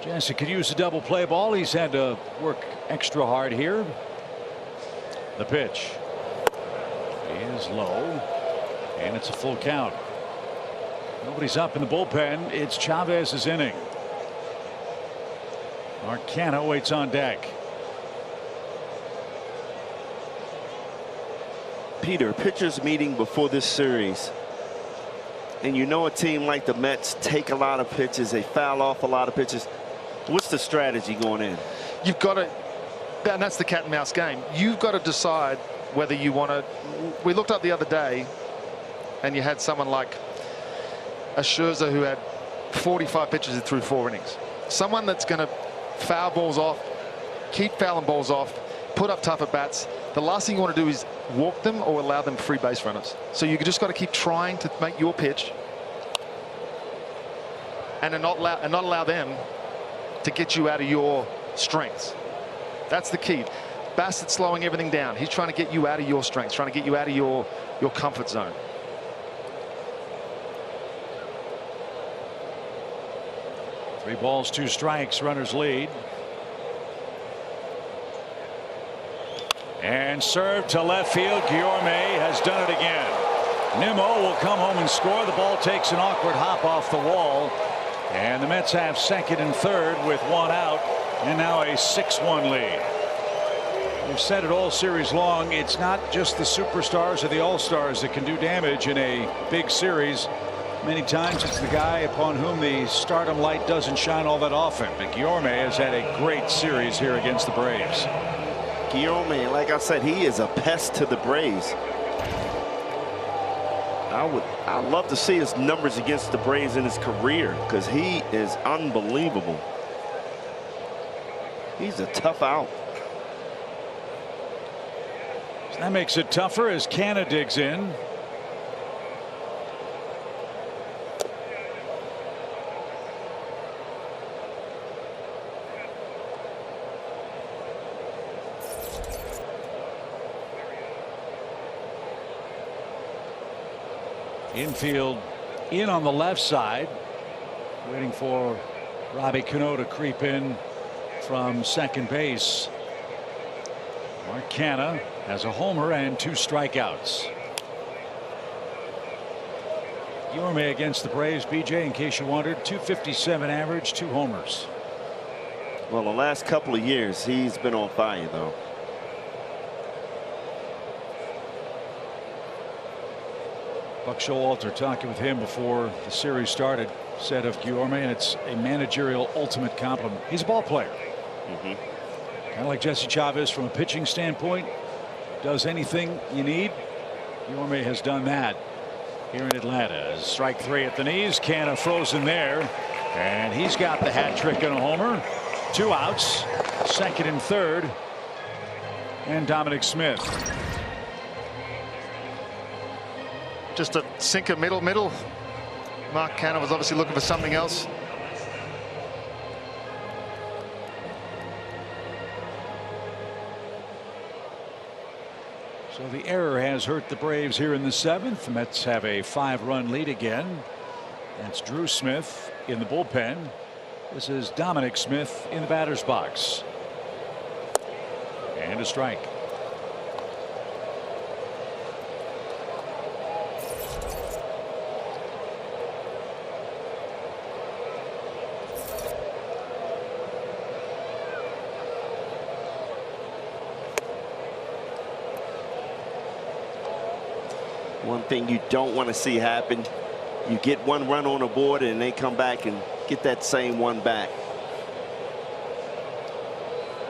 Jesse could use a double play ball. He's had to work extra hard here. The pitch is low, and it's a full count. Nobody's up in the bullpen. It's Chavez's inning. Mark Canha waits on deck. Peter, pitchers meeting before this series, and you know a team like the Mets take a lot of pitches, they foul off a lot of pitches. What's the strategy going in? You've got to, and that's the cat and mouse game. You've got to decide whether you want to. We looked up the other day, and you had someone like a Scherzer who had 45 pitches and threw 4 innings. Someone that's going to foul balls off, keep fouling balls off, put up tough at bats. The last thing you want to do is walk them or allow them free base runners. So you just got to keep trying to make your pitch, and not allow them to get you out of your strengths. That's the key. Bassett's slowing everything down. He's trying to get you out of your strengths, trying to get you out of your comfort zone. Three balls, 2 strikes, runners lead. And served to left field. Guillorme has done it again. Nimmo will come home and score. The ball takes an awkward hop off the wall. And the Mets have second and third with 1 out, and now a 6-1 lead. We've said it all series long. It's not just the superstars or the all-stars that can do damage in a big series. Many times it's the guy upon whom the stardom light doesn't shine all that often. But Guillorme has had a great series here against the Braves. Guillorme, like I said, he is a pest to the Braves. I'd love to see his numbers against the Braves in his career, because he is unbelievable. He's a tough out. So that makes it tougher as Canha digs in. Infield in on the left side, waiting for Robbie Cano to creep in from second base. Mark Canha has a homer and 2 strikeouts. Guillorme against the Braves, BJ, in case you wondered, 257 average, 2 homers. Well, the last couple of years he's been on fire, though. Buck Showalter, talking with him before the series started, said of Guillorme, and it's a managerial ultimate compliment. He's a ball player. Kind of like Jesse Chavez from a pitching standpoint. Does anything you need. Guillorme has done that here in Atlanta. Strike 3 at the knees. Canha frozen there, and he's got the hat trick and a homer. 2 outs, second and third, and Dominic Smith. Just a sinker middle. Mark Canha was obviously looking for something else. So the error has hurt the Braves here in the 7th. The Mets have a 5-run lead again. That's Drew Smith in the bullpen. This is Dominic Smith in the batter's box. And a strike. One thing you don't want to see happen, you get 1 run on the board and they come back and get that same 1 back.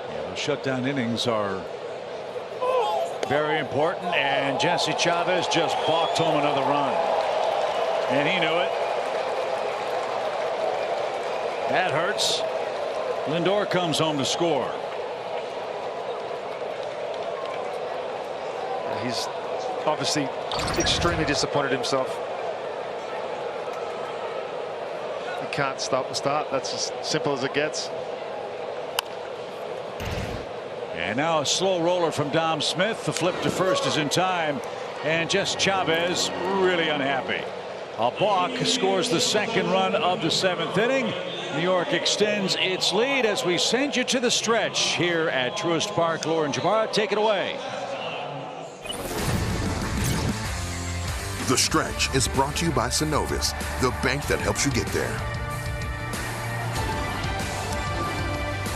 Yeah, those shutdown innings are very important, and Jesse Chavez just balked home another run, and he knew it. That hurts. Lindor comes home to score. He's obviously extremely disappointed himself. He can't stop the start. That's as simple as it gets. And now a slow roller from Dom Smith. The flip to first is in time. And Jesse Chavez really unhappy. A balk scores the second run of the 7th inning. New York extends its lead as we send you to the stretch here at Truist Park. Lauren Jabara, take it away. The Stretch is brought to you by Synovus, the bank that helps you get there.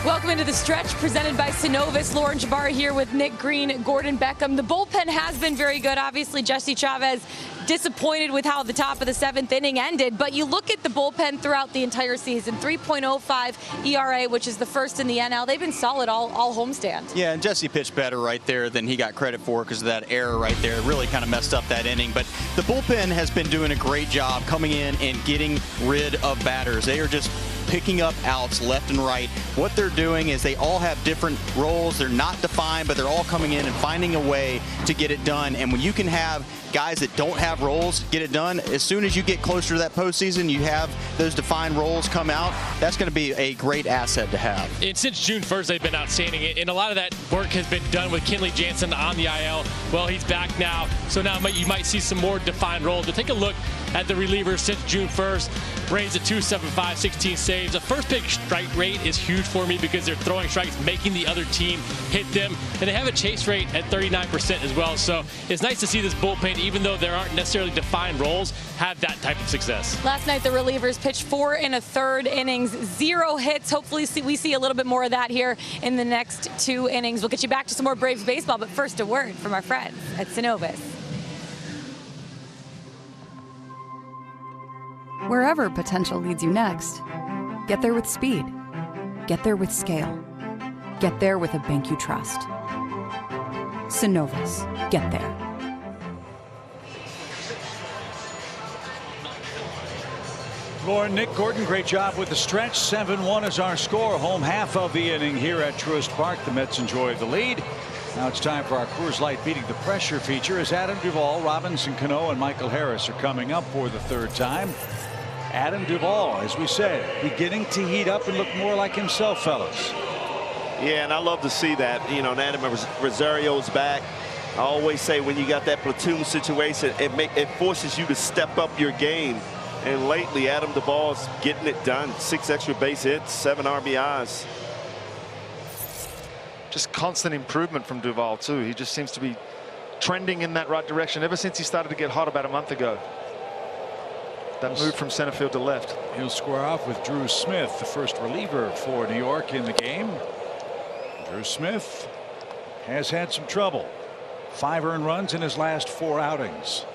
Welcome into the Stretch, presented by Synovus. Lauren Jabara here with Nick Green, Gordon Beckham. The bullpen has been very good. Obviously, Jesse Chavez disappointed with how the top of the 7th inning ended, but you look at the bullpen throughout the entire season, 3.05 ERA, which is the first in the NL. They've been solid all homestand. Yeah, and Jesse pitched better right there than he got credit for because of that error right there. It really kind of messed up that inning, but the bullpen has been doing a great job coming in and getting rid of batters. They are just picking up outs left and right. What they're doing is they all have different roles. They're not defined, but they're all coming in and finding a way to get it done. And when you can have guys that don't have roles get it done, as soon as you get closer to that postseason, you have those defined roles come out. That's going to be a great asset to have. And since June 1st, they've been outstanding, and a lot of that work has been done with Kenley Jansen on the IL. Well, he's back now, so now you might see some more defined roles. But take a look at the relievers since June 1st. Rays at 275, 16 saves. The first pitch strike rate is huge for me because they're throwing strikes, making the other team hit them. And they have a chase rate at 39% as well. So it's nice to see this bullpen, even though there aren't necessarily defined roles, have that type of success. Last night, the relievers pitched 4 1/3 innings, 0 hits. Hopefully, we see a little bit more of that here in the next 2 innings. We'll get you back to some more Braves baseball, but first, a word from our friends at Synovus. Wherever potential leads you next, get there with speed. Get there with scale. Get there with a bank you trust. Synovus. Get there. Lauren, Nick, Gordon, great job with the stretch. 7-1 is our score. Home half of the inning here at Truist Park. The Mets enjoy the lead. Now it's time for our Coors Light Beating the Pressure feature as Adam Duvall, Robinson Cano, and Michael Harris are coming up for the 3rd time. Adam Duvall, as we said, beginning to heat up and look more like himself, fellas. Yeah, and I love to see that. You know, Adam Rosario's back. I always say when you got that platoon situation, it forces you to step up your game. And lately, Adam Duvall's getting it done. 6 extra base hits, 7 RBIs. Just constant improvement from Duvall, too. He just seems to be trending in that right direction ever since he started to get hot about a month ago. That move from center field to left. He'll square off with Drew Smith, the first reliever for New York in the game. Drew Smith has had some trouble. 5 earned runs in his last 4 outings.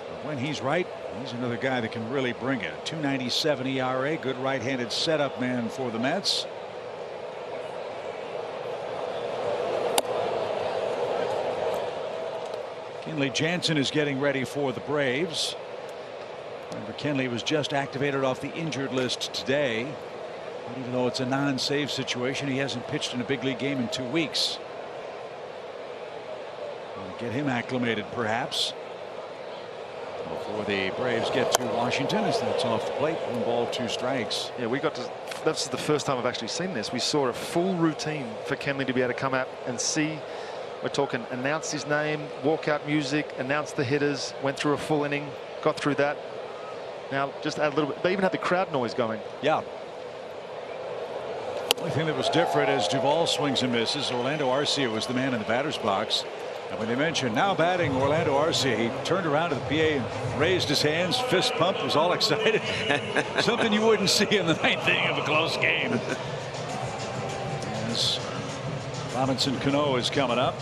But when he's right, he's another guy that can really bring it. 2.97 ERA, good right-handed setup man for the Mets. Kenley Jansen is getting ready for the Braves. Remember, Kenley was just activated off the injured list today. But even though it's a non-save situation, he hasn't pitched in a big league game in 2 weeks. We'll get him acclimated, perhaps, before the Braves get to Washington, as that's off the plate. 1 ball, 2 strikes. Yeah, we got to. That's the first time I've actually seen this. We saw a full routine for Kenley to be able to come out and see. We're talking announce his name, walkout music, announce the hitters, went through a full inning, got through that. Now just add a little bit. They even had the crowd noise going. Yeah. The only thing that was different is Duvall swings and misses. Orlando Arcia was the man in the batter's box. And when they mentioned now batting Orlando Arcia, he turned around to the PA and raised his hands, fist pumped, was all excited. Something you wouldn't see in the 9th inning of a close game. As Robinson Cano is coming up.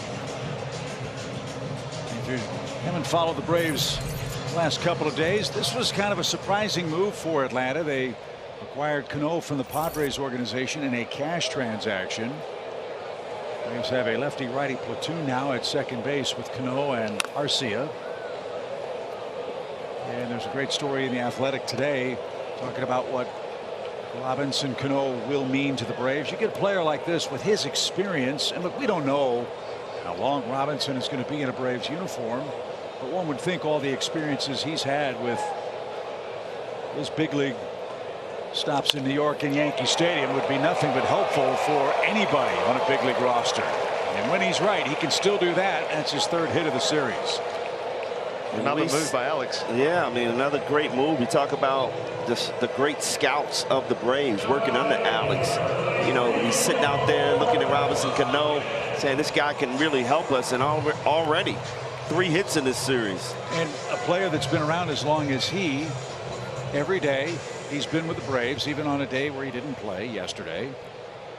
If you haven't followed the Braves the last couple of days, this was kind of a surprising move for Atlanta. They acquired Cano from the Padres organization in a cash transaction. Braves have a lefty-righty platoon now at second base with Cano and Arcia. And there's a great story in The Athletic today talking about what Robinson Cano will mean to the Braves. You get a player like this with his experience, and look, we don't know how long Robinson is going to be in a Braves uniform, but one would think all the experiences he's had with his big league stops in New York and Yankee Stadium would be nothing but helpful for anybody on a big league roster. And when he's right, he can still do that. That's his 3rd hit of the series. Another move by Alex. Yeah, I mean, another great move. You talk about the great scouts of the Braves working under Alex. You know, he's sitting out there looking at Robinson Cano, saying this guy can really help us, and already 3 hits in this series. And a player that's been around as long as he, every day he's been with the Braves, even on a day where he didn't play yesterday.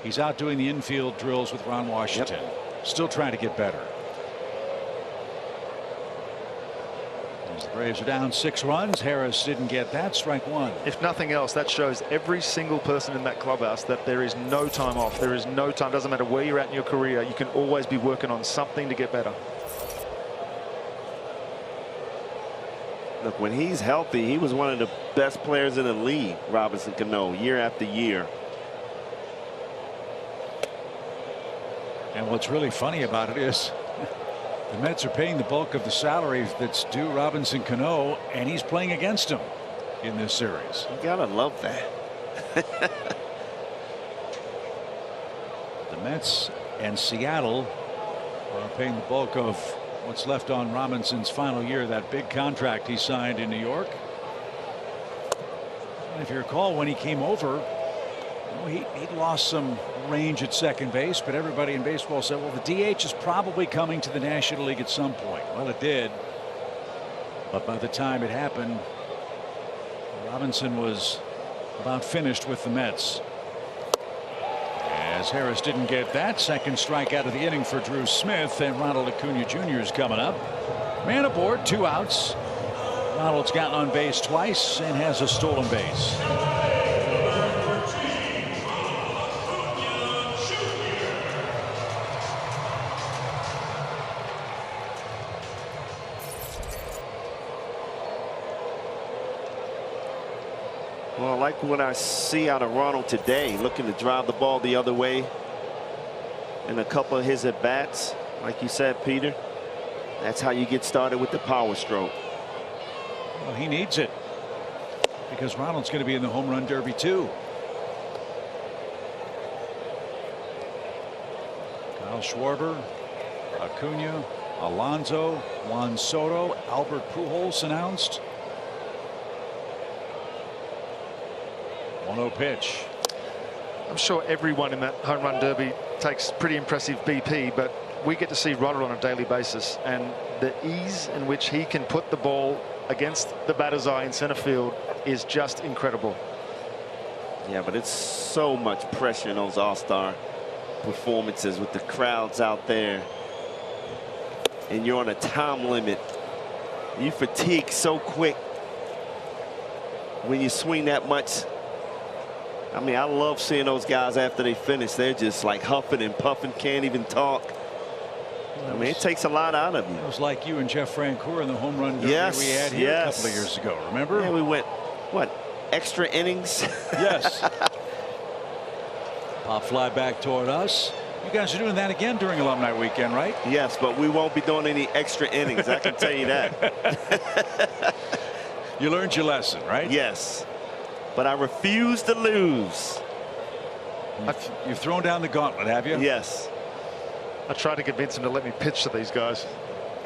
He's out doing the infield drills with Ron Washington. Still trying to get better. As the Braves are down 6 runs, Harris didn't get that. Strike 1. If nothing else, that shows every single person in that clubhouse that there is no time off. There is no time. Doesn't matter where you're at in your career. You can always be working on something to get better. Look, when he's healthy, he was one of the best players in the league, Robinson Cano, year after year. And what's really funny about it is the Mets are paying the bulk of the salary that's due Robinson Cano, and he's playing against him in this series. You gotta love that. The Mets and Seattle are paying the bulk of what's left on Robinson's final year, that big contract he signed in New York. And if you recall, when he came over, he lost some range at second base, but everybody in baseball said, well, the DH is probably coming to the National League at some point. Well, it did. But by the time it happened, Robinson was about finished with the Mets. As Harris didn't get that, 2nd strikeout of the inning for Drew Smith, and Ronald Acuna Jr. is coming up. Man aboard, 2 outs. Ronald's gotten on base twice and has a stolen base. Well, I like what I see out of Ronald today, looking to drive the ball the other way in a couple of his at-bats. Like you said, Peter, that's how you get started with the power stroke. Well, he needs it because Ronald's going to be in the home run derby too. Kyle Schwarber, Acuna, Alonso, Juan Soto, Albert Pujols announced. 1-0 pitch. I'm sure everyone in that home run derby takes pretty impressive BP, but we get to see Ronald on a daily basis, and the ease in which he can put the ball against the batter's eye in center field is just incredible. Yeah, but it's so much pressure in those all-star performances with the crowds out there, and you're on a time limit. You fatigue so quick when you swing that much. I mean, I love seeing those guys after they finish. They're just like huffing and puffing, can't even talk. I mean, it takes a lot out of you. It was like you and Jeff Francoeur in the home run derby we had here a couple of years ago. Remember? Yeah, we went, what, extra innings? Yes. Pop fly back toward us. You guys are doing that again during Alumni Weekend, right? Yes, but we won't be doing any extra innings. I can tell you that. You learned your lesson, right? Yes. But I refuse to lose. You've thrown down the gauntlet, have you? Yes. I tried to convince them to let me pitch to these guys.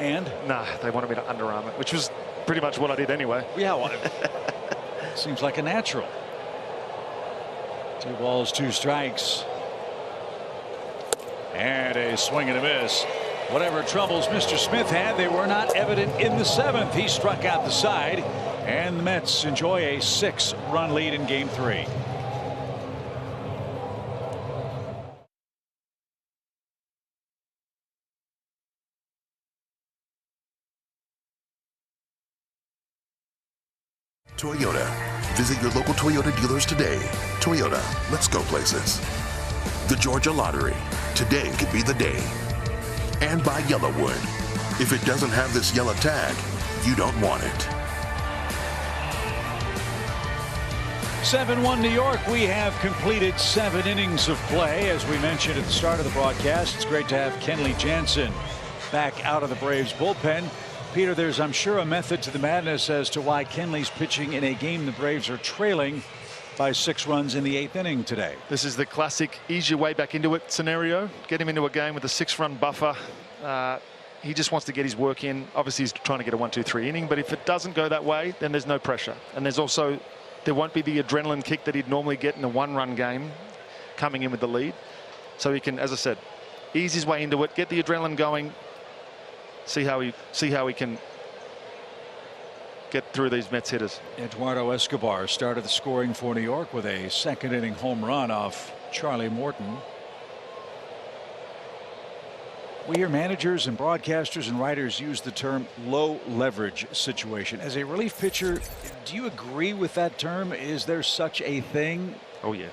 And? Nah, they wanted me to underarm it, which was pretty much what I did anyway. Yeah, well, seems like a natural. 2 balls, 2 strikes. And a swing and a miss. Whatever troubles Mr. Smith had, they were not evident in the 7th. He struck out the side, and the Mets enjoy a 6-run lead in Game 3. Toyota. Visit your local Toyota dealers today. Toyota, let's go places. The Georgia Lottery. Today could be the day. And by Yellowwood. If it doesn't have this yellow tag, you don't want it. 7-1 New York. We have completed 7 innings of play. As we mentioned at the start of the broadcast, it's great to have Kenley Jansen back out of the Braves bullpen. Peter, there's, I'm sure, a method to the madness as to why Kenley's pitching in a game the Braves are trailing by 6 runs in the 8th inning today. This is the classic ease your way back into it scenario. Get him into a game with a 6-run buffer. He just wants to get his work in. Obviously, he's trying to get a 1-2-3 inning, but if it doesn't go that way, then there's no pressure. And there's also, there won't be the adrenaline kick that he'd normally get in a 1-run game coming in with the lead. So he can, as I said, ease his way into it, get the adrenaline going, see how he can get through these Mets hitters. Eduardo Escobar started the scoring for New York with a 2nd inning home run off Charlie Morton. We hear managers and broadcasters and writers use the term low leverage situation. As a relief pitcher, do you agree with that term? Is there such a thing? Oh yeah,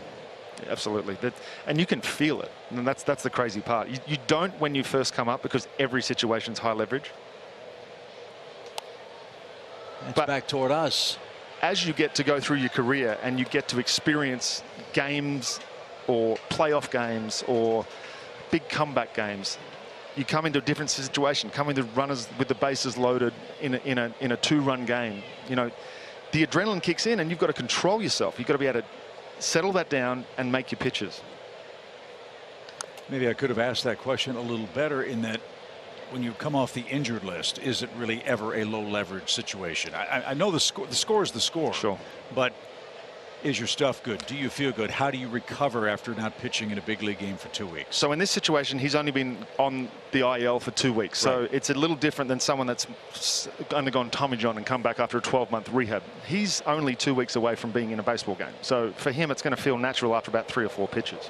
absolutely. And you can feel it. And that's the crazy part. You don't when you first come up, because every situation's high leverage. That's back toward us. As you get to go through your career and you get to experience games or playoff games or big comeback games, you come into a different situation, coming to runners with the bases loaded in a 2-run game. You know, the adrenaline kicks in and you've got to control yourself. You've got to be able to settle that down and make your pitches. Maybe I could have asked that question a little better, in that when you come off the injured list, is it really ever a low leverage situation? I know the score is the score. Sure. But is your stuff good? Do you feel good? How do you recover after not pitching in a big league game for 2 weeks? So in this situation, he's only been on the IL for 2 weeks. So Right. it's a little different than someone that's undergone Tommy John and come back after a 12-month rehab. He's only 2 weeks away from being in a baseball game. So for him, it's going to feel natural after about 3 or 4 pitches.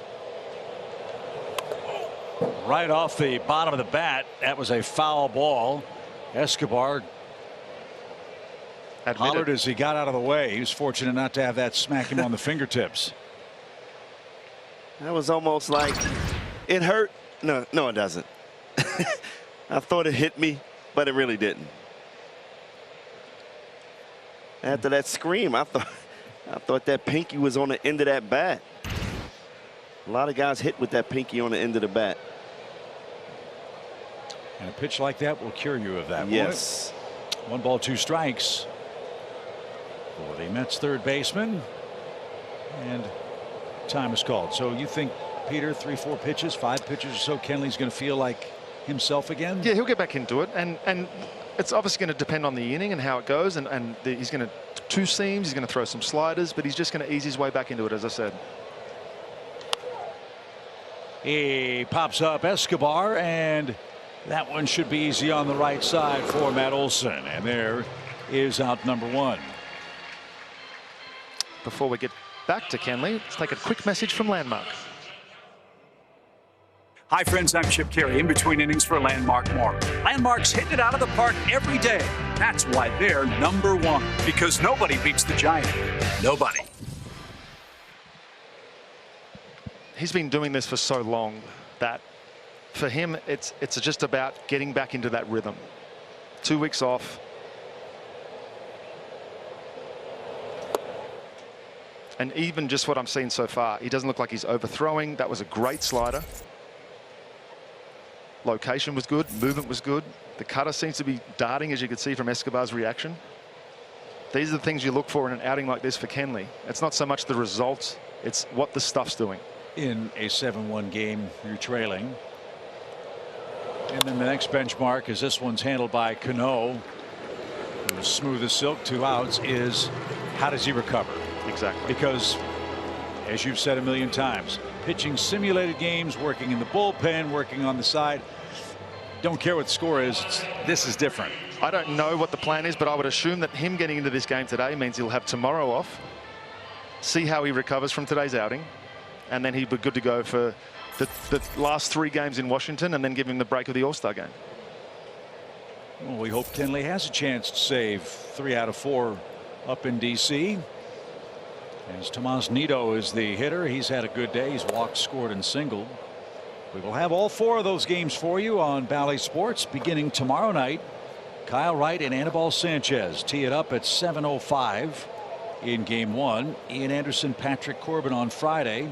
Right off the bottom of the bat, that was a foul ball. Escobar hollered as he got out of the way. He was fortunate not to have that smack him on the fingertips. That was almost like it hurt. No, it doesn't. I thought it hit me, but it really didn't. After that scream, I thought that pinky was on the end of that bat. A lot of guys hit with that pinky on the end of the bat. And a pitch like that will cure you of that. Yes. 1 ball, 2 strikes for the Mets third baseman. And time is called. So you think, Peter, 3-4 pitches, 5 pitches or so, Kenley's going to feel like himself again? Yeah, he'll get back into it. And it's obviously going to depend on the inning and how it goes. And he's going to 2 seams. He's going to throw some sliders, but he's just going to ease his way back into it, as I said. He pops up Escobar, and that one should be easy on the right side for Matt Olson. And there is out number 1. Before we get back to Kenley, let's take a quick message from Landmark. Hi, friends. I'm Chip Carey, in between innings for Landmark More. Landmark's hitting it out of the park every day. That's why they're number 1, because nobody beats the Giant. Nobody. He's been doing this for so long that for him, it's just about getting back into that rhythm. 2 weeks off. And even just what I'm seeing so far, he doesn't look like he's overthrowing. That was a great slider. Location was good. Movement was good. The cutter seems to be darting, as you can see from Escobar's reaction. These are the things you look for in an outing like this for Kenley. It's not so much the results, it's what the stuff's doing. In a 7-1 game, you're trailing. And then the next benchmark, as this one's handled by Cano, who's smooth as silk, 2 outs, is how does he recover? Exactly. Because, as you've said a million times, pitching simulated games, working in the bullpen, working on the side, don't care what the score is. This is different. I don't know what the plan is, but I would assume that him getting into this game today means he'll have tomorrow off, see how he recovers from today's outing, and then he'd be good to go for the last 3 games in Washington, and then give him the break of the All-Star game. Well, we hope Kenley has a chance to save 3 out of 4 up in D.C. As Tomas Nido is the hitter, he's had a good day. He's walked, scored, and singled. We will have all 4 of those games for you on Bally Sports beginning tomorrow night. Kyle Wright and Anibal Sanchez tee it up at 7:05 in game 1. Ian Anderson, Patrick Corbin on Friday.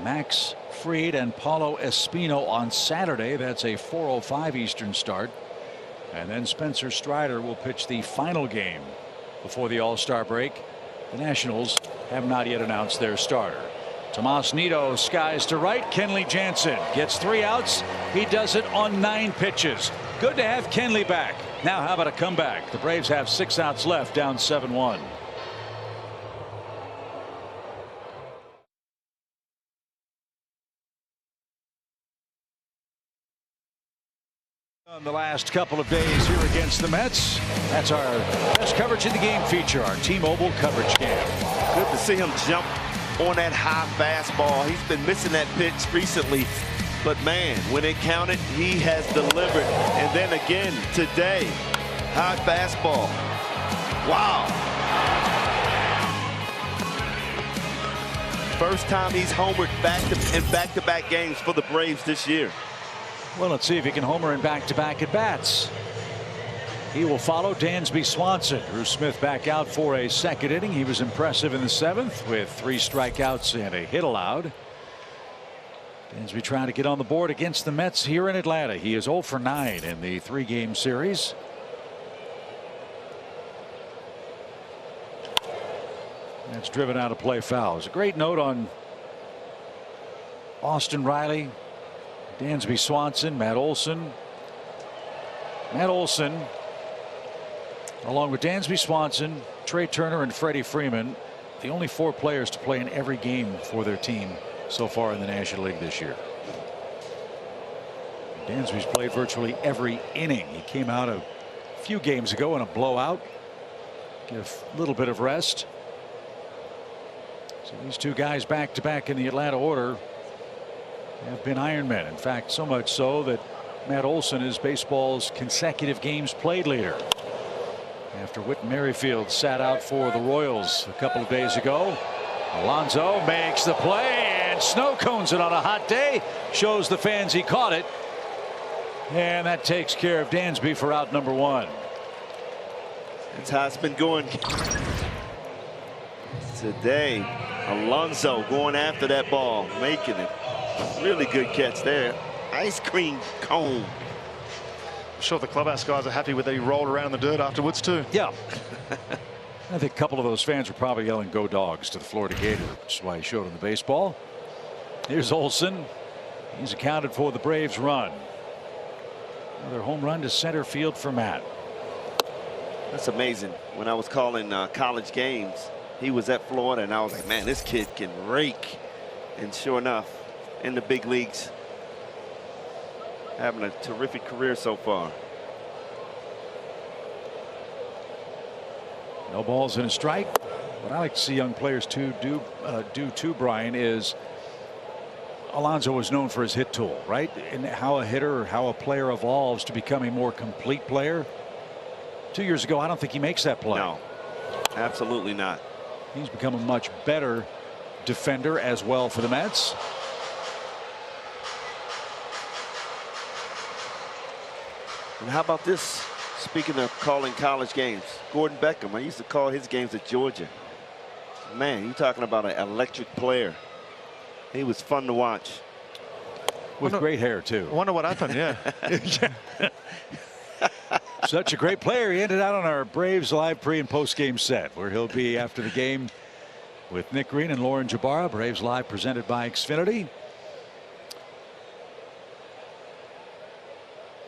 Max Fried and Paulo Espino on Saturday. That's a 4:05 Eastern start. And then Spencer Strider will pitch the final game before the All-Star break. The Nationals have not yet announced their starter. Tomas Nido skies to right. Kenley Jansen gets 3 outs. He does it on 9 pitches. Good to have Kenley back. Now how about a comeback? The Braves have 6 outs left, down 7-1. On the last couple of days here against the Mets. That's our best coverage in the game feature, our T-Mobile coverage cam. Good to see him jump on that high fastball. He's been missing that pitch recently, but man, when it counted, he has delivered. And then again today, high fastball. Wow. First time he's homered in back-to-back games for the Braves this year. Well, let's see if he can homer in back-to-back at bats. He will follow Dansby Swanson. Bruce Smith back out for a second inning. He was impressive in the 7th with 3 strikeouts and a hit allowed. Dansby trying to get on the board against the Mets here in Atlanta. He is 0 for 9 in the 3-game series. That's driven out of play foul. It's a great note on Austin Riley, Dansby Swanson, Matt Olson. Matt Olson, along with Dansby Swanson, Trey Turner, and Freddie Freeman, the only 4 players to play in every game for their team so far in the National League this year. Dansby's played virtually every inning. He came out a few games ago in a blowout. Get a little bit of rest. So these 2 guys back to back in the Atlanta order have been Ironmen. In fact, so much so that Matt Olson is baseball's consecutive games played leader. After Whit Merrifield sat out for the Royals a couple of days ago, Alonso makes the play and snow cones it on a hot day. Shows the fans he caught it. And that takes care of Dansby for out number 1. That's how it's been going today. Alonso going after that ball, making it. Really good catch there. Ice cream cone. I'm sure the clubhouse guys are happy with that he rolled around in the dirt afterwards too. Yeah. I think a couple of those fans were probably yelling "Go Dogs" to the Florida Gator, which is why he showed him the baseball. Here's Olson. He's accounted for the Braves' run. Another home run to center field for Matt. That's amazing. When I was calling college games, he was at Florida, and I was like, man, this kid can rake. And sure enough, in the big leagues, having a terrific career so far. No balls and a strike. What I like to see young players do too, Brian, is Alonso was known for his hit tool, right? And how a hitter or how a player evolves to become a more complete player. 2 years ago, I don't think he makes that play. No, absolutely not. He's become a much better defender as well for the Mets. And how about this? Speaking of calling college games, Gordon Beckham. I used to call his games at Georgia. Man, you're talking about an electric player. He was fun to watch. With great hair, too. I wonder what happened, yeah. Such a great player. He ended out on our Braves live pre and post game set, where he'll be after the game with Nick Green and Lauren Jabara. Braves Live presented by Xfinity.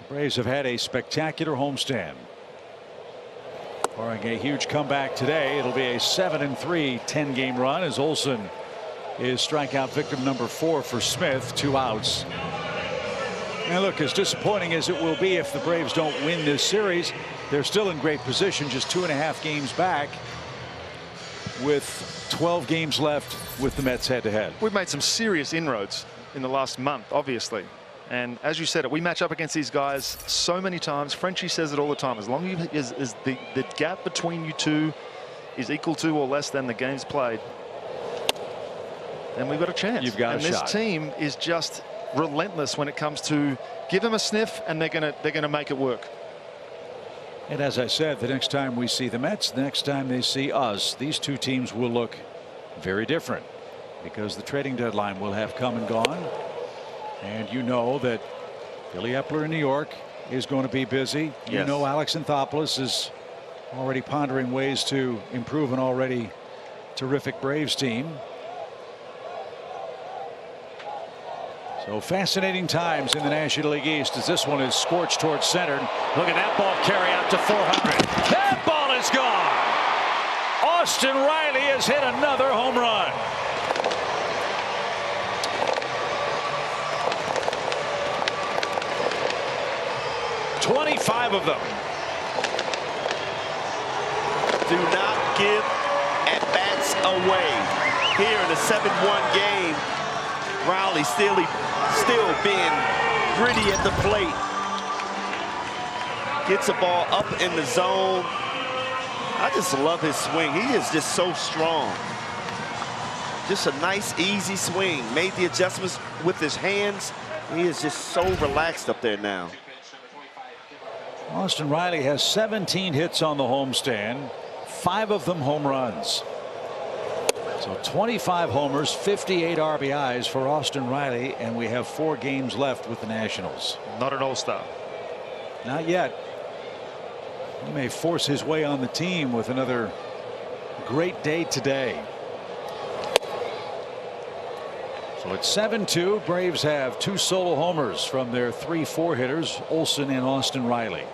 The Braves have had a spectacular homestand. Barring a huge comeback today, it'll be a 7-3 10-game run as Olson is strikeout victim number 4 for Smith. 2 outs. And look, as disappointing as it will be if the Braves don't win this series, they're still in great position, just 2.5 games back with 12 games left with the Mets head-to-head. We've made some serious inroads in the last month, obviously. And as you said, we match up against these guys so many times. Frenchie says it all the time. As long as the gap between you two is equal to or less than the games played, then we've got a chance. You've got a shot. And this team is just relentless when it comes to give them a sniff, and they're gonna make it work. And as I said, the next time we see the Mets, the next time they see us, these two teams will look very different, because the trading deadline will have come and gone. And you know that Billy Epler in New York is going to be busy. You know Alex Anthopoulos is already pondering ways to improve an already terrific Braves team. So fascinating times in the National League East as this one is scorched towards center. Look at that ball carry out to 400. That ball is gone. Austin Riley has hit another home run. .25 of them. Do not give at-bats away. Here in a 7-1 game, Riley still being gritty at the plate. Gets a ball up in the zone. I just love his swing. He is just so strong. Just a nice, easy swing. Made the adjustments with his hands. He is just so relaxed up there now. Austin Riley has 17 hits on the homestand, 5 of them home runs. So 25 homers, 58 RBIs for Austin Riley, and we have 4 games left with the Nationals. Not an all-star. Not yet. He may force his way on the team with another great day today. So it's 7-2. Braves have 2 solo homers from their 3-4 hitters, Olson and Austin Riley.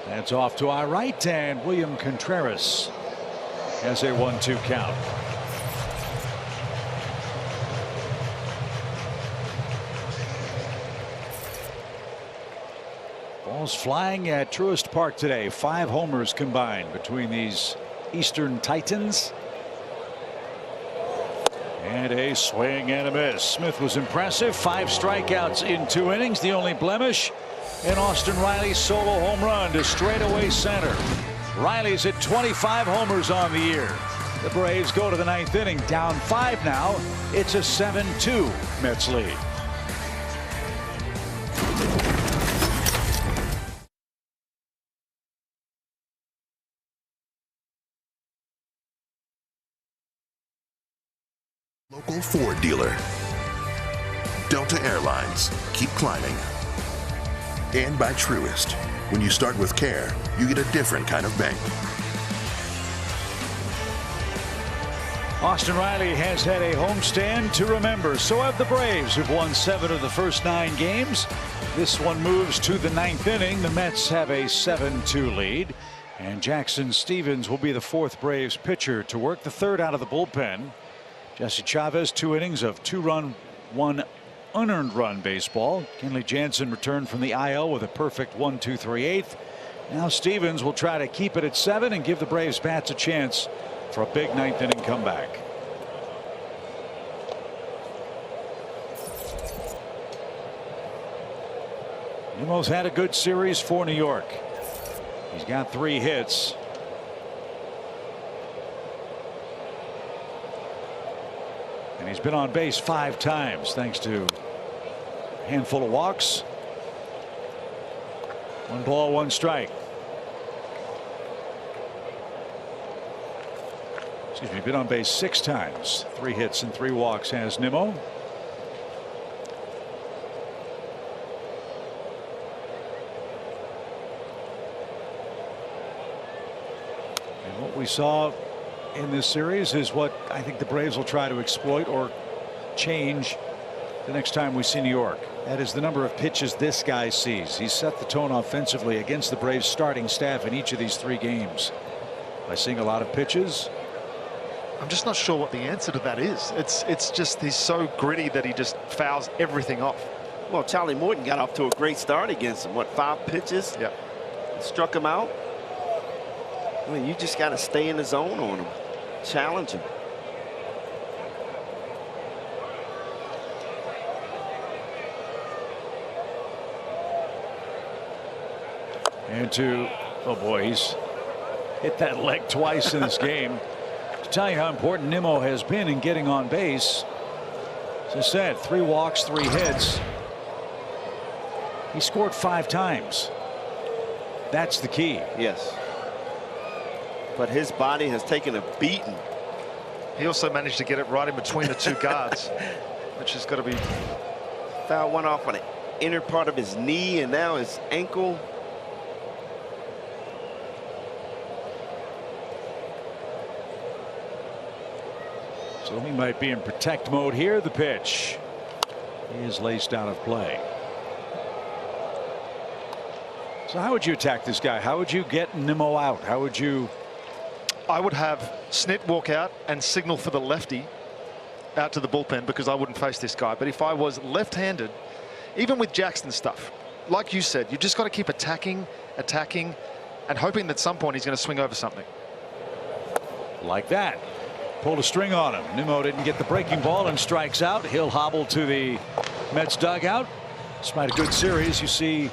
That's off to our right, and William Contreras has a 1-2 count. Balls flying at Truist Park today. 5 homers combined between these Eastern Titans. And a swing and a miss. Smith was impressive. 5 strikeouts in 2 innings. The only blemish, an Austin Riley solo home run to straightaway center. Riley's at 25 homers on the year. The Braves go to the 9th inning, down 5 now. It's a 7-2 Mets lead. Local Ford dealer. Delta Airlines. Keep climbing. And by Truist. When you start with care, you get a different kind of bank. Austin Riley has had a homestand to remember. So have the Braves, who've won 7 of the first 9 games. This one moves to the 9th inning. The Mets have a 7-2 lead. And Jackson Stephens will be the 4th Braves pitcher to work the 3rd out of the bullpen. Jesse Chavez, 2 innings of 2-run, 1 unearned run baseball. Kenley Jansen returned from the IL with a perfect 1-2-3/8. Now Stephens will try to keep it at 7 and give the Braves bats a chance for a big 9th inning comeback. Nimmo's had a good series for New York. He's got 3 hits. And he's been on base 5 times thanks to a handful of walks. 1 ball, 1 strike. Excuse me, been on base 6 times. 3 hits and 3 walks has Nimmo. And what we saw in this series is what I think the Braves will try to exploit or change the next time we see New York. That is the number of pitches this guy sees. He's set the tone offensively against the Braves starting staff in each of these 3 games by seeing a lot of pitches. I'm just not sure what the answer to that is. It's just he's so gritty that he just fouls everything off. Well, Charlie Morton got off to a great start against him. What, 5 pitches? Yeah. Struck him out. I mean, you just got to stay in the zone on him. Challenge him. And oh boy, he's hit that leg twice in this game. To tell you how important Nimmo has been in getting on base. As I said, 3 walks, 3 hits. He scored 5 times. That's the key. Yes. But his body has taken a beating. He also managed to get it right in between the 2 guards, which has got to be. Foul one off on the inner part of his knee and now his ankle. So he might be in protect mode here. The pitch. He is laced out of play. So how would you attack this guy? How would you get Nimmo out? How would you? I would have Snit walk out and signal for the lefty out to the bullpen, because I wouldn't face this guy. But if I was left-handed, even with Jackson stuff, like you said, you just got to keep attacking, and hoping that at some point he's going to swing over something. Like that. Pulled a string on him. Nimmo didn't get the breaking ball and strikes out. He'll hobble to the Mets dugout. Despite a good series, you see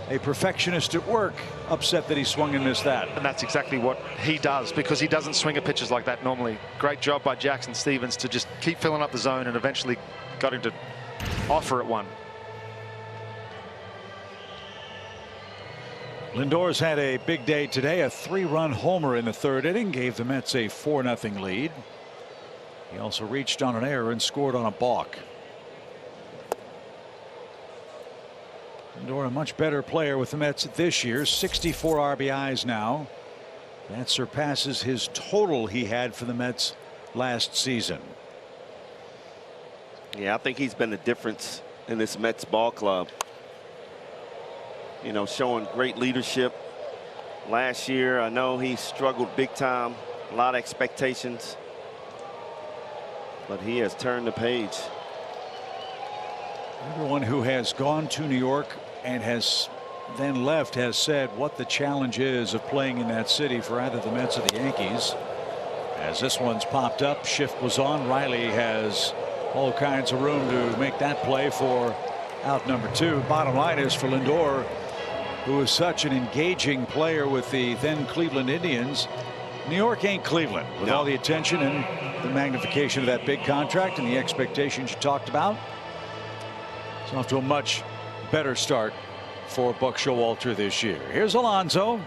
a perfectionist at work, upset that he swung and missed that. And that's exactly what he does, because he doesn't swing at pitches like that normally. Great job by Jackson Stephens to just keep filling up the zone, and eventually got him to offer at one. Lindor's had a big day today. A 3-run homer in the 3rd inning gave the Mets a 4-0 lead. He also reached on an error and scored on a balk. Lindor, a much better player with the Mets this year. 64 RBIs now. That surpasses his total he had for the Mets last season. Yeah, I think he's been the difference in this Mets ball club. You know, showing great leadership. Last year, I know he struggled big time. A lot of expectations. But he has turned the page. Everyone who has gone to New York and has then left has said what the challenge is of playing in that city for either the Mets or the Yankees. As this one's popped up, shift was on. Riley has all kinds of room to make that play for out number 2. Bottom line is, for Lindor, who is such an engaging player with the then Cleveland Indians, New York ain't Cleveland. With all the attention and the magnification of that big contract and the expectations you talked about, it's off to a much better start for Buck Showalter this year. Here's Alonso.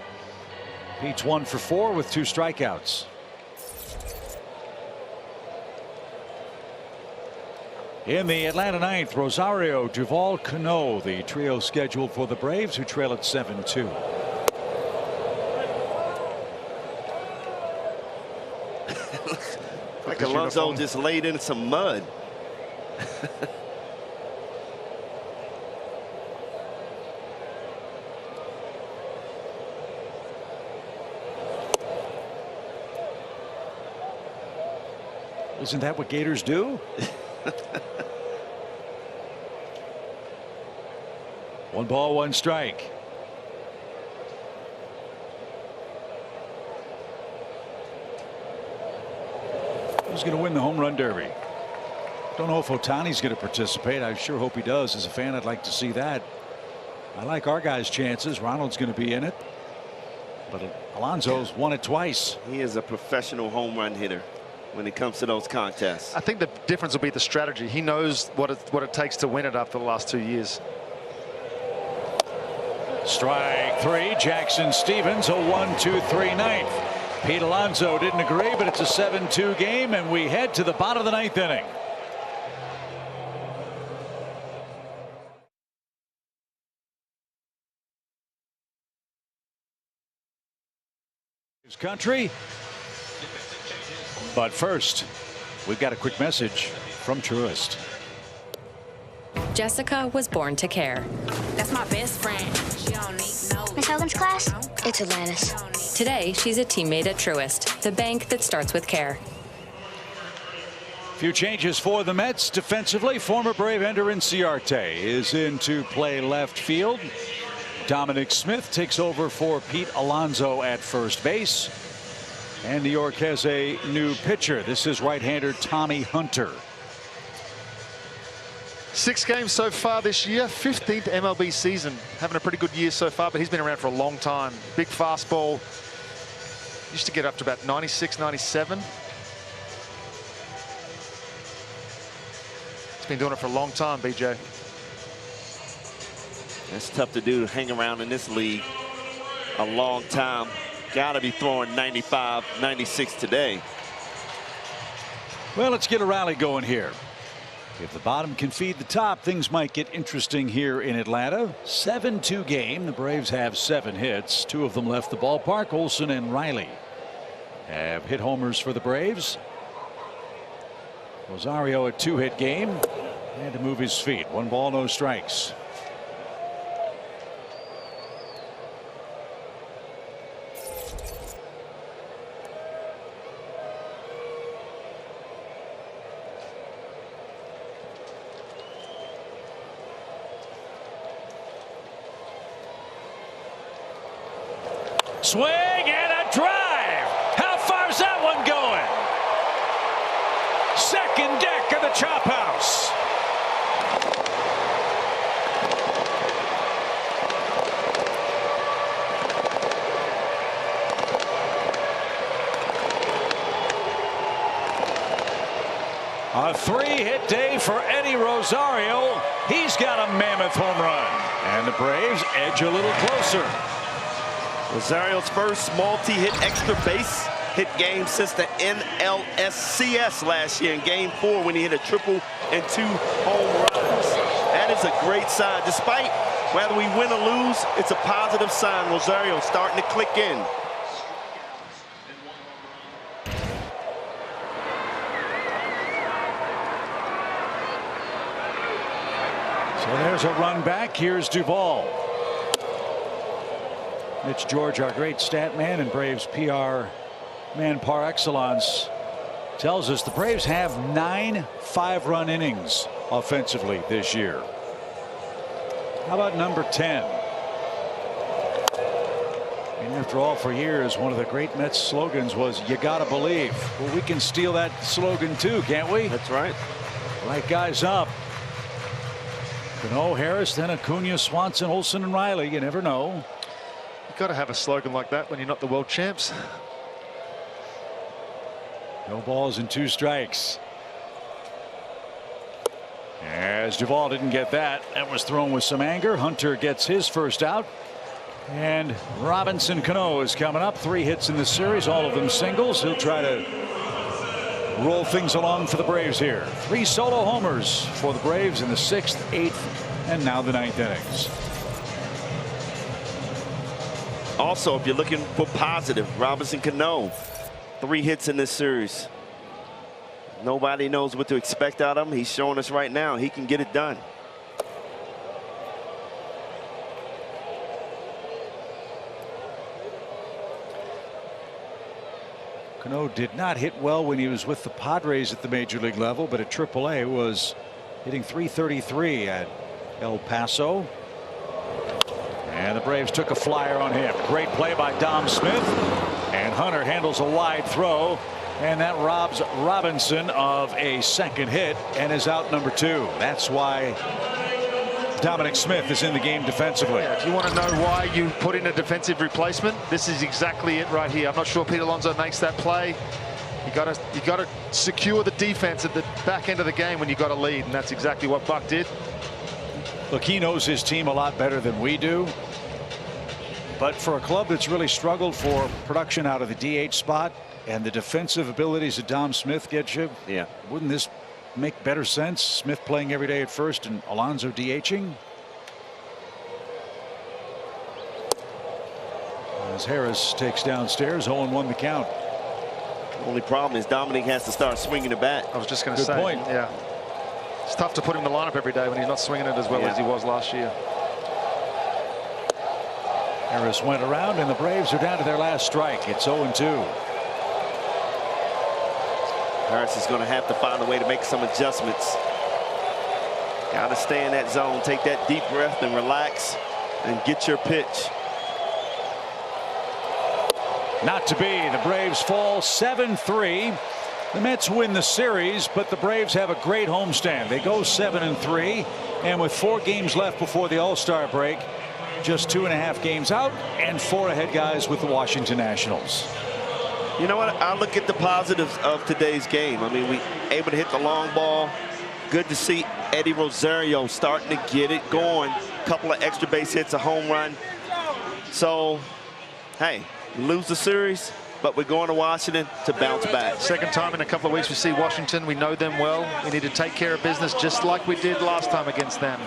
Pete's 1 for 4 with 2 strikeouts. In the Atlanta 9th, Rosario, Duvall, Cano, the trio scheduled for the Braves, who trail at 7-2. Like Alonso just laid in some mud. Isn't that what Gators do? 1 ball, 1 strike. Who's going to win the home run derby? Don't know if Ohtani's going to participate. I sure hope he does. As a fan, I'd like to see that. I like our guys' chances. Ronald's going to be in it, but Alonso's won it twice. He is a professional home run hitter when it comes to those contests. I think the difference will be the strategy. He knows what it takes to win it after the last 2 years. Strike 3. Jackson Stephens, a 1-2-3 9th. Pete Alonso didn't agree, but it's a 7-2 game, and we head to the bottom of the 9th inning. His country. But first, we've got a quick message from Truist. Jessica was born to care. That's my best friend. She don't need no. Miss Hogan's class? It's Atlantis. Today, she's a teammate at Truist, the bank that starts with care. Few changes for the Mets defensively. Former Brave ender Inciarte is in to play left field. Dominic Smith takes over for Pete Alonso at first base. And New York has a new pitcher. This is right-hander Tommy Hunter. 6 games so far this year, 15th MLB season. Having a pretty good year so far, but he's been around for a long time. Big fastball. Used to get up to about 96, 97. He's been doing it for a long time, BJ. That's tough to do, to hang around in this league a long time. Got to be throwing 95, 96 today. Well, let's get a rally going here. If the bottom can feed the top, things might get interesting here in Atlanta. 7-2 game. The Braves have 7 hits. 2 of them left the ballpark. Olson and Riley have hit homers for the Braves. Rosario a 2-hit game. And to move his feet. 1 ball, no strikes. Swing and a drive. How far's that one going? Second deck of the chop house. A 3-hit day for Eddie Rosario. He's got a mammoth home run. And the Braves edge a little closer. Rosario's first multi-hit extra base hit game since the NLSCS last year in Game 4 when he hit a triple and 2 home runs. That is a great sign. Despite whether we win or lose, it's a positive sign. Rosario starting to click in. So there's a run back. Here's Duvall. Mitch George, our great stat man and Braves PR man par excellence, tells us the Braves have 9 5-run innings offensively this year. How about number 10? And after all, for years, one of the great Mets slogans was "You gotta believe." Well, we can steal that slogan too, can't we? That's right. Right guys up. Cano, Harris, then Acuna, Swanson, Olson, and Riley. You never know. Got to have a slogan like that when you're not the world champs. No balls and 2 strikes. As Duvall didn't get that. That was thrown with some anger. Hunter gets his first out. And Robinson Cano is coming up. 3 hits in the series, all of them singles. He'll try to roll things along for the Braves here. 3 solo homers for the Braves in the 6th, 8th, and now the 9th innings. Also, if you're looking for positive, Robinson Cano, 3 hits in this series. Nobody knows what to expect out of him. He's showing us right now he can get it done. Cano did not hit well when he was with the Padres at the major league level, but at AAA was hitting .333 at El Paso. And the Braves took a flyer on him. Great play by Dom Smith. And Hunter handles a wide throw. And that robs Robinson of a 2nd hit and is out number 2. That's why Dominic Smith is in the game defensively. Yeah, if you want to know why you put in a defensive replacement, this is exactly it right here. I'm not sure Pete Alonso makes that play. You got to secure the defense at the back end of the game when you got a lead, and that's exactly what Buck did. Look, he knows his team a lot better than we do. But for a club that's really struggled for production out of the DH spot and the defensive abilities that Dom Smith gets you, yeah, wouldn't this make better sense? Smith playing every day at first and Alonso DHing. As Harris takes downstairs, 0-1 the count. Only problem is Dominic has to start swinging the bat. I was just going to say. Good point. Yeah. It's tough to put him in the lineup every day when he's not swinging it as well as he was last year. Harris went around and the Braves are down to their last strike. It's 0-2. Harris is going to have to find a way to make some adjustments. Got to stay in that zone, take that deep breath and relax and get your pitch. Not to be. The Braves fall 7-3. The Mets win the series, but the Braves have a great homestand. They go 7-3, and with 4 games left before the All-Star break, just 2.5 games out, and 4 ahead guys with the Washington Nationals. You know what? I look at the positives of today's game. I mean, we able to hit the long ball. Good to see Eddie Rosario starting to get it going. couple of extra base hits, a home run. So, hey, lose the series, but we're going to Washington to bounce back. Second time in a couple of weeks we see Washington. We know them well. We need to take care of business just like we did last time against them.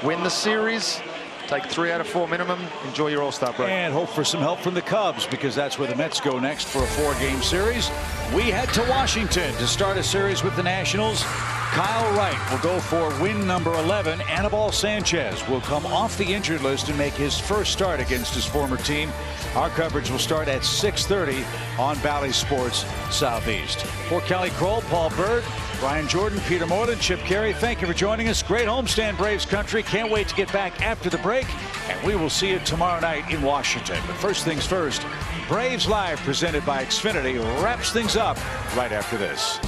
Win the series, take 3 out of 4 minimum, enjoy your All-Star break. And hope for some help from the Cubs, because that's where the Mets go next for a 4-game series. We head to Washington to start a series with the Nationals. Kyle Wright will go for win number 11. Anibal Sanchez will come off the injured list and make his first start against his former team. Our coverage will start at 6:30 on Bally Sports Southeast. For Kelly Kroll, Paul Berg, Brian Jordan, Peter Moylan, Chip Carey, thank you for joining us. Great homestand, Braves country. Can't wait to get back after the break, and we will see you tomorrow night in Washington. But first things first, Braves Live presented by Xfinity wraps things up right after this.